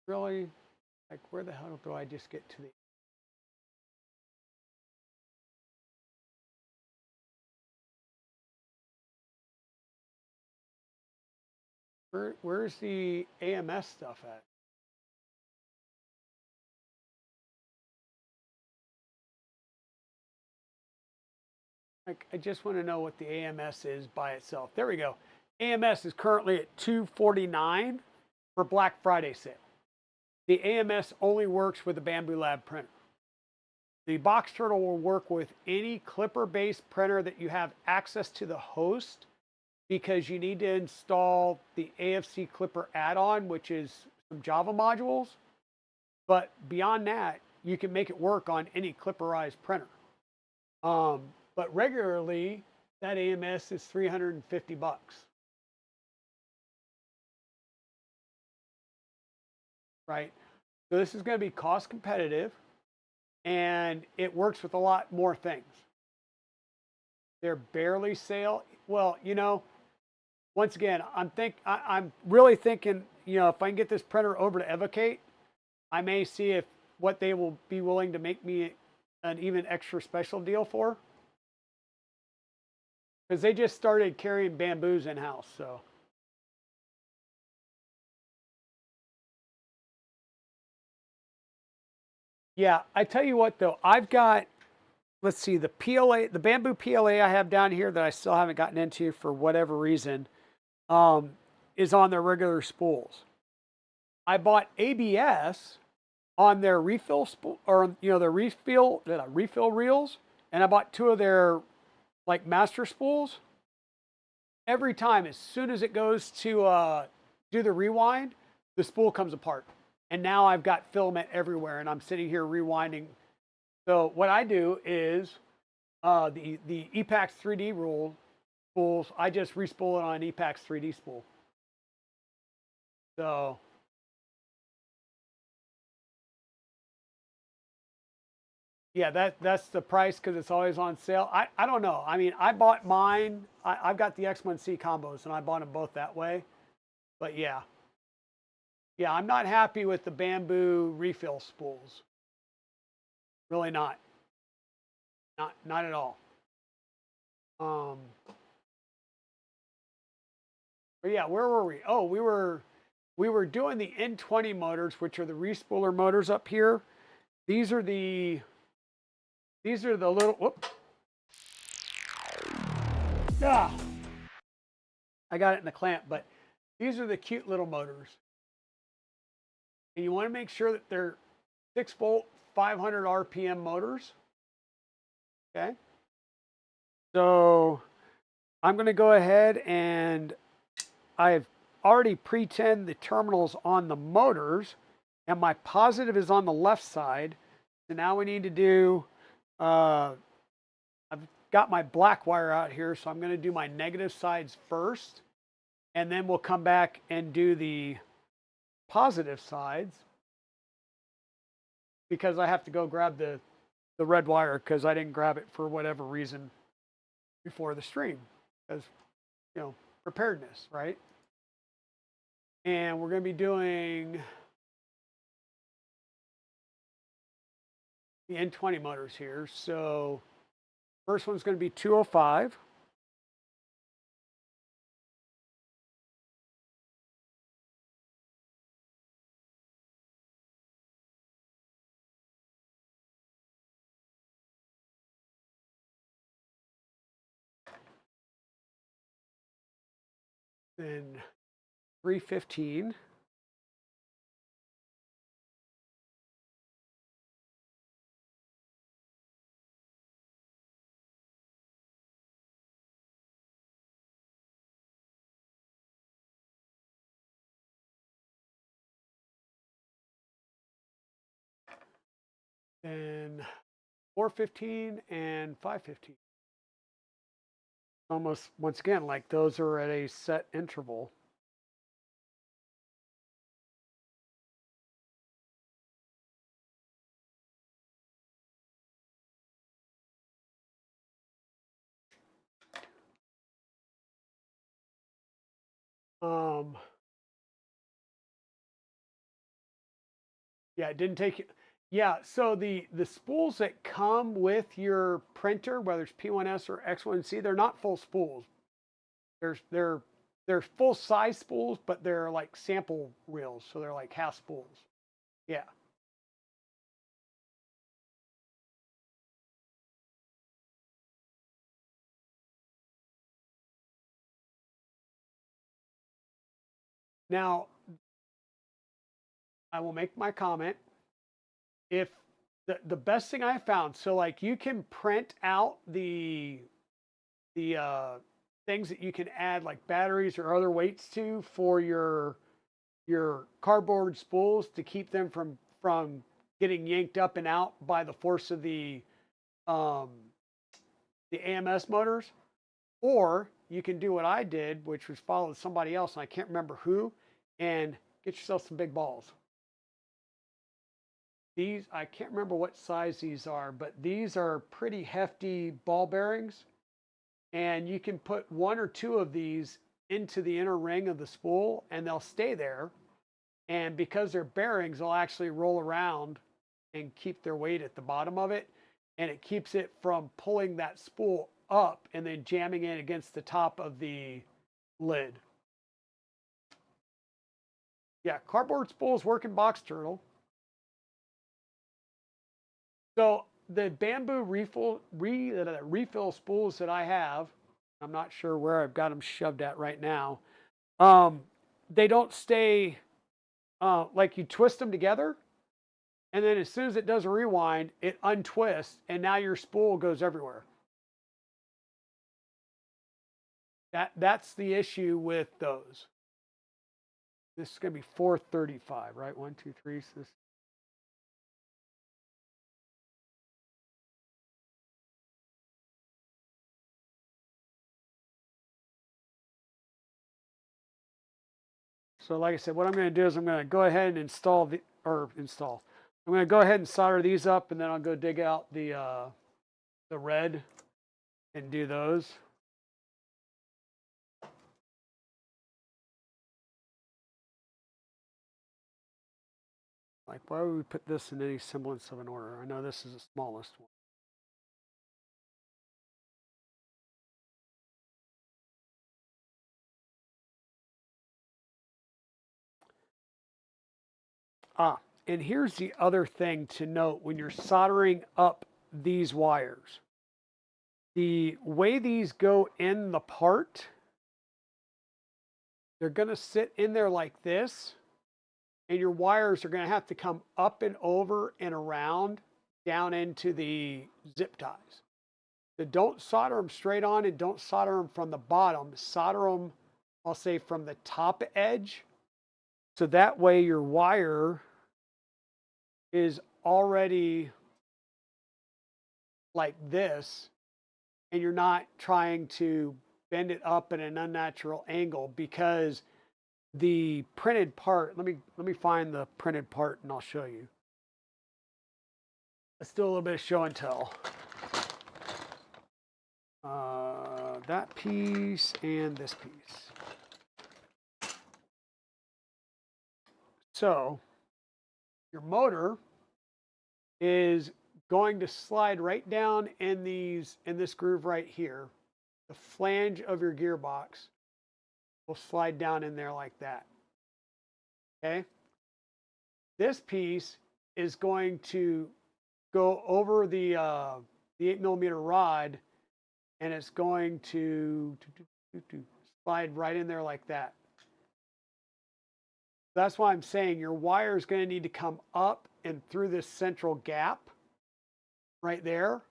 really, like, where the hell do I just get to the? Where's the AMS stuff at? Like, I just want to know what the AMS is by itself. There we go. AMS is currently at $249 for Black Friday sale. The AMS only works with the Bamboo Lab printer. The Box Turtle will work with any Clipper-based printer that you have access to the host, because you need to install the AFC Clipper add-on, which is some Java modules. But beyond that, you can make it work on any clipperized printer. But regularly, that AMS is $350. Right? So this is going to be cost competitive, and it works with a lot more things. They're barely sale. Well, you know, once again, I'm really thinking, you know, if I can get this printer over to Evocate, I may see if what they will be willing to make me an even extra special deal for, because they just started carrying bamboos in house. So yeah, I tell you what though, I've got, let's see, the PLA, the bamboo PLA I have down here that I still haven't gotten into for whatever reason, is on their regular spools. I bought ABS on their refill spool, or you know, their refill reels, and I bought 2 of their like master spools. Every time, as soon as it goes to do the rewind, the spool comes apart, and now I've got filament everywhere, and I'm sitting here rewinding. So what I do is the Epax 3D rule spools. I just respool it on an Epax 3D spool. So yeah, that's the price because it's always on sale. I don't know. I mean, I bought mine. I've got the X1C combos, and I bought them both that way. But yeah, yeah, I'm not happy with the bamboo refill spools. Really not. Not at all. Um, but yeah, where were we? Oh, we were doing the N20 motors, which are the respooler motors up here. These are the little, whoop. Yeah, I got it in the clamp, but these are the cute little motors. And you want to make sure that they're 6-volt, 500 RPM motors. Okay. So I'm going to go ahead and I've already pre-10 the terminals on the motors, and my positive is on the left side. So now we need to do, I've got my black wire out here, so I'm going to do my negative sides first, and then we'll come back and do the positive sides, because I have to go grab the red wire because I didn't grab it for whatever reason before the stream, because, you know, preparedness, right? And we're going to be doing the N20 motors here. So first one's going to be 205. Then 315. Then 415 and 515. Almost, once again, like those are at a set interval. Yeah, it didn't take you. Yeah, so the spools that come with your printer, whether it's P1S or X1C, they're not full spools. They're full size spools, but they're like sample reels, so they're like half spools. Yeah. Now, I will make my comment. If the best thing I found, so like you can print out the things that you can add like batteries or other weights to for your your cardboard spools to keep them from getting yanked up and out by the force of um, the AMS motors. Or you can do what I did, which was follow somebody else, and I can't remember who, and get yourself some big balls. These, I can't remember what size these are, but these are pretty hefty ball bearings. And you can put one or two of these into the inner ring of the spool and they'll stay there. And because they're bearings, they'll actually roll around and keep their weight at the bottom of it. And it keeps it from pulling that spool up and then jamming it against the top of the lid. Yeah, cardboard spools work in box turtle. So the bamboo refill spools that I have, I'm not sure where I've got them shoved at right now. They don't stay, like you twist them together, and then as soon as it does a rewind, it untwists, and now your spool goes everywhere. That's the issue with those. This is going to be 435, right? 1, 2, 3. So this, so like I said, what I'm going to do is I'm going to go ahead and install. I'm going to go ahead and solder these up, and then I'll go dig out the red and do those. Like, why would we put this in any semblance of an order? I know this is the smallest one. And here's the other thing to note when you're soldering up these wires. The way these go in the part, they're going to sit in there like this, and your wires are going to have to come up and over and around down into the zip ties. So don't solder them straight on and don't solder them from the bottom. Solder them, I'll say, from the top edge. So that way your wire is already like this, and you're not trying to bend it up at an unnatural angle, because the printed part, let me find the printed part and I'll show you. Let's do a little bit of show and tell. That piece and this piece. So your motor is going to slide right down in this groove right here. The flange of your gearbox will slide down in there like that. Okay. This piece is going to go over the 8mm rod, and it's going to slide right in there like that. That's why I'm saying your wire is going to need to come up and through this central gap right there,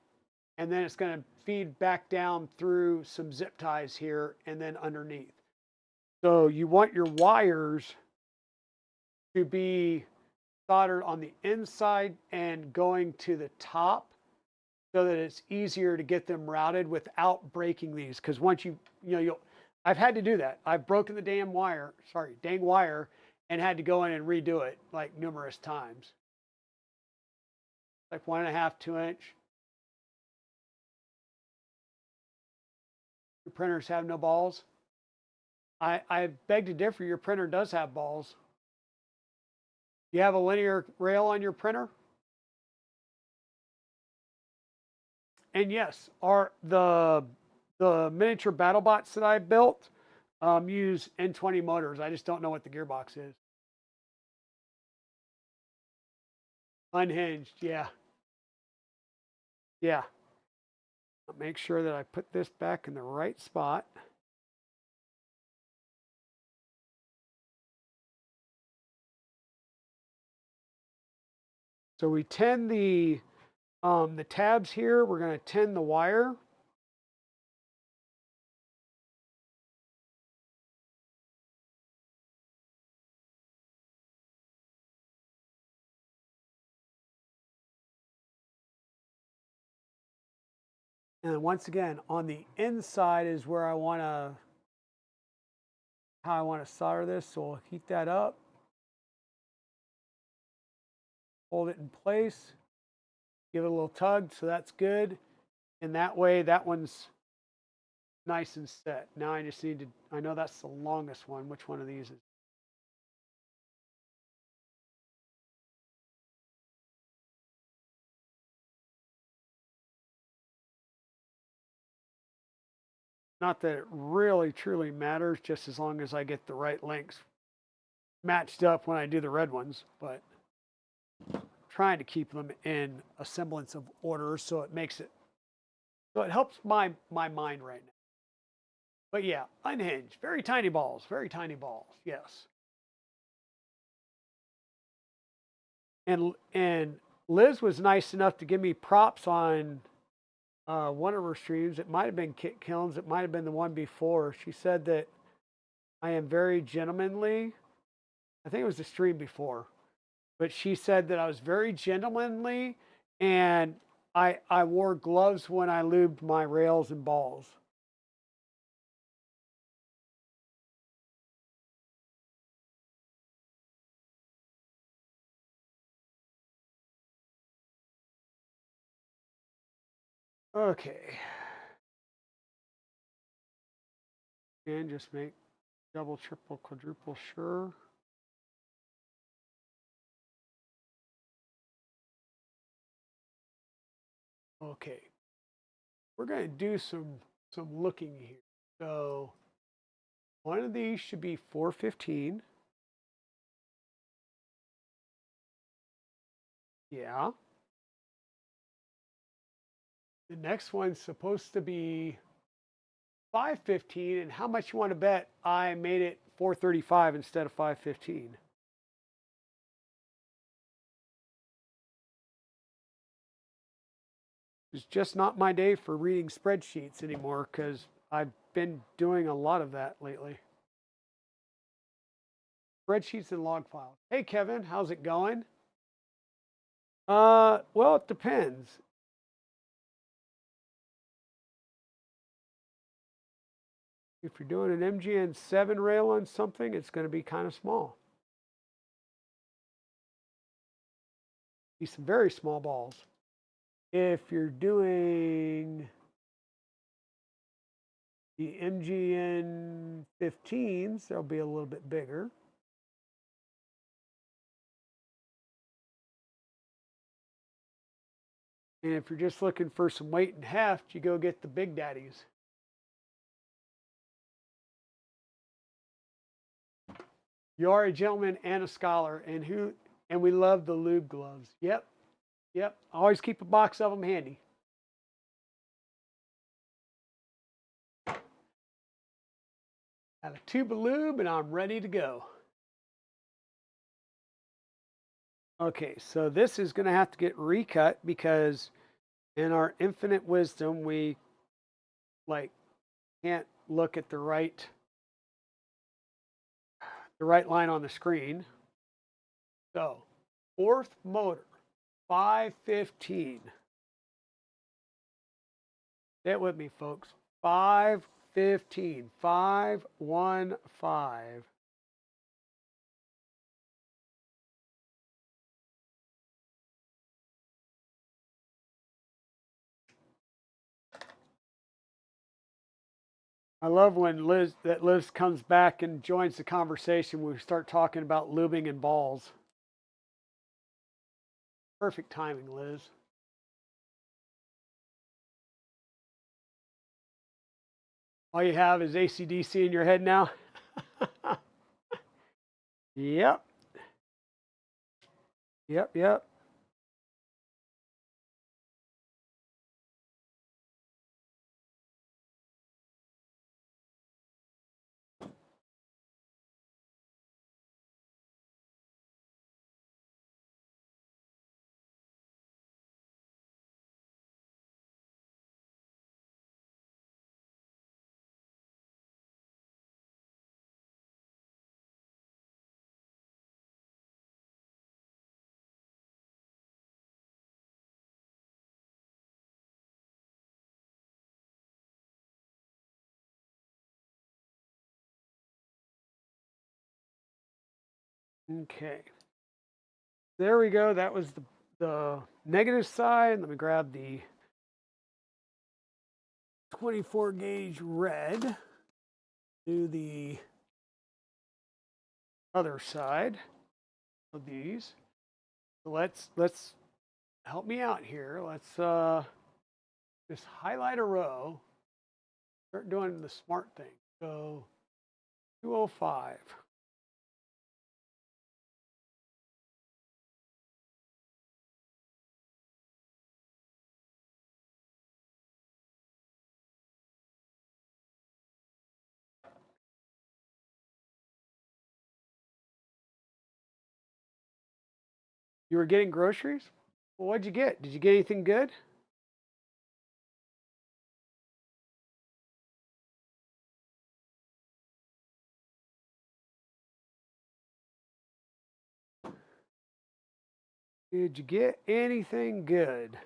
and then it's going to feed back down through some zip ties here and then underneath. So you want your wires to be soldered on the inside and going to the top, so that it's easier to get them routed without breaking these. Because once I've had to do that. I've broken the dang wire, and had to go in and redo it like numerous times. Like 1.5, 2 inch. Your printers have no balls. I beg to differ. Your printer does have balls. You have a linear rail on your printer? And yes, the miniature battle bots that I built use N20 motors. I just don't know what the gearbox is. Unhinged, yeah. Yeah. I'll make sure that I put this back in the right spot. So we tin the tabs here. We're going to tin the wire. And once again, on the inside is where I want to, how I want to solder this. So we'll heat that up, hold it in place, give it a little tug. So that's good. And that way, that one's nice and set. Now I just need to, I know that's the longest one. Which one of these is? Not that it really truly matters, just as long as I get the right lengths matched up when I do the red ones, but trying to keep them in a semblance of order so it makes it, so it helps my mind right now. But yeah, unhinged, very tiny balls, yes. And Liz was nice enough to give me props on one of her streams. It might have been Kit Kilns, it might have been the one before. She said that I am very gentlemanly. I think it was the stream before, but she said that I was very gentlemanly, and I wore gloves when I lubed my rails and balls. Okay. And just make double, triple, quadruple sure. Okay. We're going to do some looking here. So one of these should be 415. Yeah. The next one's supposed to be 515. And how much you want to bet I made it 435 instead of 515? It's just not my day for reading spreadsheets anymore because I've been doing a lot of that lately. Spreadsheets and log files. Hey, Kevin, how's it going? Well, it depends. If you're doing an MGN7 rail on something, it's going to be kind of small. Be some very small balls. If you're doing the MGN15s, they'll be a little bit bigger. And if you're just looking for some weight and heft, you go get the big daddies. You are a gentleman and a scholar, and we love the lube gloves. Yep, yep. Always keep a box of them handy. Got a tube of lube, and I'm ready to go. Okay, so this is going to have to get recut because in our infinite wisdom, we can't look at the right line on the screen. So, fourth motor, 515. Say it with me, folks. 515, 515. I love when Liz comes back and joins the conversation when we start talking about lubing and balls. Perfect timing, Liz. All you have is AC/DC in your head now? Yep. Yep, yep. Okay. There we go. That was the negative side. Let me grab the 24 gauge red. Do the other side of these. So let's help me out here. Let's just highlight a row. Start doing the smart thing. So 205. You were getting groceries? Well, what'd you get? Did you get anything good? Did you get anything good?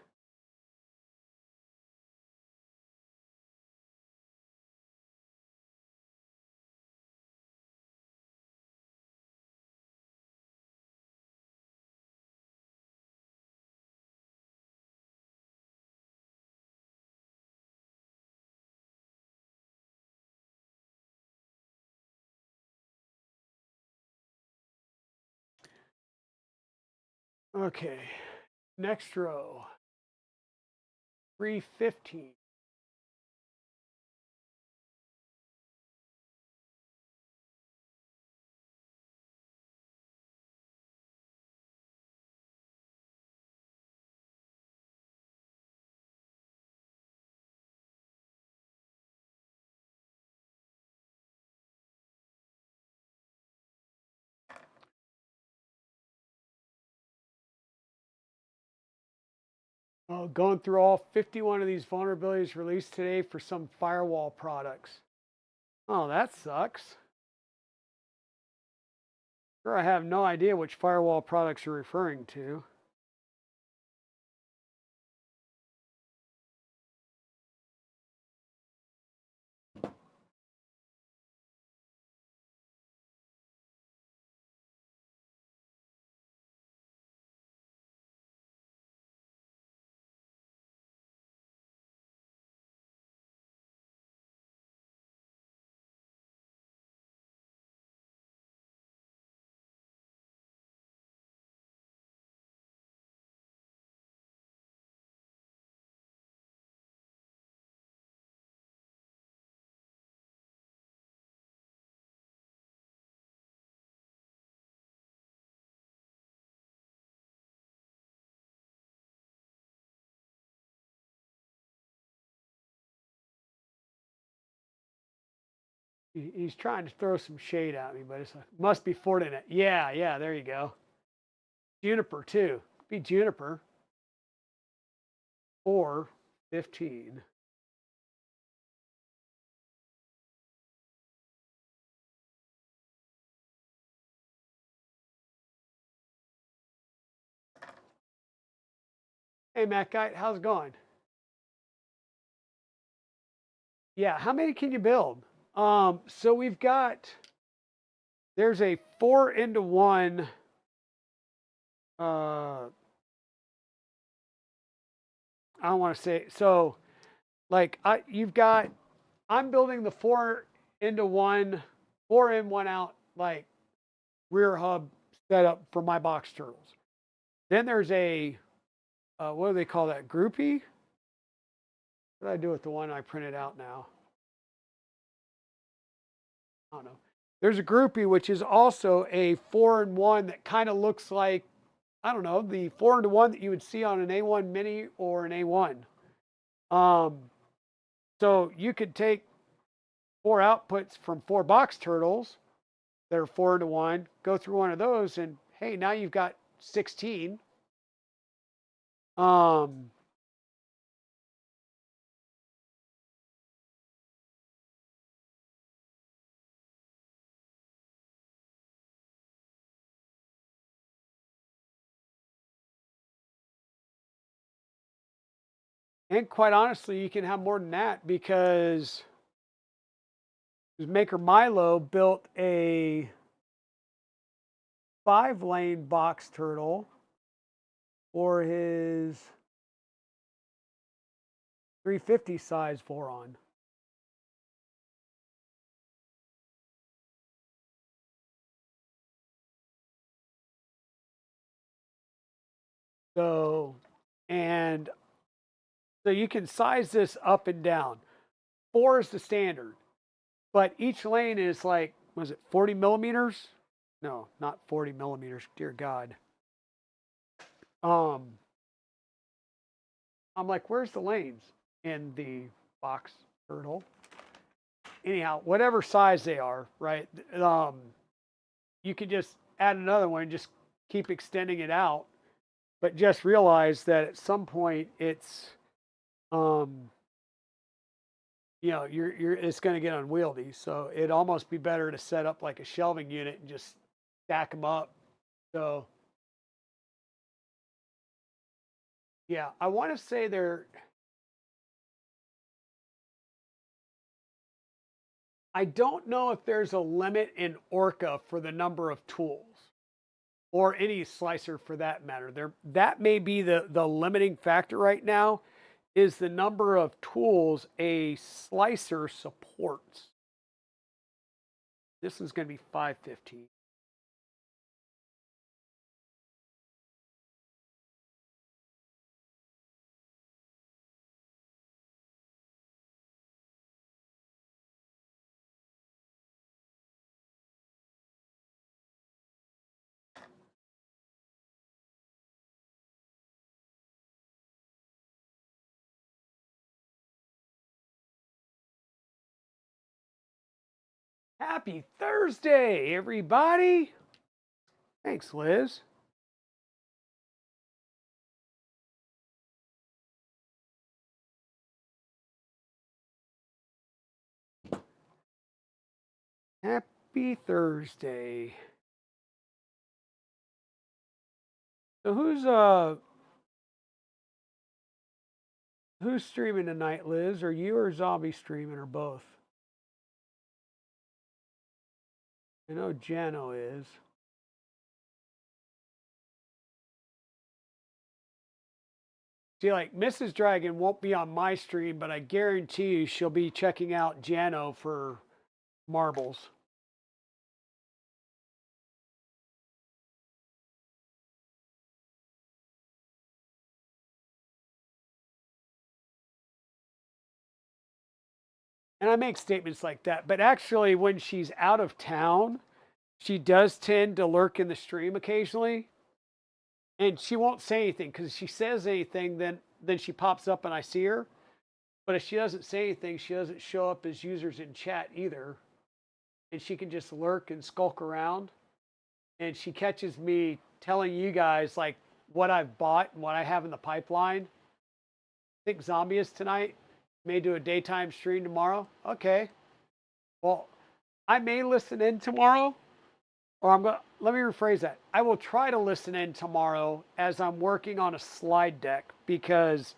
Okay. Next row. 315. Going through all 51 of these vulnerabilities released today for some firewall products. Oh, that sucks. Sure, I have no idea which firewall products you're referring to. He's trying to throw some shade at me, but it must be Fortinet. Yeah, yeah, there you go. Juniper too. Be Juniper. Or 15. Hey, Matt Guy, how's it going? Yeah, how many can you build? So we've got, there's a 4 into 1, I don't want to say, so like you've got, I'm building the 4 into 1, 4 in, 1 out, like rear hub setup for my box turtles. Then there's a, what do they call that? Groupie? What did I do with the one I printed out now? I don't know. There's a groupie, which is also a 4 in 1 that kind of looks like, I don't know, the 4 into 1 that you would see on an A1 Mini or an A1. So you could take 4 outputs from 4 box turtles that are 4 into 1, go through one of those, and hey, now you've got 16. Um, and quite honestly, you can have more than that because Maker Milo built a 5-lane box turtle or his 350 size Voron. So, and so you can size this up and down. 4 is the standard, but each lane is like, was it 40 millimeters? No, not 40 millimeters. Dear God. Um, I'm like, where's the lanes in the box turtle? Anyhow, whatever size they are, right? You can just add another one and just keep extending it out, but just realize that at some point it's, um, it's going to get unwieldy. So it'd almost be better to set up like a shelving unit and just stack them up. So yeah, I want to say I don't know if there's a limit in Orca for the number of tools or any slicer for that matter. That may be the limiting factor right now is the number of tools a slicer supports. This is going to be 515. Happy Thursday, everybody. Thanks, Liz. Happy Thursday. So who's streaming tonight, Liz? Are you or Zombie streaming or both? I know Jano is. See, like Mrs. Dragon won't be on my stream, but I guarantee you she'll be checking out Jano for marbles. And I make statements like that, but actually, when she's out of town, she does tend to lurk in the stream occasionally, and she won't say anything because if she says anything, then she pops up and I see her. But if she doesn't say anything, she doesn't show up as users in chat either, and she can just lurk and skulk around. And she catches me telling you guys like what I've bought and what I have in the pipeline. I think Zombie is tonight. May do a daytime stream tomorrow. Okay. Well, I may listen in tomorrow, or let me rephrase that. I will try to listen in tomorrow as I'm working on a slide deck because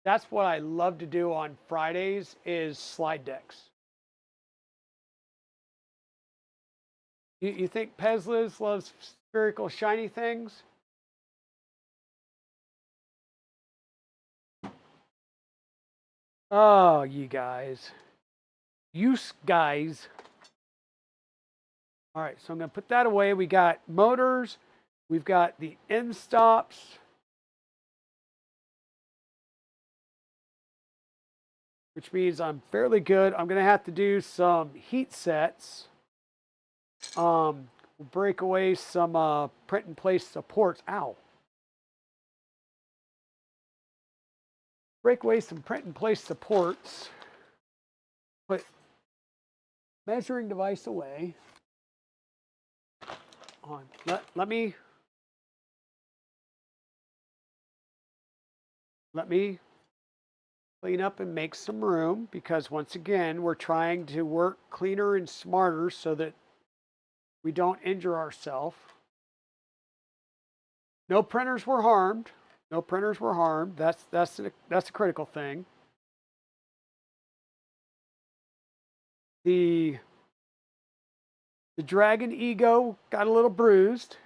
that's what I love to do on Fridays is slide decks. You think Pezliz loves spherical shiny things? Oh, you guys. You guys. All right, so I'm going to put that away. We got motors. We've got the end stops, which means I'm fairly good. I'm going to have to do some heat sets. We'll break away some print and place supports. Ow. Break away some print and place supports. Put measuring device away. On. Let me clean up and make some room because once again, we're trying to work cleaner and smarter so that we don't injure ourselves. No printers were harmed. No printers were harmed. That's a critical thing. The Dragon Ego got a little bruised.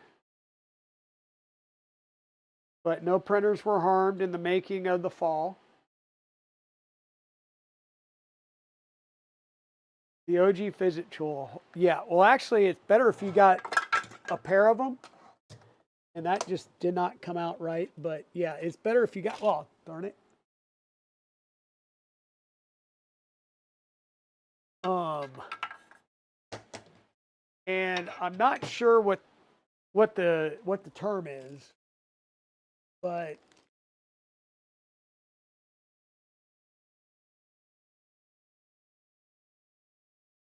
but no printers were harmed in the making of the fall. The OG Physit tool. Yeah, well, actually, it's better if you got a pair of them. And that just did not come out right. But yeah, it's better if you got, well, darn it. And I'm not sure what the term is, but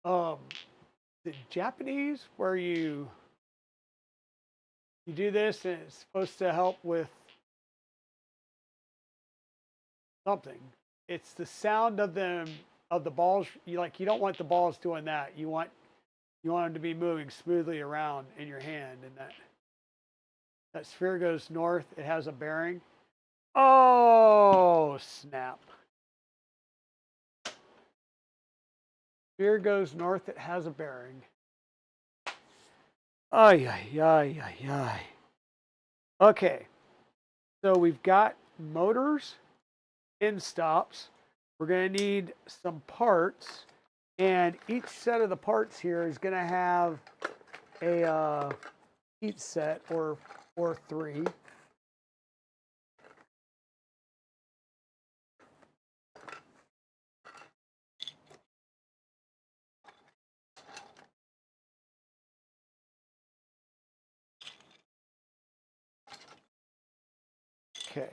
the Japanese where you do this and it's supposed to help with something. It's the sound of them of the balls. You don't want the balls doing that. You want them to be moving smoothly around in your hand, and that sphere goes north. It has a bearing. Oh snap! Sphere goes north. It has a bearing. Ay ay ay ay ay. Okay, so we've got motors, end stops. We're going to need some parts, and each set of the parts here is going to have a heat set or three. Okay.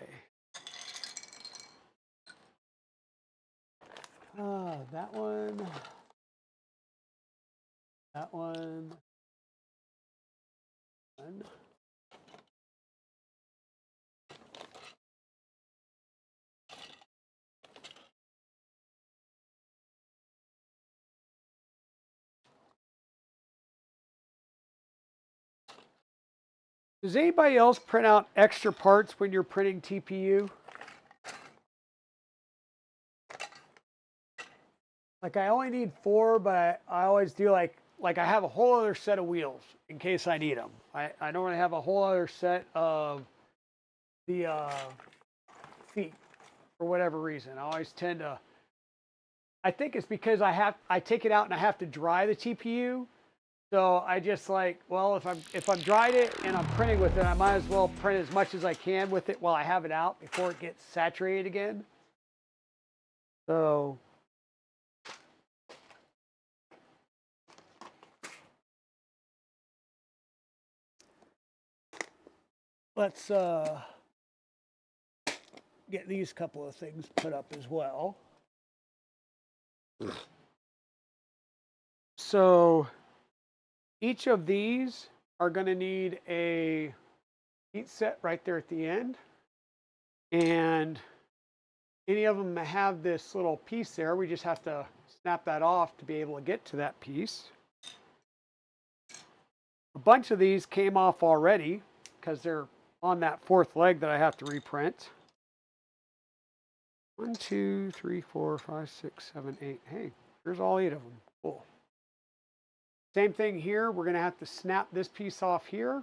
That one. That one. One. Does anybody else print out extra parts when you're printing TPU? Like I only need 4, but I always do like I have a whole other set of wheels in case I need them. I don't really have a whole other set of the feet for whatever reason. I always tend to. I think it's because I take it out and I have to dry the TPU. So I just like, well, if I'm dried it and I'm printing with it, I might as well print as much as I can with it while I have it out before it gets saturated again. So let's get these couple of things put up as well. So each of these are going to need a heat set right there at the end. And any of them that have this little piece there, we just have to snap that off to be able to get to that piece. A bunch of these came off already because they're on that 4th leg that I have to reprint. 1, 2, 3, 4, 5, 6, 7, 8. Hey, here's all 8 of them. Cool. Same thing here. We're going to have to snap this piece off here.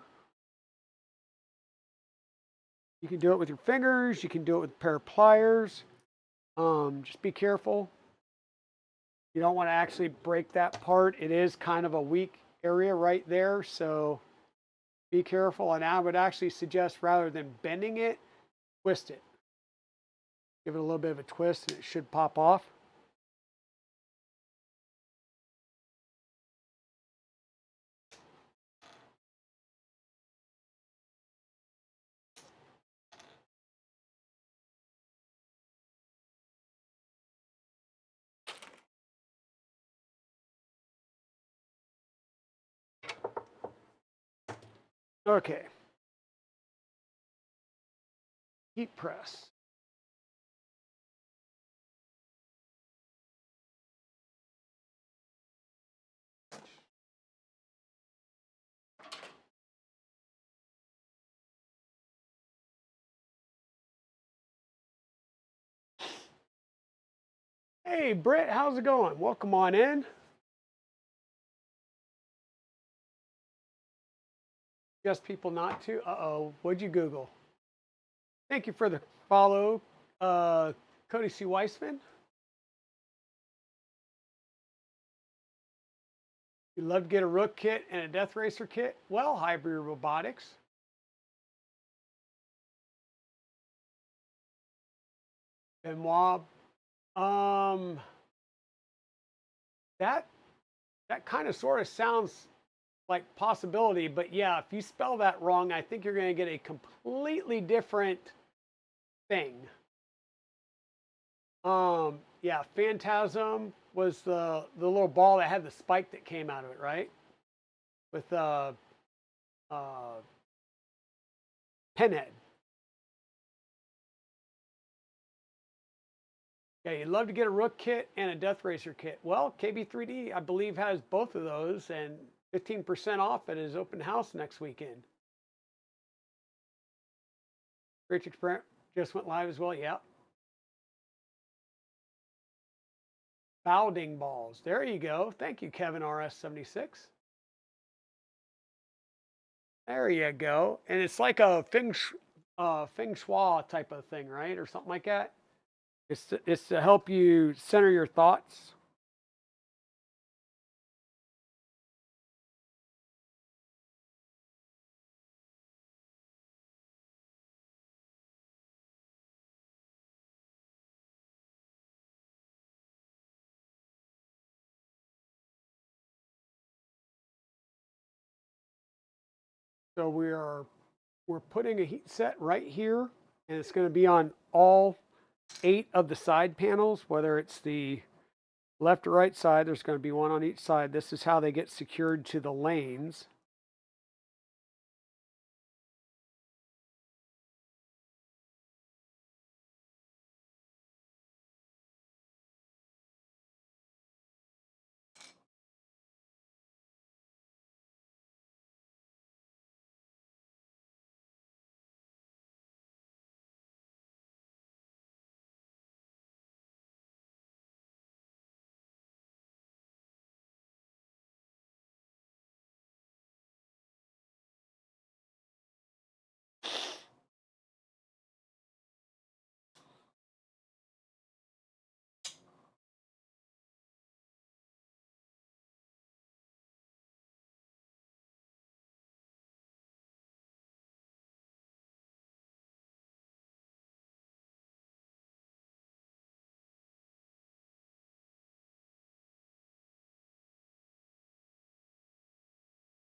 You can do it with your fingers. You can do it with a pair of pliers. Just be careful. You don't want to actually break that part. It is kind of a weak area right there. So be careful. And I would actually suggest rather than bending it, twist it. Give it a little bit of a twist and it should pop off. Okay. Heat press. Hey, Britt, how's it going? Welcome on in. Just people not to. Uh-oh, what'd you Google? Thank you for the follow, Cody C. Weissman. You'd love to get a Rook kit and a Death Racer kit? Well, Hybrid Robotics. Benoit. Um, that kind of sort of sounds like possibility, but yeah, if you spell that wrong, I think you're going to get a completely different thing. Yeah, Phantasm was the little ball that had the spike that came out of it, right? With Pinhead. Yeah, you'd love to get a Rook kit and a Death Racer kit. Well, KB3D, I believe, has both of those and 15% off at his open house next weekend. Rich Experiment just went live as well. Yeah. Bowding balls. There you go. Thank you, Kevin RS76. There you go. And it's like a feng shui type of thing, right? Or something like that. It's to help you center your thoughts. So we're putting a heat set right here, and it's going to be on all 8 of the side panels, whether it's the left or right side. There's going to be one on each side. This is how they get secured to the lanes.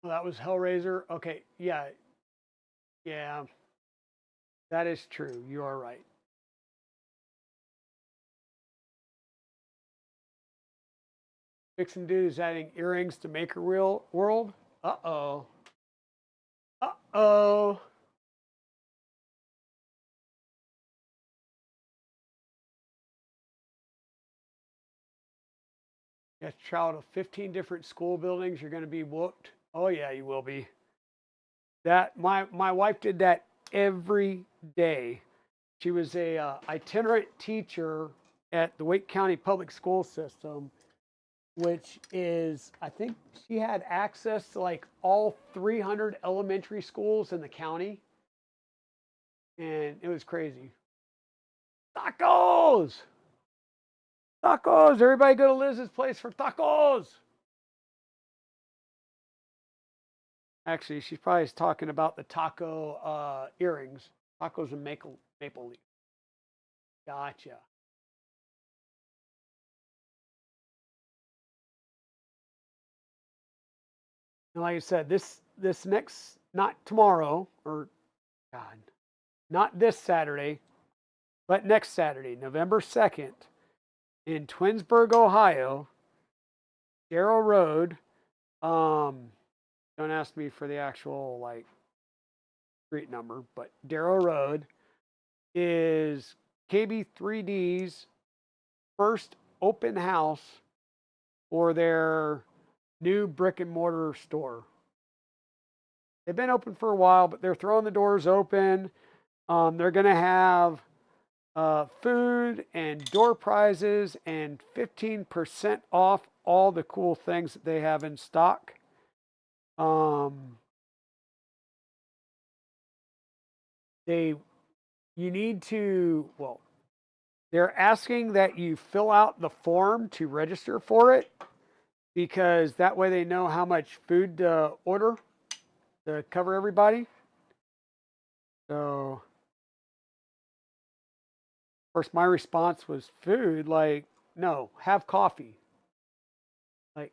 Well, that was Hellraiser. Okay, yeah, yeah, that is true. You are right. Vixen Dude is adding earrings to Maker World. Uh-oh. Uh-oh. You have to travel to 15 different school buildings. You're going to be whooped. Oh, yeah, you will be. That my wife did that every day. She was a itinerant teacher at the Wake County Public School System, which is, I think she had access to like all 300 elementary schools in the county. And it was crazy. Tacos! Tacos! Everybody go to Liz's place for tacos! Actually, she's probably talking about the taco earrings. Tacos and maple leaf. Gotcha. And like I said, this next, not tomorrow, or God, not this Saturday, but next Saturday, November 2nd, in Twinsburg, Ohio, Darrow Road. Don't ask me for the actual like street number, but Darrow Road is KB3D's first open house for their new brick and mortar store. They've been open for a while, but they're throwing the doors open. They're going to have food and door prizes and 15% off all the cool things that they have in stock. They you need to, well, they're asking that you fill out the form to register for it because that way they know how much food to order to cover everybody. So, of course, my response was food, like, no, have coffee. Like,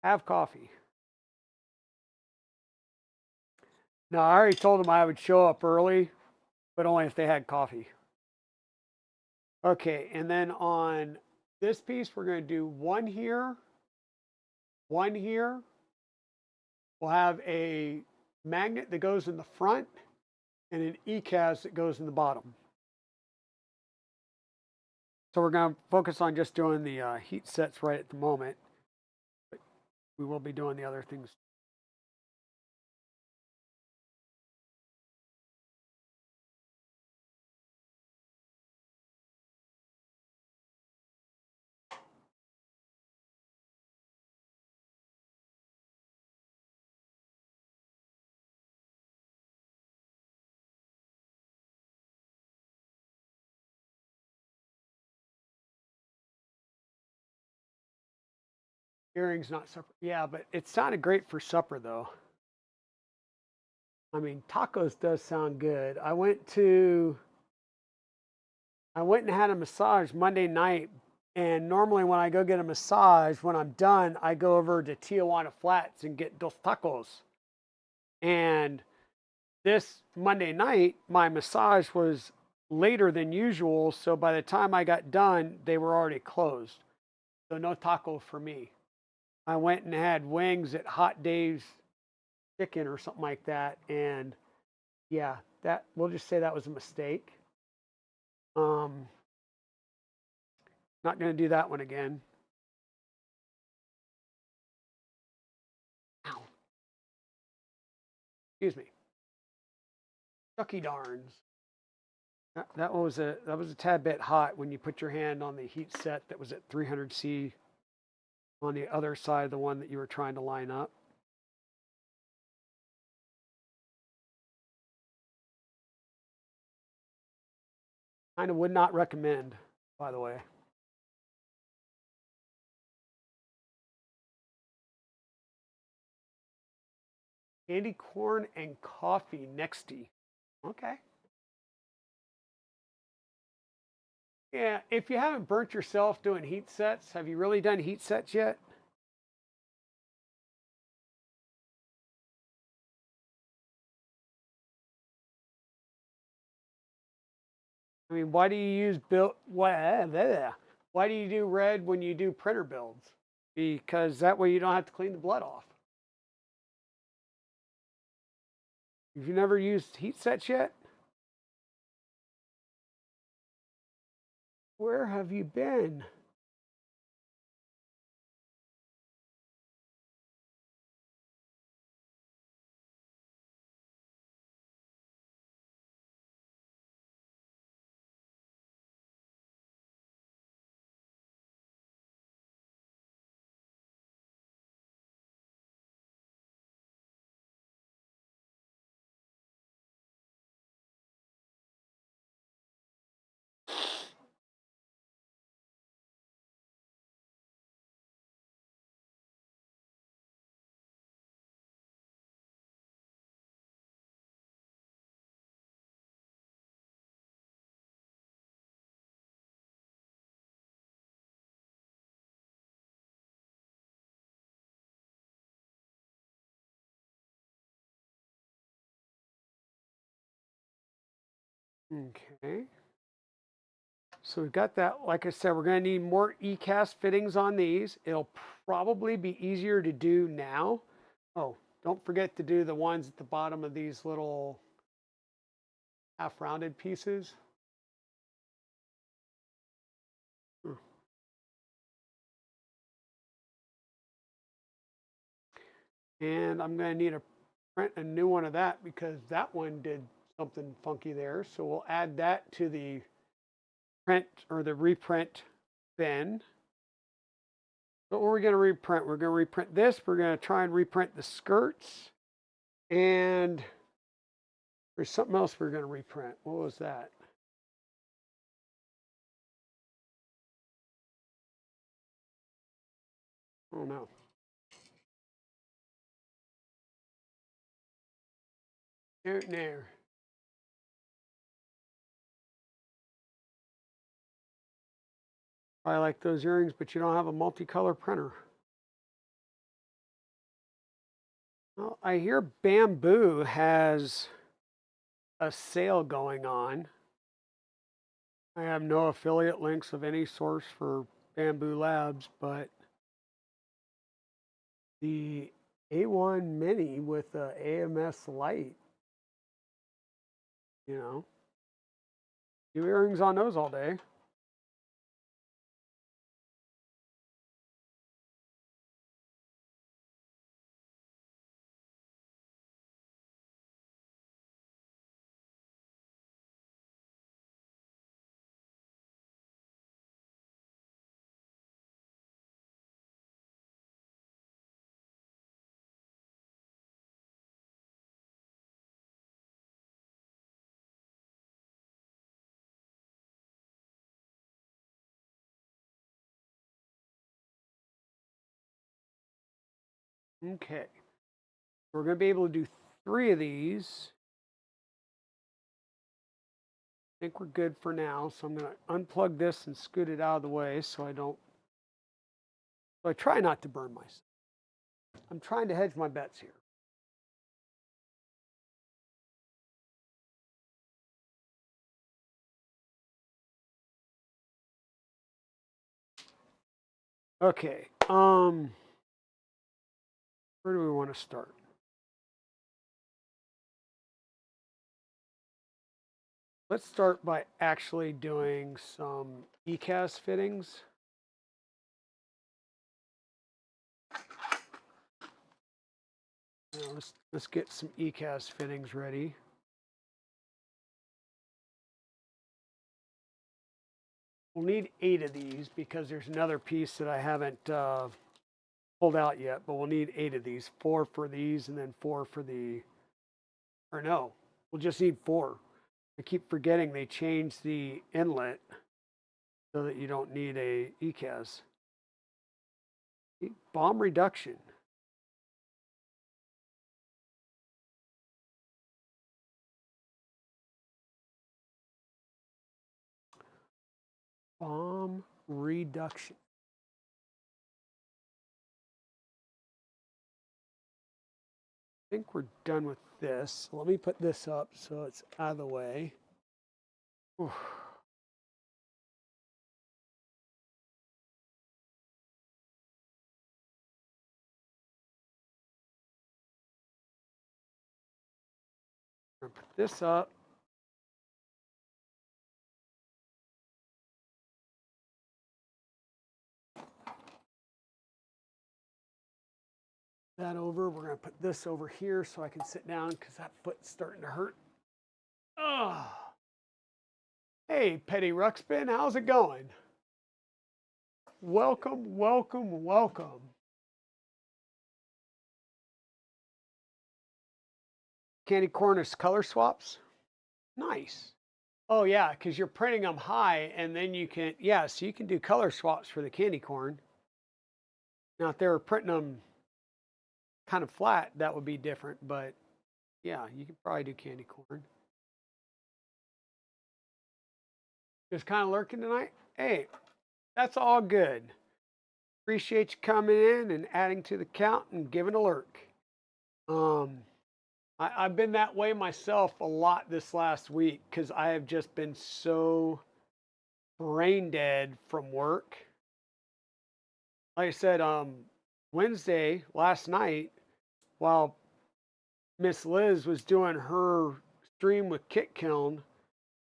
have coffee. No, I already told them I would show up early, but only if they had coffee. Okay, and then on this piece, we're going to do one here, one here. We'll have a magnet that goes in the front and an ECAS that goes in the bottom. So we're going to focus on just doing the heat sets right at the moment. But we will be doing the other things. Earrings not supper. Yeah, but it sounded great for supper though. I mean, tacos does sound good. I went and had a massage Monday night, and normally when I go get a massage, when I'm done, I go over to Tijuana Flats and get dos tacos. And this Monday night, my massage was later than usual, so by the time I got done, they were already closed. So no taco for me. I went and had wings at Hot Dave's Chicken or something like that, and yeah, that we'll just say that was a mistake. Um, Not going to do that one again. Ow. Excuse me. Chucky darns. That was a tad bit hot when you put your hand on the heat set that was at 300C on the other side of the one that you were trying to line up. Kind of would not recommend, by the way. Candy corn and coffee nexty. Okay. Yeah, if you haven't burnt yourself doing heat sets, have you really done heat sets yet? I mean, why do you use build? Why do you do red when you do printer builds? Because that way you don't have to clean the blood off. Have you never used heat sets yet? Where have you been? Okay. So we've got that. Like I said, we're going to need more ECAS fittings on these. It'll probably be easier to do now. Oh, don't forget to do the ones at the bottom of these little half rounded pieces. Hmm. And I'm going to need to print a new one of that because that one did something funky there. So we'll add that to the print or the reprint bin. What were we going to reprint? We're going to reprint this. We're going to try and reprint the skirts. And There's something else we're going to reprint. What was that? Oh no. There. I like those earrings, but you don't have a multicolor printer. Well, I hear Bamboo has a sale going on. I have no affiliate links of any source for Bamboo Labs, but the A1 Mini with the AMS light, you know, do earrings on those all day. Okay. We're going to be able to do 3 of these. I think we're good for now. So I'm going to unplug this and scoot it out of the way so I try not to burn myself. I'm trying to hedge my bets here. Okay. Where do we want to start? Let's start by actually doing some ECAS fittings. Let's get some ECAS fittings ready. We'll need 8 of these because there's another piece that I haven't pulled out yet, but we'll need 8 of these. 4 for these and then 4 for or no, we'll just need 4. I keep forgetting they changed the inlet so that you don't need a ECAS. Bomb reduction. Bomb reduction. I think we're done with this. Let me put this up so it's out of the way. Oof. I'm gonna put this up. That over. We're gonna put this over here so I can sit down because that foot's starting to hurt. Oh. Hey, Petty Ruxpin, how's it going? Welcome, welcome, welcome. Candy corn is color swaps. Nice. Oh yeah, because you're printing them high, and then you can so you can do color swaps for the candy corn. Now, if they were printing them kind of flat, that would be different. But yeah, you could probably do candy corn. Just kind of lurking tonight. Hey, that's all good. Appreciate you coming in and adding to the count and giving a lurk. I've been that way myself a lot this last week because I have just been so brain dead from work. Like I said, Wednesday last night, while Miss Liz was doing her stream with Kit Kiln,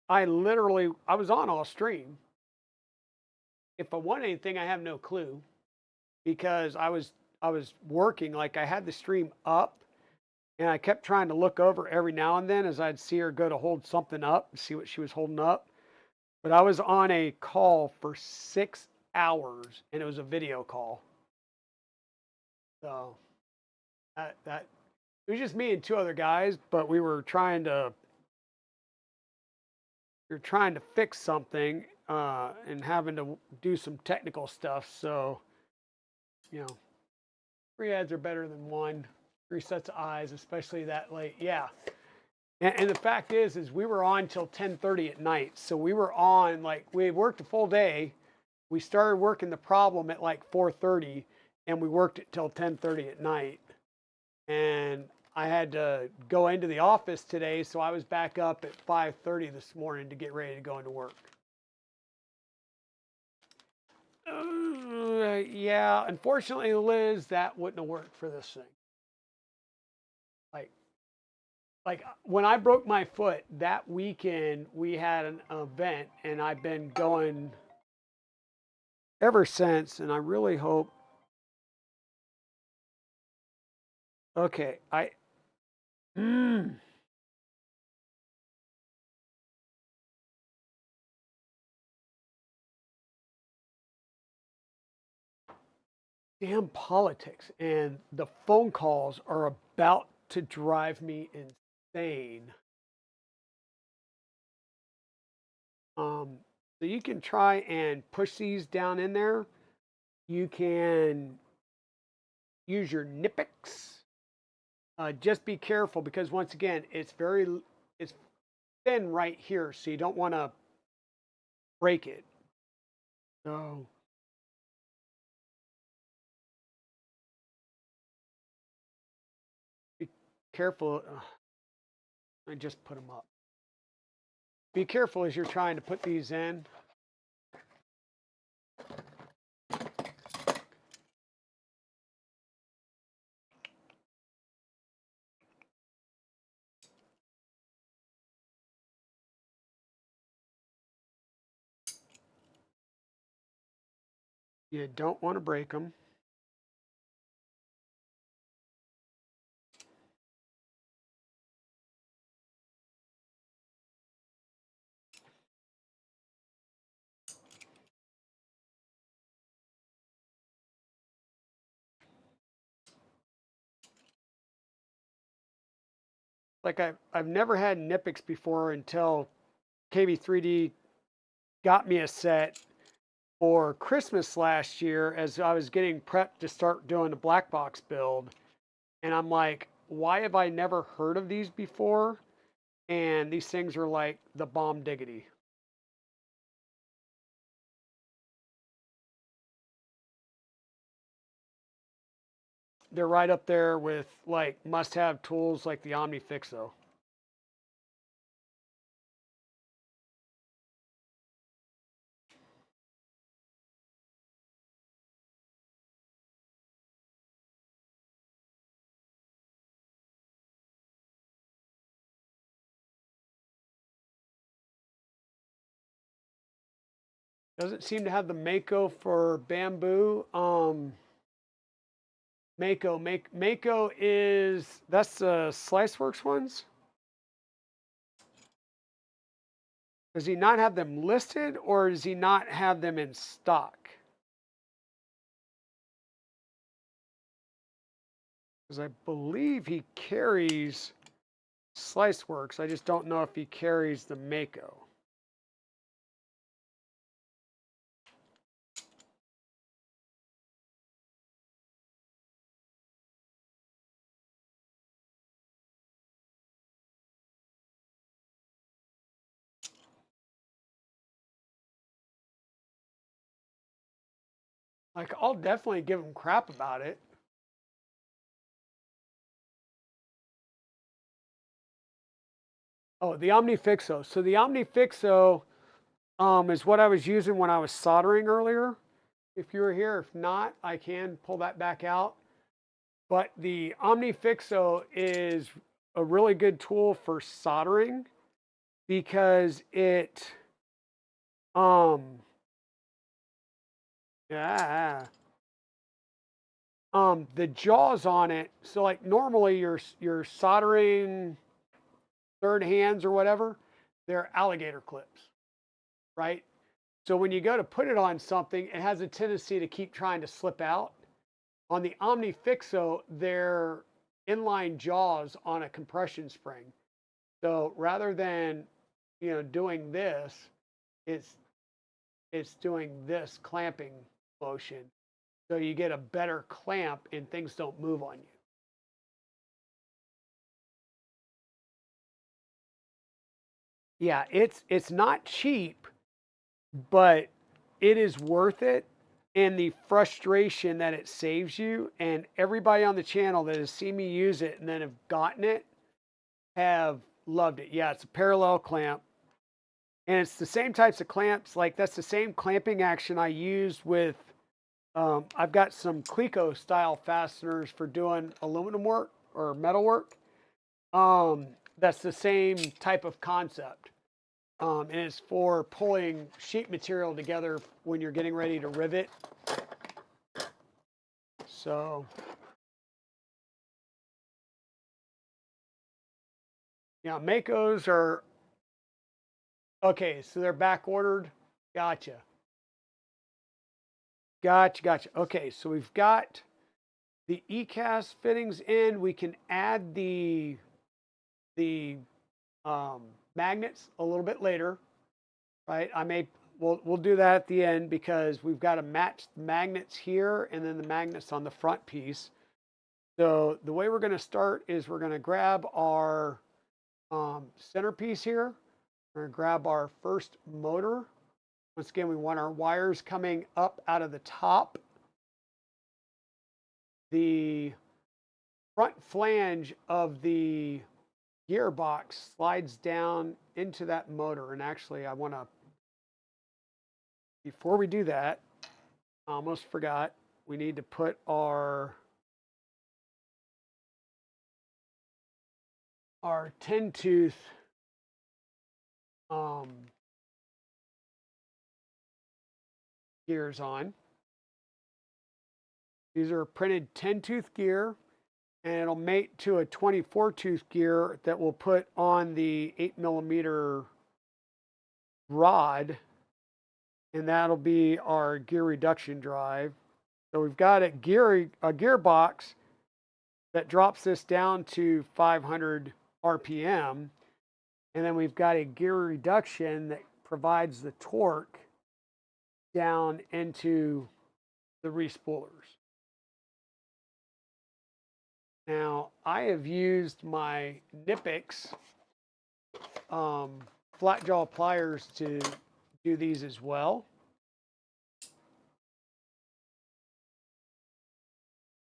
I was on all stream. If I want anything, I have no clue because I was working. Like I had the stream up, and I kept trying to look over every now and then as I'd see her go to hold something up and see what she was holding up. But I was on a call for 6 hours, and it was a video call. So that it was just me and 2 other guys, but we were trying to you're trying to fix something and having to do some technical stuff. So, you know, three heads are better than one. Three sets of eyes, especially that late. Yeah. And the fact is we were on till 10:30 at night. So we were on, like, we worked a full day. We started working the problem at like 4:30, and we worked it till 10:30 at night. And I had to go into the office today, so I was back up at 5:30 this morning to get ready to go into work. Yeah, unfortunately, Liz, that wouldn't have worked for this thing. Like, like when I broke my foot that weekend, we had an event, and I've been going ever since. And I really hope. Okay, Mm, damn politics, and the phone calls are about to drive me insane. So you can try and push these down in there. You can use your Nipix. Just be careful because once again, it's thin right here, so you don't want to break it. So be careful. I just put them up. Be careful as you're trying to put these in. You don't want to break them. Like I've never had Nipix before until KB3D got me a set for Christmas last year as I was getting prepped to start doing the black box build. And I'm like, why have I never heard of these before? And these things are like the bomb diggity. They're right up there with like must have tools like the OmniFixo. Doesn't seem to have the Mako for bamboo. Mako is that's the Sliceworks ones. Does he not have them listed, or does he not have them in stock? Because I believe he carries Sliceworks. I just don't know if he carries the Mako. Like, I'll definitely give him crap about it. Oh, the OmniFixo. So the OmniFixo is what I was using when I was soldering earlier. If you were here, if not, I can pull that back out. But the OmniFixo is a really good tool for soldering because it, um, yeah, the jaws on it. So like normally you're soldering third hands or whatever, they're alligator clips, right? So when you go to put it on something, it has a tendency to keep trying to slip out. On the OmniFixo, they're inline jaws on a compression spring. So rather than, doing this, it's it's doing this clamping motion. So you get a better clamp and things don't move on you. Yeah, it's not cheap, but it is worth it, and the frustration that it saves you, and everybody on the channel that has seen me use it and then have gotten it have loved it. Yeah, it's a parallel clamp, and it's the same types of clamps. Like that's the same clamping action I use with. I've got some Clico style fasteners for doing aluminum work or metal work. That's the same type of concept. And it's for pulling sheet material together when you're getting ready to rivet. So, yeah, Makos are okay. So they're back ordered. Gotcha. Gotcha. Okay, so we've got the ECAS fittings in. We can add the magnets a little bit later, right? We'll do that at the end because we've got to match the magnets here and then the magnets on the front piece. So the way we're going to start is we're going to grab our centerpiece here. We're going to grab our first motor. Once again, we want our wires coming up out of the top. The front flange of the gearbox slides down into that motor. And actually, I want to, before we do that, I almost forgot, we need to put our 10 tooth gears on. These are printed 10 tooth gear, and it'll mate to a 24 tooth gear that we'll put on the 8mm rod, and that'll be our gear reduction drive. So we've got a gearbox that drops this down to 500 RPM, and then we've got a gear reduction that provides the torque down into the respoolers. Now, I have used my Nipix flat jaw pliers to do these as well.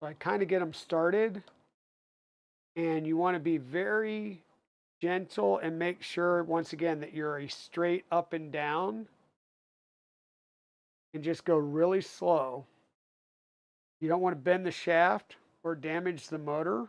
So I kind of get them started, and you want to be very gentle and make sure, once again, that you're a straight up and down and just go really slow. You don't want to bend the shaft or damage the motor.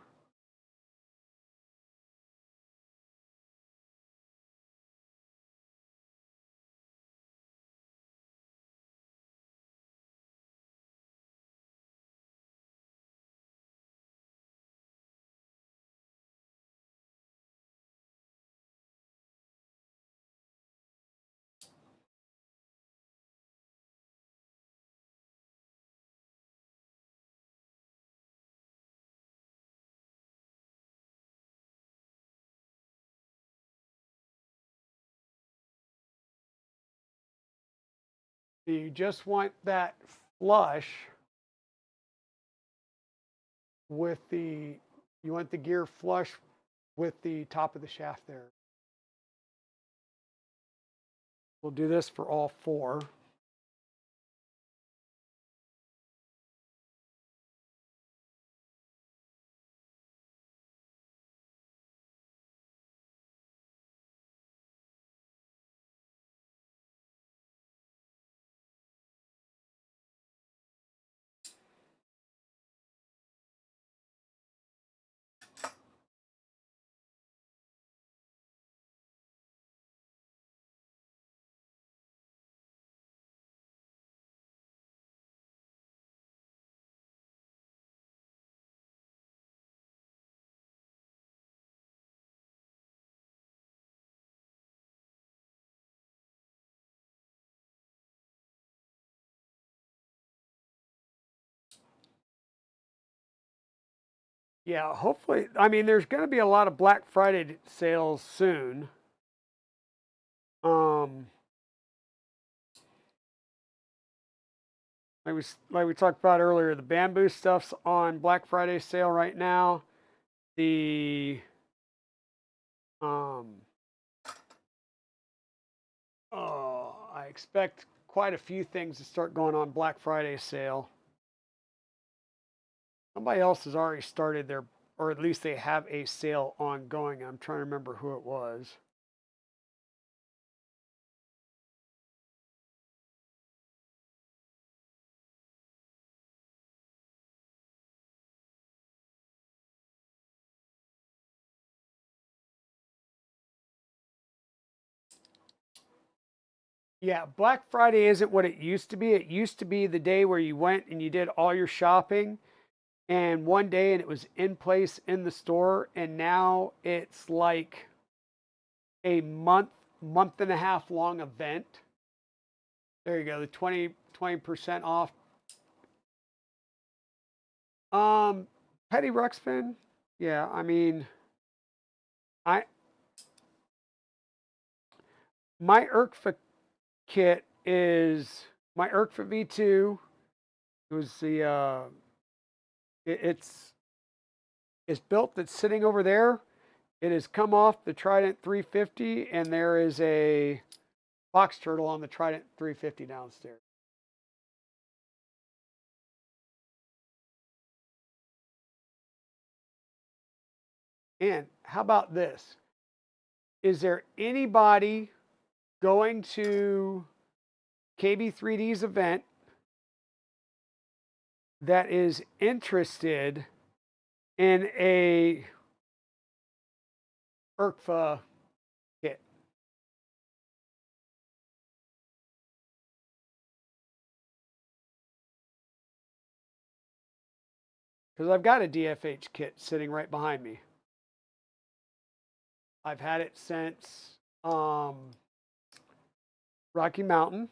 You just want that flush with you want the gear flush with the top of the shaft there. We'll do this for all four. Yeah, hopefully. I mean, there's going to be a lot of Black Friday sales soon. like we talked about earlier, the bamboo stuff's on Black Friday sale right now. The um I expect quite a few things to start going on Black Friday sale. Somebody else has already started their, or at least they have a sale ongoing. I'm trying to remember who it was. Yeah, Black Friday isn't what it used to be. It used to be the day where you went and you did all your shopping and one day and it was in place in the store. And now it's like a month and a half long event. There you go, the 20% off. Um, Petty Ruxpin. Yeah, I mean, I my ERCFA kit is my ERCFA V2. It was the it's built. That's sitting over there. It has come off the Trident 350, and there is a box turtle on the Trident 350 downstairs. And how about this? Is there anybody going to KB3D's event that is interested in a ERCFA kit? Because I've got a DFH kit sitting right behind me. I've had it since Rocky Mountain.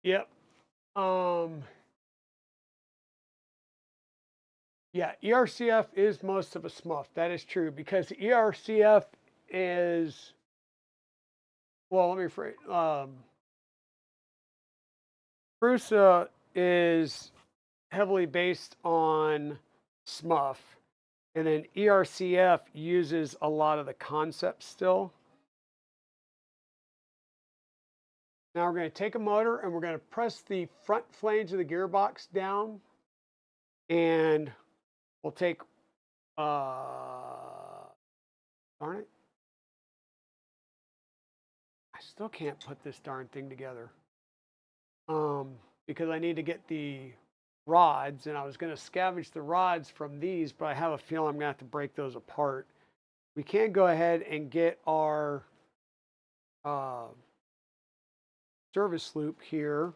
Yep. Um, yeah, ERCF is most of a smuff. That is true because ERCF is, well, let me phrase, Prusa is heavily based on smuff, and then ERCF uses a lot of the concepts still. Now we're going to take a motor and we're going to press the front flange of the gearbox down, and we'll take, darn it, I still can't put this darn thing together. Because I need to get the rods, and I was going to scavenge the rods from these, but I have a feeling I'm going to have to break those apart. We can go ahead and get our uh, service loop here.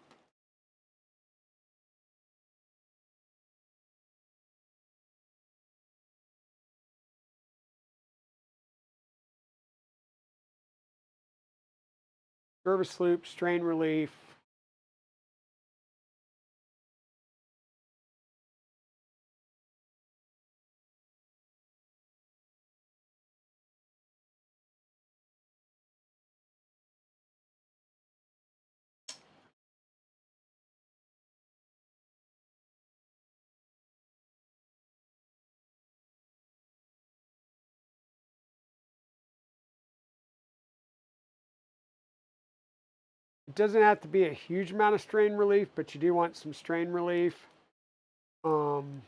Service loop, strain relief. It doesn't have to be a huge amount of strain relief, but you do want some strain relief. Um,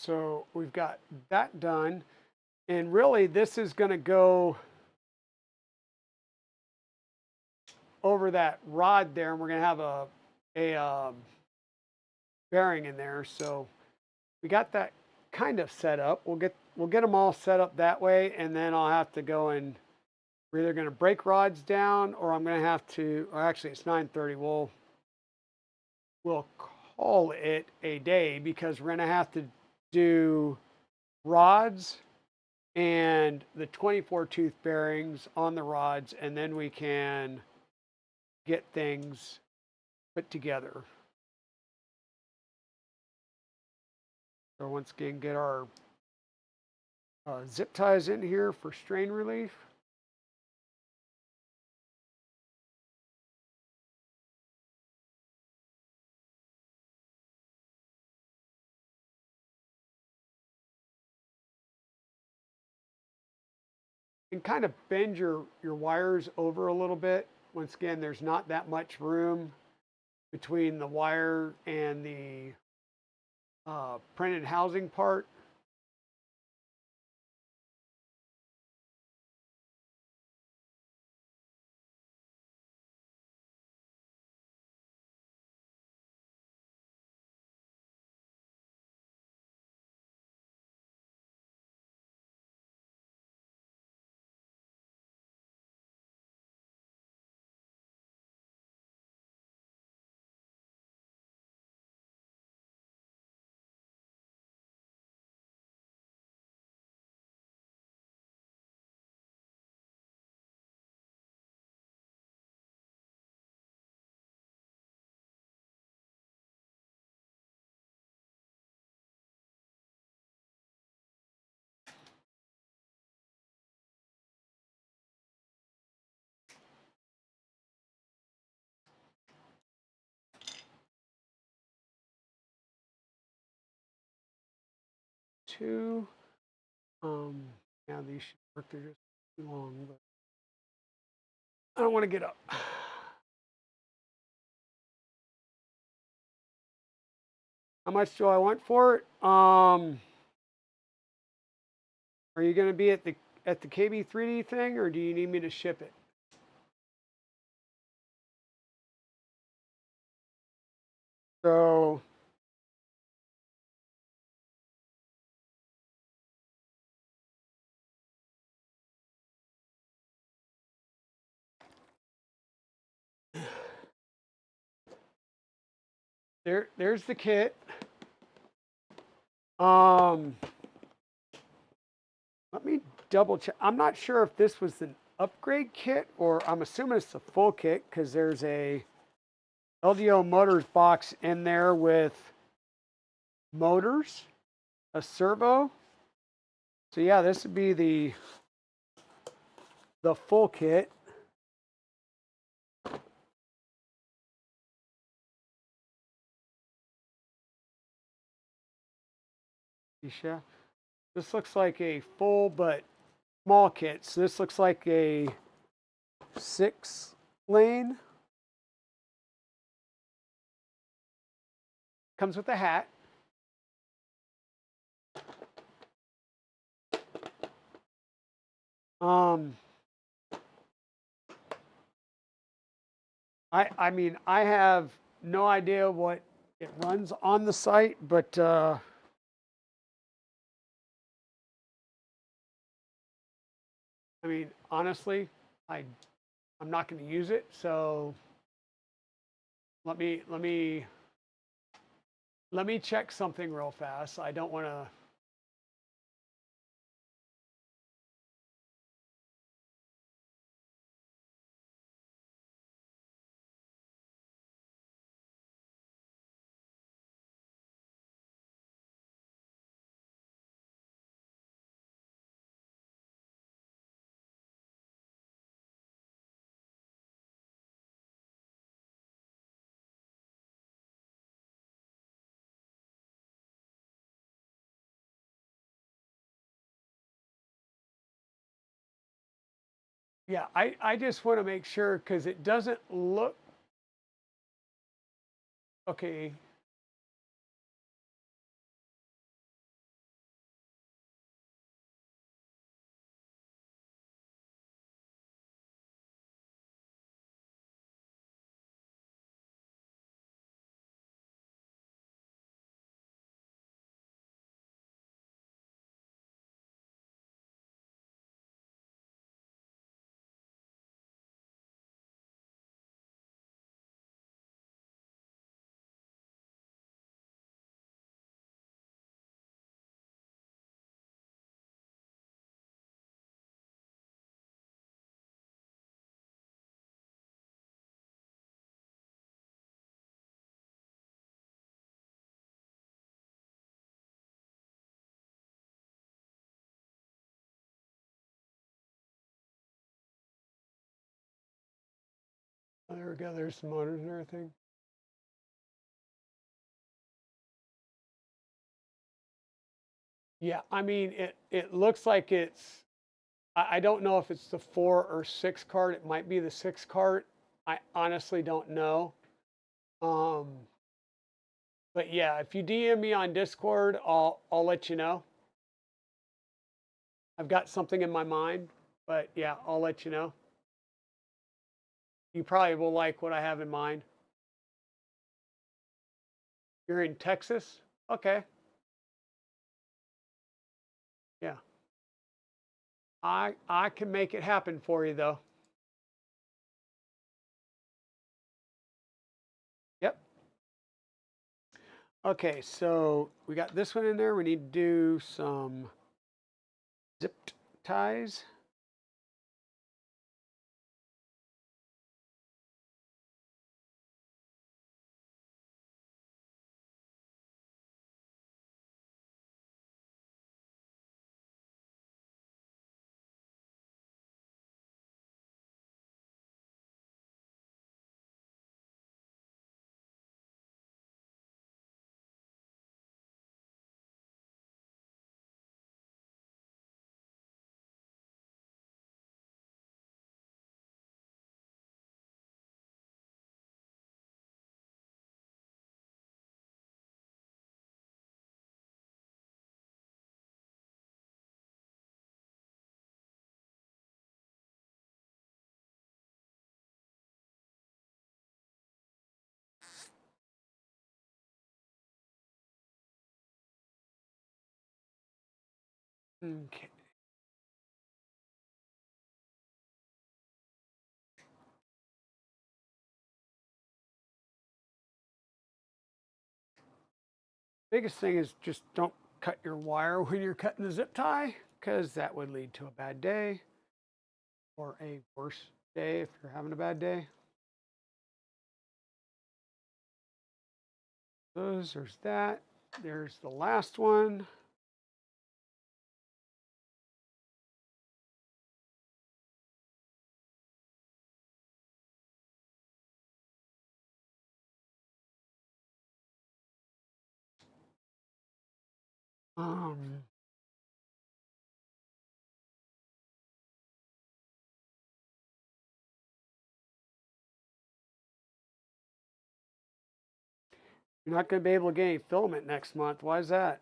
So we've got that done. And really, this is going to go over that rod there, and we're going to have a bearing in there. So we got that kind of set up. We'll get them all set up that way, and then I'll have to go and we're either going to break rods down, or I'm going to have to. Or actually, it's 9:30. We'll call it a day because we're going to have to do rods and the 24 tooth bearings on the rods, and then we can get things put together. So once again, get our zip ties in here for strain relief. And kind of bend your wires over a little bit. Once again, there's not that much room between the wire and the printed housing part. Two. Now these should work. They're just too long, but I don't want to get up. How much do I want for it? Are you going to be at the KB3D thing, or do you need me to ship it? So there's the kit. Let me double check. I'm not sure if this was an upgrade kit, or I'm assuming it's a full kit because there's a LDO motors box in there with motors, a servo. So yeah, this would be the full kit. This looks like a full but small kit. So this looks like a 6-lane. Comes with a hat. I mean, I have no idea what it runs on the site, but I mean, honestly, I'm not going to use it. So let me check something real fast. I don't want to. Yeah, I just want to make sure because it doesn't look okay. Oh, there we go. There's some motors and everything. Yeah, I mean, it looks like it's, I don't know if it's the 4 or 6 cart. It might be the 6 cart. I honestly don't know. Um, but yeah, if you DM me on Discord, I'll let you know. I've got something in my mind, but yeah, I'll let you know. You probably will like what I have in mind. You're in Texas? Okay. Yeah. I can make it happen for you though. Yep. Okay, so we got this one in there. We need to do some zipped ties. Okay. Biggest thing is just don't cut your wire when you're cutting the zip tie, because that would lead to a bad day or a worse day if you're having a bad day. There's that. There's the last one. Um, you're not going to be able to get any filament next month. Why is that?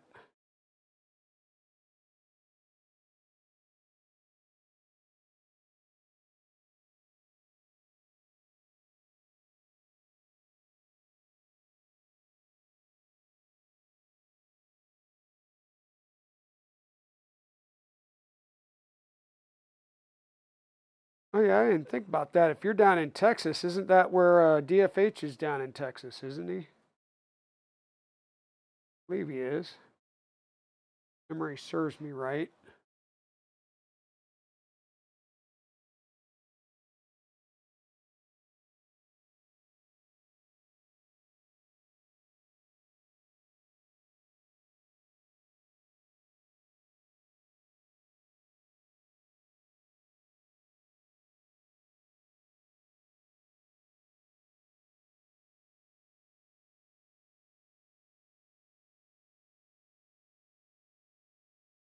Oh yeah, I didn't think about that. If you're down in Texas, isn't that where DFH is down in Texas, isn't he? I believe he is. Memory serves me right.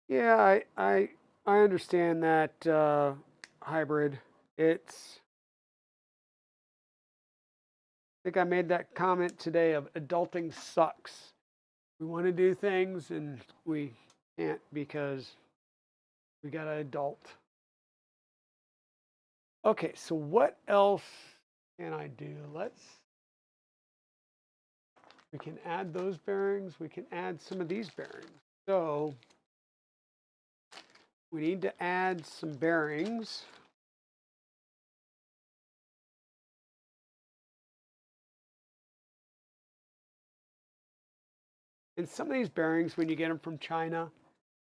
Yeah, I understand that hybrid. It's I think I made that comment today of adulting sucks. We want to do things and we can't because we got to adult. Okay, so what else can I do? We can add those bearings. We can add some of these bearings. So we need to add some bearings. And some of these bearings, when you get them from China,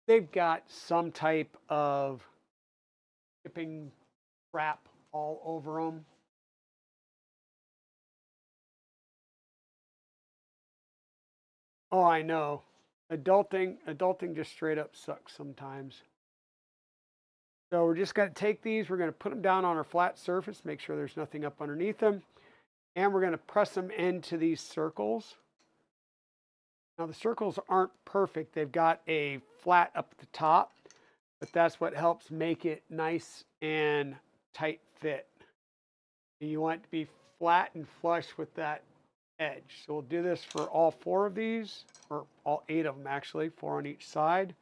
they've got some type of shipping wrap all over them. Oh, I know. Adulting just straight up sucks sometimes. So we're just going to take these, we're going to put them down on our flat surface, make sure there's nothing up underneath them. And we're going to press them into these circles. Now the circles aren't perfect. They've got a flat up at the top, but that's what helps make it nice and tight fit. And you want it to be flat and flush with that edge. So we'll do this for all 4 of these, or all 8 of them actually, 4 on each side.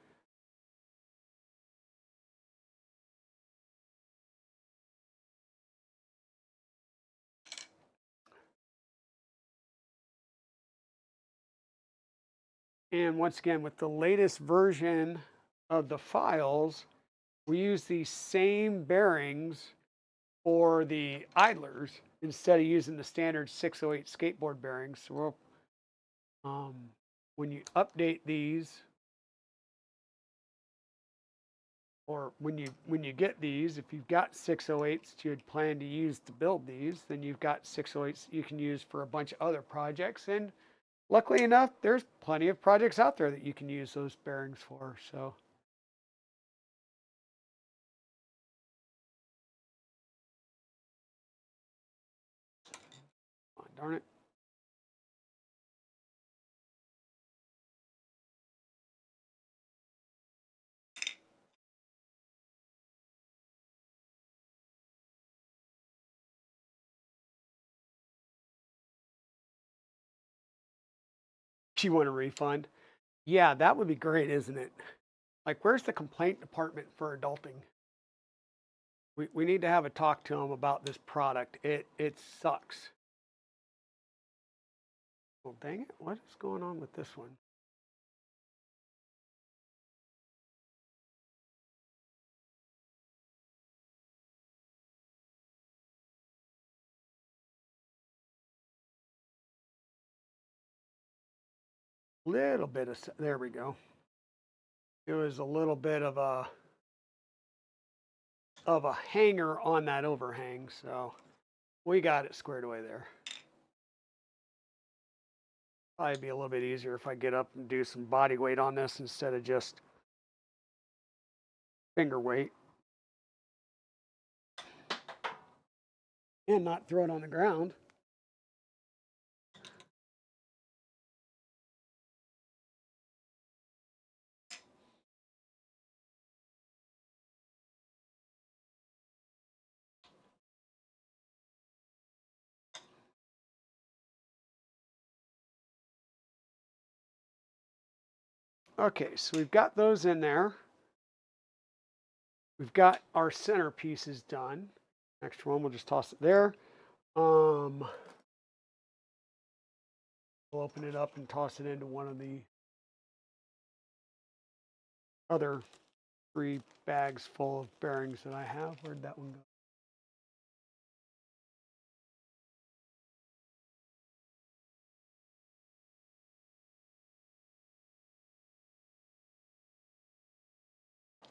And once again, with the latest version of the files, we use these same bearings for the idlers instead of using the standard 608 skateboard bearings. So we'll, when you update these, or when you get these, if you've got 608s you had planned to use to build these, then you've got 608s you can use for a bunch of other projects. And luckily enough, there's plenty of projects out there that you can use those bearings for. So oh, darn it. You want a refund? Yeah, that would be great, isn't it? Like, where's the complaint department for adulting? We need to have a talk to them about this product. It sucks. Well, dang it. What is going on with this one? Little bit of, there we go. It was a little bit of a hanger on that overhang, so we got it squared away there. Probably be a little bit easier if I get up and do some body weight on this instead of just finger weight. And not throw it on the ground. Okay, so we've got those in there. We've got our center pieces done. Next one, we'll just toss it there. We'll open it up and toss it into one of the other 3 bags full of bearings that I have. Where'd that one go?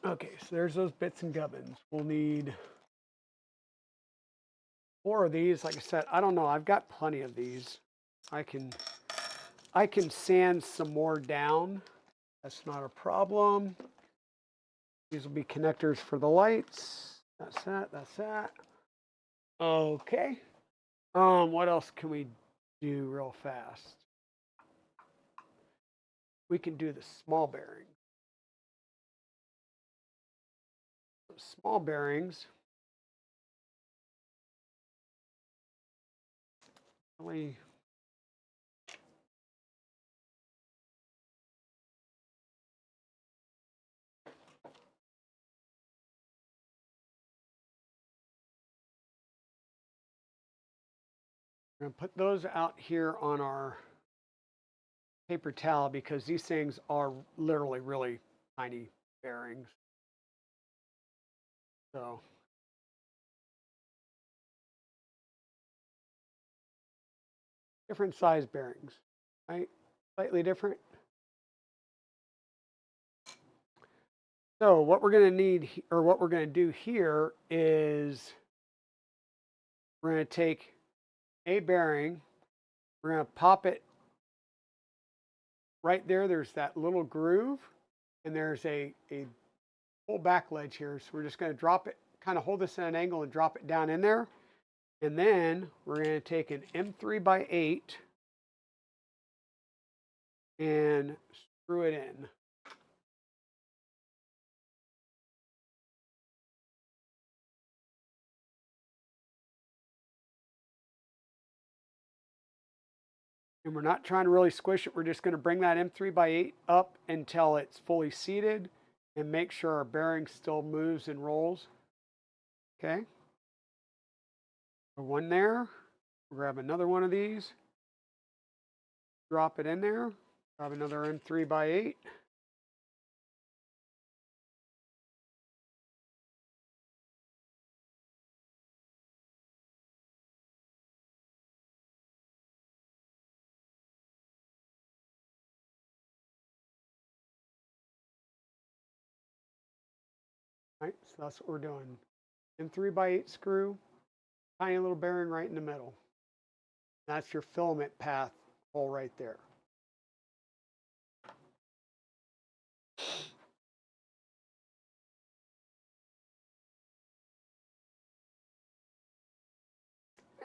Okay, so there's those bits and gubbins. We'll need 4 of these. Like I said, I don't know. I've got plenty of these. I can sand some more down. That's not a problem. These will be connectors for the lights. That's that. That's that. Okay. What else can we do real fast? We can do the small bearing. Small bearings. Really. We're going to put those out here on our paper towel because these things are literally really tiny bearings. So different size bearings, right? Slightly different. So what we're going to need, or what we're going to do here is we're going to take a bearing, we're going to pop it right there. There's that little groove, and there's a full back ledge here. So we're just going to drop it, kind of hold this at an angle and drop it down in there. And then we're going to take an M3x8 and screw it in. And we're not trying to really squish it. We're just going to bring that M3x8 up until it's fully seated and make sure our bearing still moves and rolls. Okay. One there. We'll grab another one of these. Drop it in there. Grab another M3x8. Right, so that's what we're doing. M3x8 screw, tiny little bearing right in the middle. That's your filament path hole right there.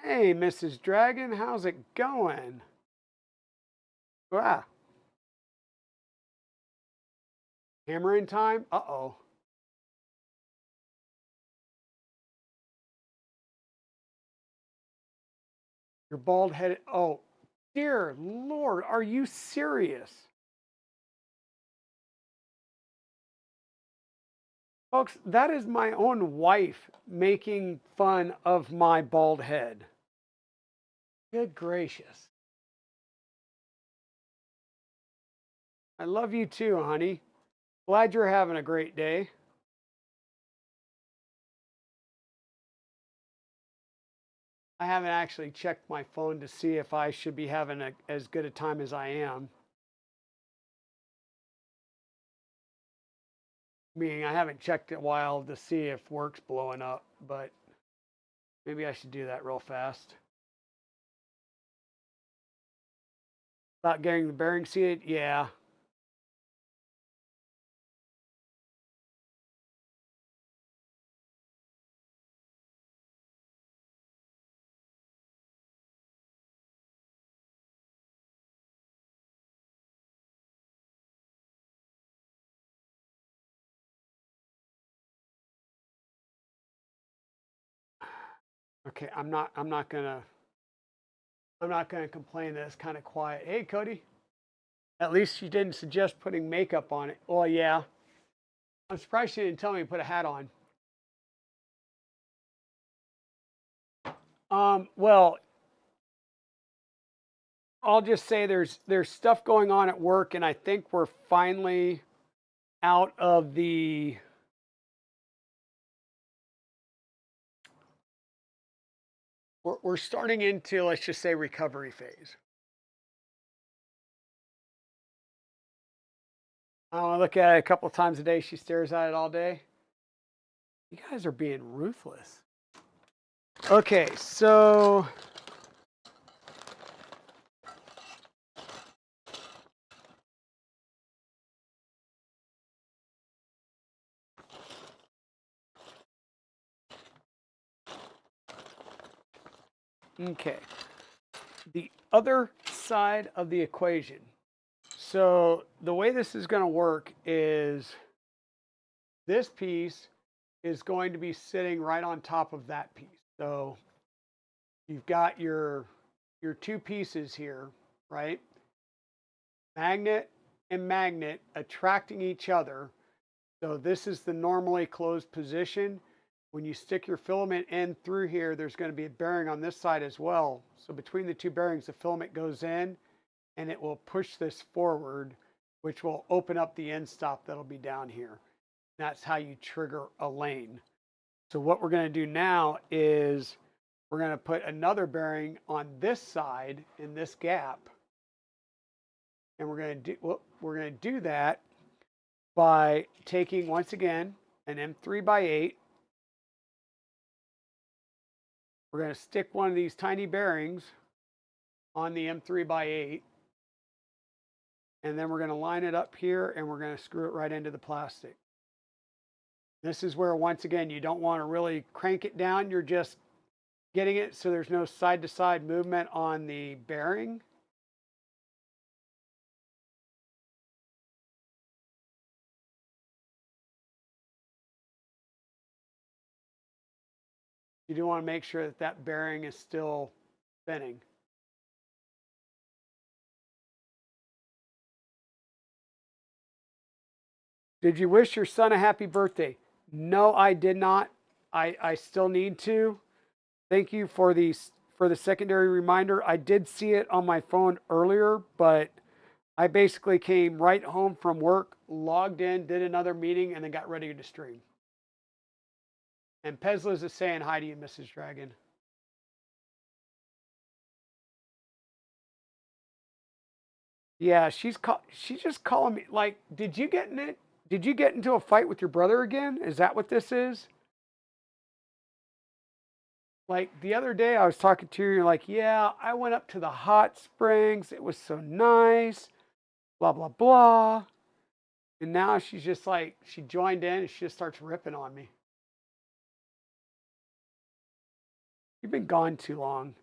Hey, Mrs. Dragon, how's it going? Ah, hammering time? Uh-oh. You're bald headed. Oh, dear Lord, are you serious? Folks, that is my own wife making fun of my bald head. Good gracious. I love you too, honey. Glad you're having a great day. I haven't actually checked my phone to see if I should be having as good a time as I am. Meaning I haven't checked it in a while to see if work's blowing up, but maybe I should do that real fast. About getting the bearing seated? Yeah. Okay, I'm not gonna complain that it's kind of quiet. Hey Cody. At least she didn't suggest putting makeup on it. Well, yeah. I'm surprised she didn't tell me to put a hat on. Well, I'll just say there's stuff going on at work, and I think we're finally out of the we're starting into, let's just say, recovery phase. I don't know, look at it a couple of times a day. She stares at it all day. You guys are being ruthless. Okay, so okay. The other side of the equation. So the way this is going to work is this piece is going to be sitting right on top of that piece. So you've got your two pieces here, right? Magnet and magnet attracting each other. So this is the normally closed position. When you stick your filament end through here, there's going to be a bearing on this side as well. So between the two bearings, the filament goes in and it will push this forward, which will open up the end stop that'll be down here. That's how you trigger a lane. So what we're going to do now is we're going to put another bearing on this side in this gap. And we're going to do that by taking, once again, an M3x8. We're going to stick one of these tiny bearings on the M3x8. And then we're going to line it up here and we're going to screw it right into the plastic. This is where, once again, you don't want to really crank it down. You're just getting it so there's no side-to-side movement on the bearing. You do want to make sure that that bearing is still spinning. Did you wish your son a happy birthday? No, I did not. I still need to. Thank you for the secondary reminder. I did see it on my phone earlier, but I basically came right home from work, logged in, did another meeting, and then got ready to stream. And Pezla's is saying hi to you, Mrs. Dragon. Yeah, she's just calling me. Like, did you get in it? Did you get into a fight with your brother again? Is that what this is? Like the other day, I was talking to you. You're like, yeah, I went up to the hot springs. It was so nice. Blah blah blah. And now she's just like, she joined in and she just starts ripping on me. You've been gone too long.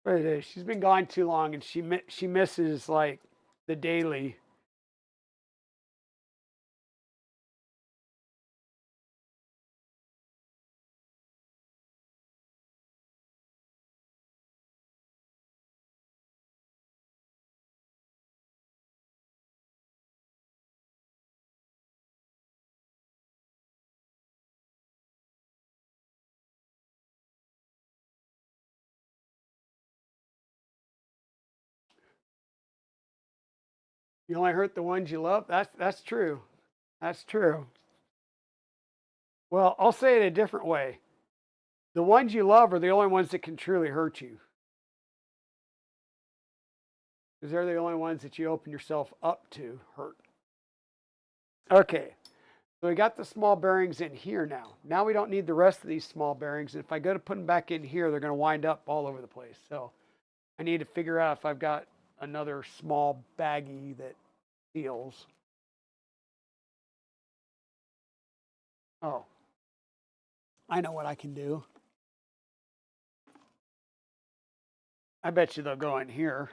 But it is. She's been gone too long, and she misses like the daily. You only hurt the ones you love. That's true. That's true. Well, I'll say it a different way. The ones you love are the only ones that can truly hurt you, because they're the only ones that you open yourself up to hurt. Okay, so we got the small bearings in here now. Now we don't need the rest of these small bearings. And if I go to put them back in here, they're going to wind up all over the place. So I need to figure out if I've got another small baggie that seals. Oh, I know what I can do. I bet you they'll go in here.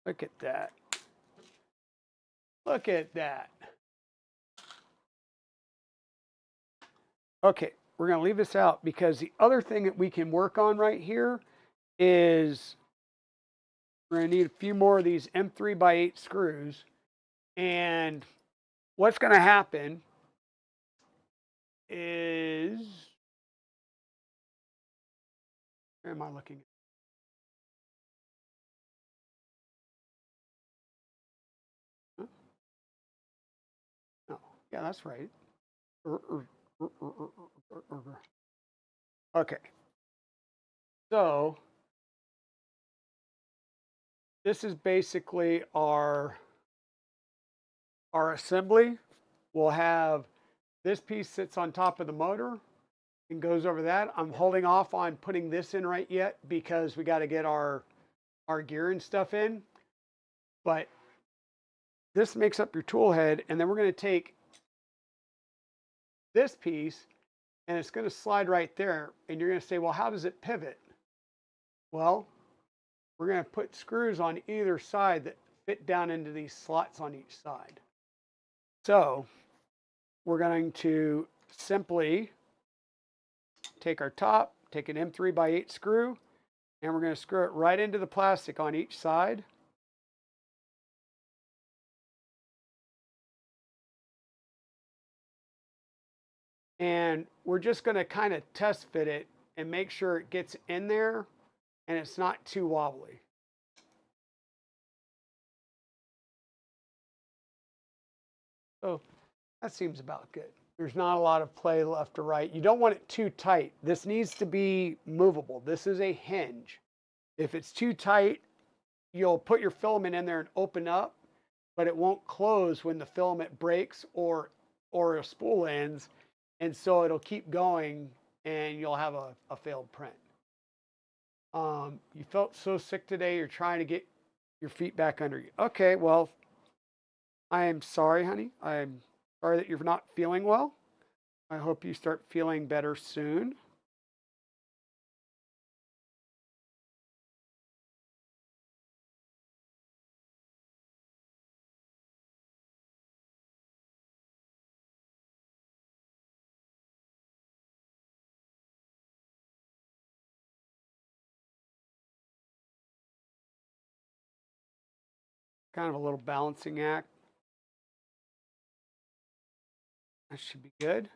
Look at that. Look at that. Okay, we're going to leave this out because the other thing that we can work on right here is we're going to need a few more of these M3 by 8 screws. And what's going to happen is, where am I looking? Huh? No, yeah, that's right. Okay, so this is basically our assembly. We'll have this piece sits on top of the motor and goes over that. I'm holding off on putting this in right yet because we got to get our gear and stuff in. But this makes up your tool head, and then we're going to take this piece and it's going to slide right there. And you're going to say, well, how does it pivot? Well, we're going to put screws on either side that fit down into these slots on each side. So we're going to simply take our top, take an M3 by 8 screw, and we're going to screw it right into the plastic on each side. And we're just going to kind of test fit it and make sure it gets in there and it's not too wobbly. So that seems about good. There's not a lot of play left or right. You don't want it too tight. This needs to be movable. This is a hinge. If it's too tight, you'll put your filament in there and open up, but it won't close when the filament breaks or a spool ends. And so it'll keep going and you'll have a failed print. You felt so sick today, you're trying to get your feet back under you. Okay, well, I am sorry, honey. I'm sorry that you're not feeling well. I hope you start feeling better soon. Kind of a little balancing act. That should be good.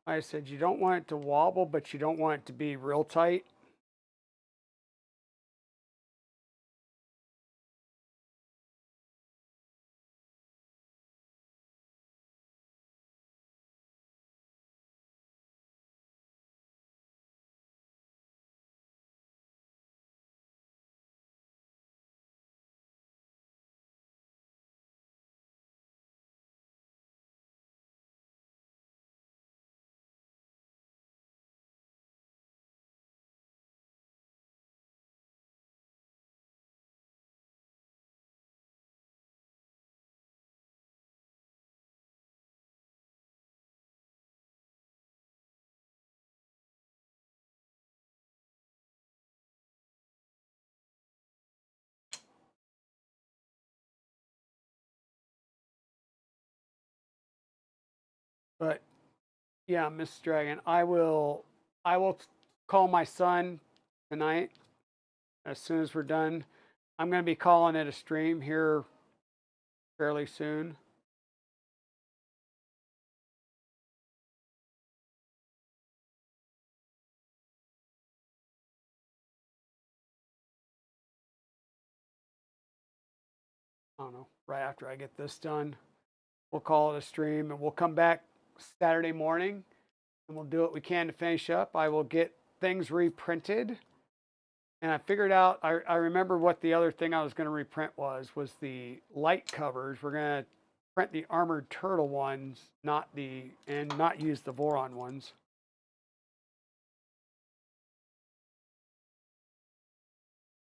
I said you don't want it to wobble, but you don't want it to be real tight. But yeah, Miss Dragon, I will call my son tonight as soon as we're done. I'm going to be calling it a stream here fairly soon. I don't know, right after I get this done. We'll call it a stream and we'll come back Saturday morning and we'll do what we can to finish up. I will get things reprinted. And I figured out, I remember what the other thing I was going to reprint was the light covers. We're going to print the armored turtle ones, and not use the Voron ones.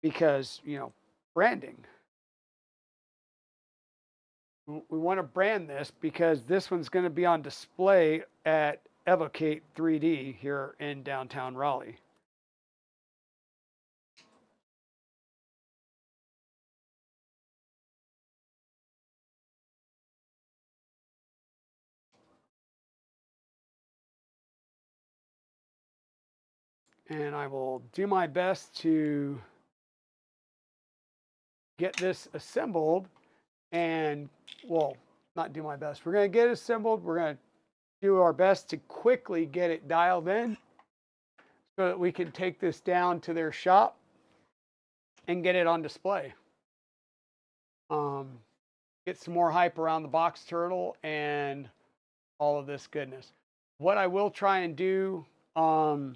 Because, branding. We want to brand this because this one's going to be on display at Evocate 3D here in downtown Raleigh. And I will do my best to get this assembled and, well, not do my best. We're going to get it assembled. We're going to do our best to quickly get it dialed in so that we can take this down to their shop and get it on display. Get some more hype around the box turtle and all of this goodness. What I will try and do tomorrow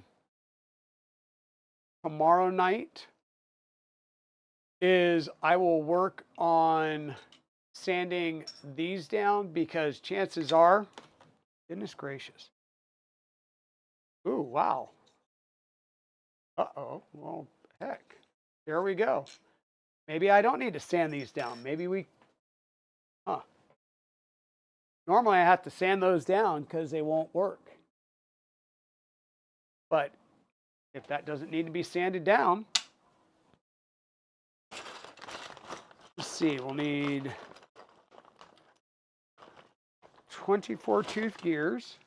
night is I will work on sanding these down because chances are, goodness gracious. Ooh, wow. Uh-oh, well, heck. There we go. Maybe I don't need to sand these down. Maybe huh. Normally I have to sand those down because they won't work. But if that doesn't need to be sanded down, let's see, we'll need 24 tooth gears.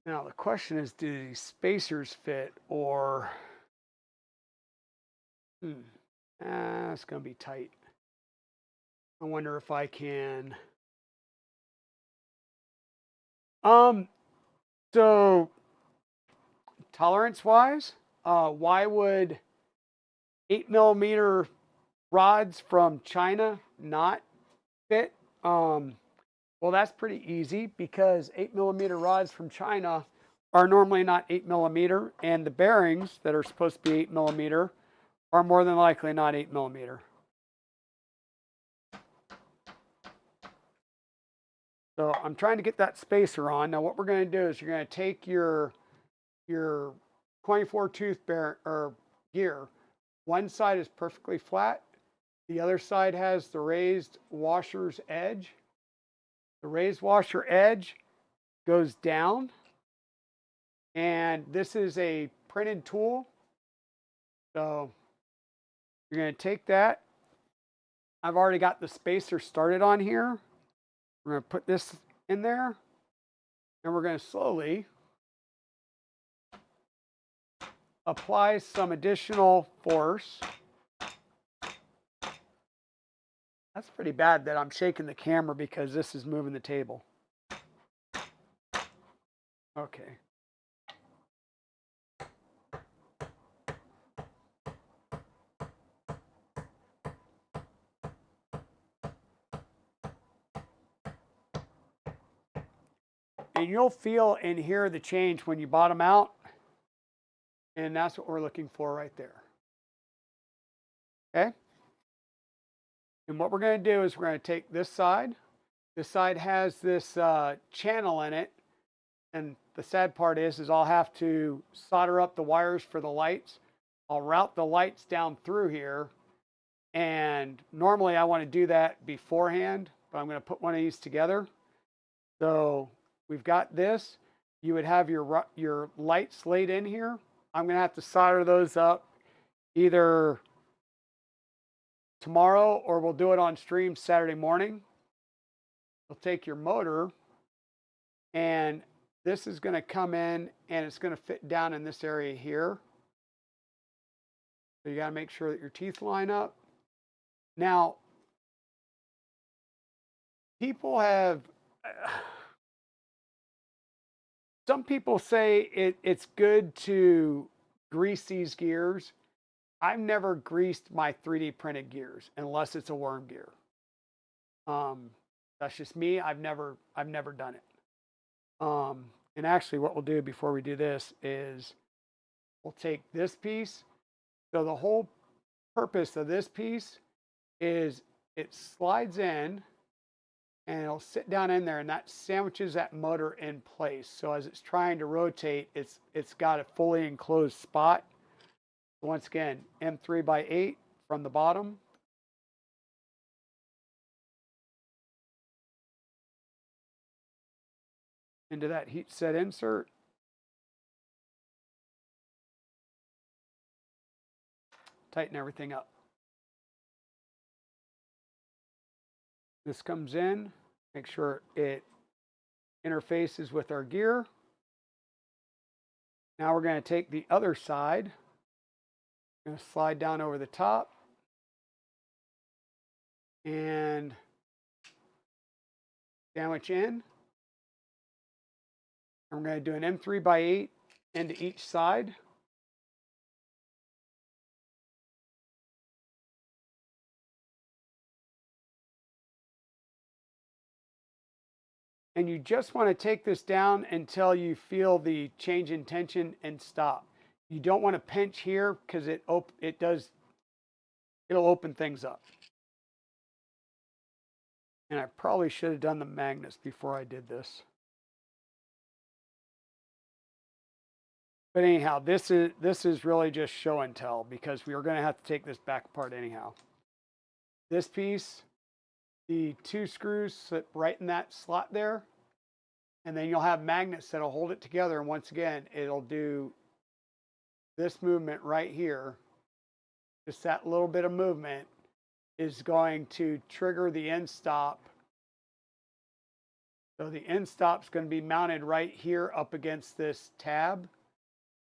Now the question is, do these spacers fit or it's gonna be tight. I wonder if I can um so tolerance wise, why would 8 millimeter rods from China not fit? Well, that's pretty easy because 8 millimeter rods from China are normally not 8 millimeter, and the bearings that are supposed to be 8 millimeter are more than likely not 8 millimeter. So I'm trying to get that spacer on. Now what we're going to do is you're going to take your 24 tooth bear or gear. One side is perfectly flat. The other side has the raised washer's edge. The raised washer edge goes down, and this is a printed tool. So you're going to take that. I've already got the spacer started on here. We're going to put this in there, and we're going to slowly apply some additional force. That's pretty bad that I'm shaking the camera because this is moving the table. Okay. And you'll feel and hear the change when you bottom out. And that's what we're looking for right there. Okay. And what we're going to do is we're going to take this side. This side has this channel in it. And the sad part is I'll have to solder up the wires for the lights. I'll route the lights down through here. And normally I want to do that beforehand, but I'm going to put one of these together. So we've got this. You would have your lights laid in here. I'm going to have to solder those up either tomorrow or we'll do it on stream Saturday morning. We'll take your motor, and this is going to come in and it's going to fit down in this area here. So you got to make sure that your teeth line up. Now, people have, some people say it's good to grease these gears. I've never greased my 3D printed gears unless it's a worm gear. That's just me. I've never done it. And actually what we'll do before we do this is we'll take this piece. So the whole purpose of this piece is it slides in and it'll sit down in there, and that sandwiches that motor in place. So as it's trying to rotate, it's got a fully enclosed spot. Once again, M3x8 from the bottom. Into that heat set insert. Tighten everything up. This comes in, make sure it interfaces with our gear. Now we're going to take the other side, going to slide down over the top and sandwich in. I'm going to do an M3x8 into each side. And you just want to take this down until you feel the change in tension and stop. You don't want to pinch here because it'll open things up. And I probably should have done the magnets before I did this. But anyhow, this is really just show and tell because we are going to have to take this back apart anyhow. This piece, the 2 screws sit right in that slot there. And then you'll have magnets that'll hold it together. And once again, it'll do this movement right here. Just that little bit of movement is going to trigger the end stop So the end stop's going to be mounted right here up against this tab.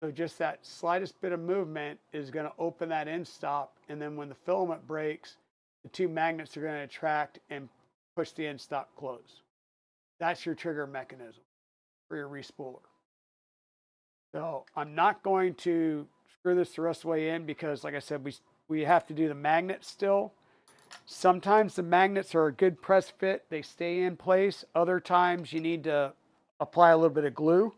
So just that slightest bit of movement is going to open that end stop. And then when the filament breaks, the two magnets are going to attract and push the end stop close. That's your trigger mechanism for your respooler. So I'm not going to screw this the rest of the way in because, like I said, we have to do the magnets still. Sometimes the magnets are a good press fit. They stay in place. Other times you need to apply a little bit of glue.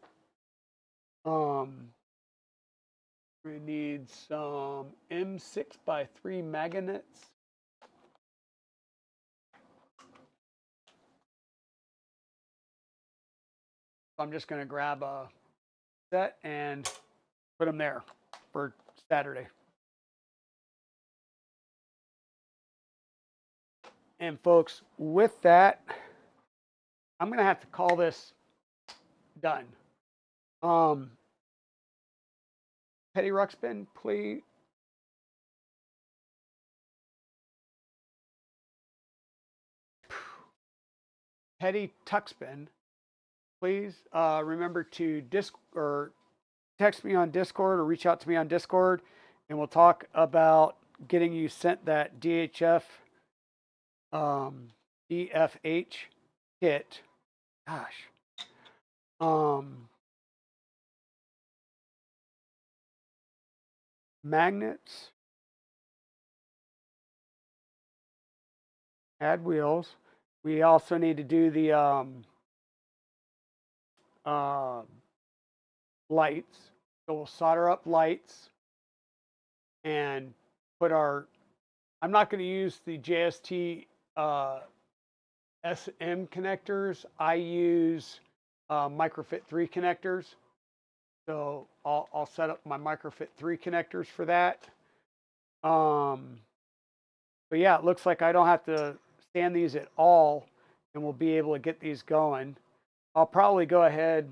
We need some M6x3 magnets. I'm just going to grab a set and put them there for Saturday. And folks, with that, I'm going to have to call this done. Petty Ruxpin, please. Petty Tuxpin, please remember to text me on Discord or reach out to me on Discord, and we'll talk about getting you sent that DHF DFH kit. Gosh. Magnets, add wheels. We also need to do the lights. So we'll solder up lights and put our, I'm not going to use the JST SM connectors. I use microfit 3 connectors. So I'll set up my microfit 3 connectors for that. But yeah, it looks like I don't have to stand these at all, and we'll be able to get these going. I'll probably go ahead.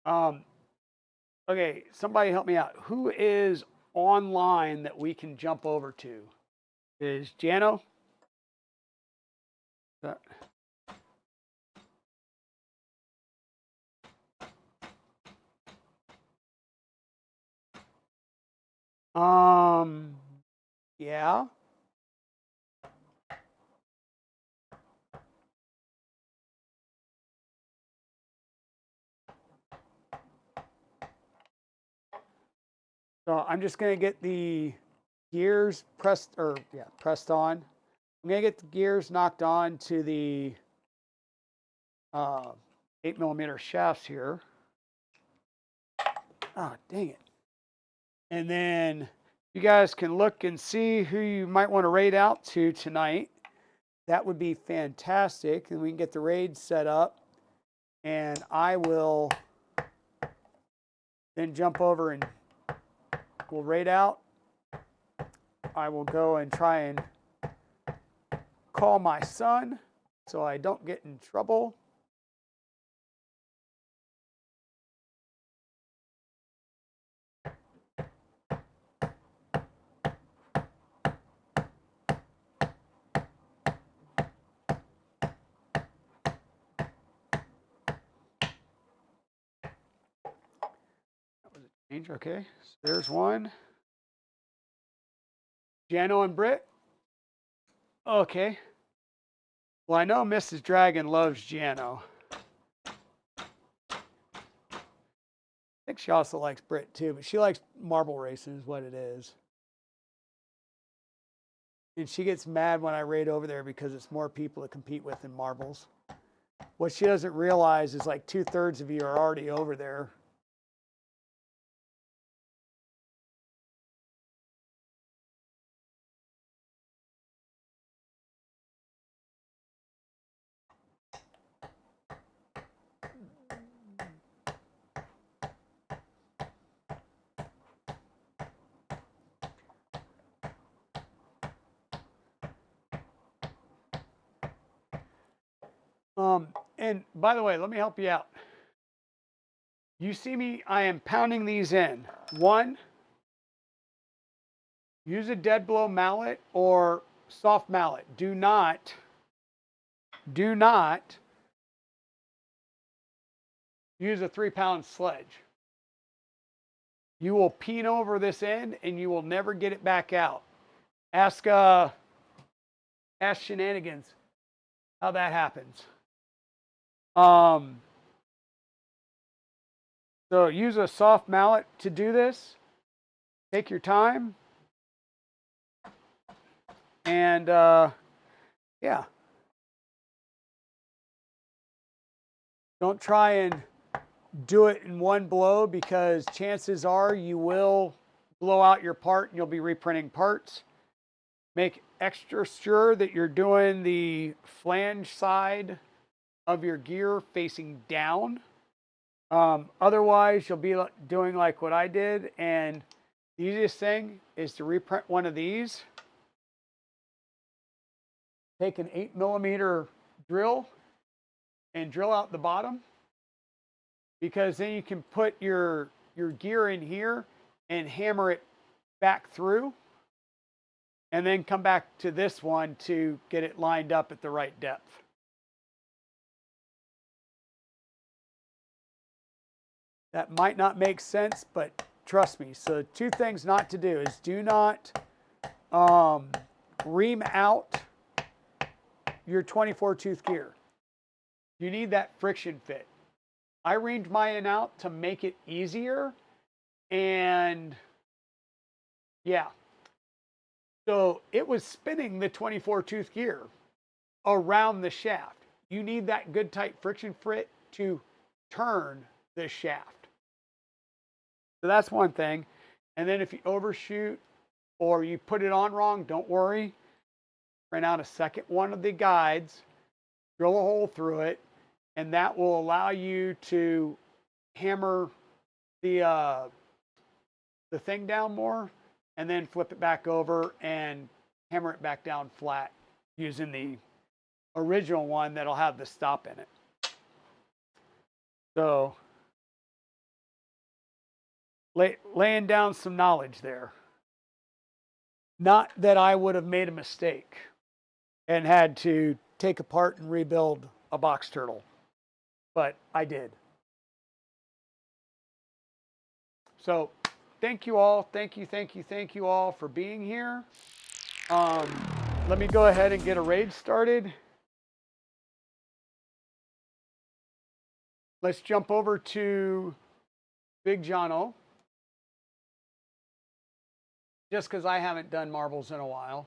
Okay, somebody help me out. Who is online that we can jump over to? Is Jano? Yeah. So I'm just going to get the gears pressed on. I'm going to get the gears knocked on to the 8mm shafts here. Oh, dang it. And then you guys can look and see who you might want to raid out to tonight. That would be fantastic. And we can get the raid set up. And I will then jump over and we'll raid out. I will go and try and call my son so I don't get in trouble. Okay, so there's one. Jano and Britt. Okay. Well, I know Mrs. Dragon loves Jano. I think she also likes Britt too, but she likes marble racing is what it is. And she gets mad when I raid over there because it's more people to compete with than marbles. What she doesn't realize is like 2/3 of you are already over there. And by the way, let me help you out. You see me, I am pounding these in. One, use a dead blow mallet or soft mallet. Do not use a 3-pound sledge. You will peen over this end and you will never get it back out. Ask Shenanigans how that happens. So use a soft mallet to do this. Take your time. And yeah. Don't try and do it in one blow, because chances are you will blow out your part and you'll be reprinting parts. Make extra sure that you're doing the flange side of your gear facing down. Otherwise, you'll be doing like what I did. And the easiest thing is to reprint one of these. Take an 8mm drill and drill out the bottom, because then you can put your gear in here and hammer it back through, and then come back to this one to get it lined up at the right depth. That might not make sense, but trust me. So 2 things not to do is, do not ream out your 24 tooth gear. You need that friction fit. I reamed mine out to make it easier, and yeah. So it was spinning the 24 tooth gear around the shaft. You need that good tight friction fit to turn the shaft. So that's one thing. And then if you overshoot or you put it on wrong, don't worry. Print out a second one of the guides, drill a hole through it, and that will allow you to hammer the thing down more, and then flip it back over and hammer it back down flat using the original one that'll have the stop in it. So laying down some knowledge there. Not that I would have made a mistake and had to take apart and rebuild a box turtle, but I did. So thank you all. Thank you all for being here. Let me go ahead and get a raid started. Let's jump over to Big John-O. Just because I haven't done marbles in a while.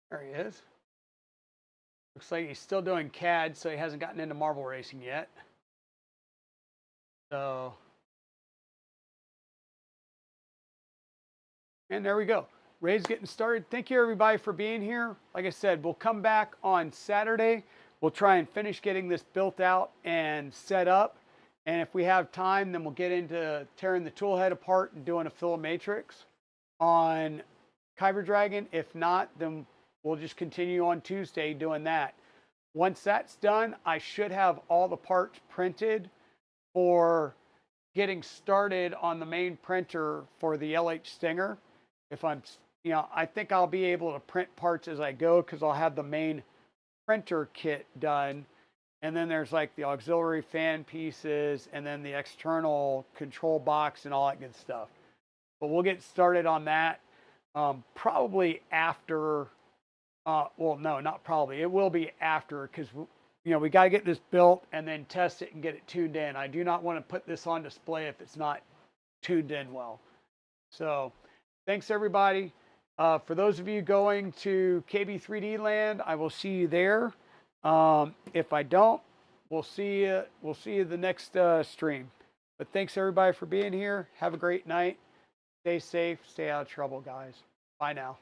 There he is. Looks like he's still doing CAD, so he hasn't gotten into marble racing yet. So, and there we go. Raid's getting started. Thank you everybody for being here. Like I said, we'll come back on Saturday. We'll try and finish getting this built out and set up. And if we have time, then we'll get into tearing the tool head apart and doing a fill matrix on Kyber Dragon. If not, then we'll just continue on Tuesday doing that. Once that's done, I should have all the parts printed for getting started on the main printer for the LH Stinger. If I'm, I think I'll be able to print parts as I go, because I'll have the main printer kit done. And then there's like the auxiliary fan pieces and then the external control box and all that good stuff. But we'll get started on that probably after, well, no, not probably. It will be after, because, we got to get this built and then test it and get it tuned in. I do not want to put this on display if it's not tuned in well. So thanks everybody. For those of you going to KB3D land, I will see you there. If I don't, we'll see you the next stream. But thanks everybody for being here. Have a great night. Stay safe. Stay out of trouble, guys. Bye now.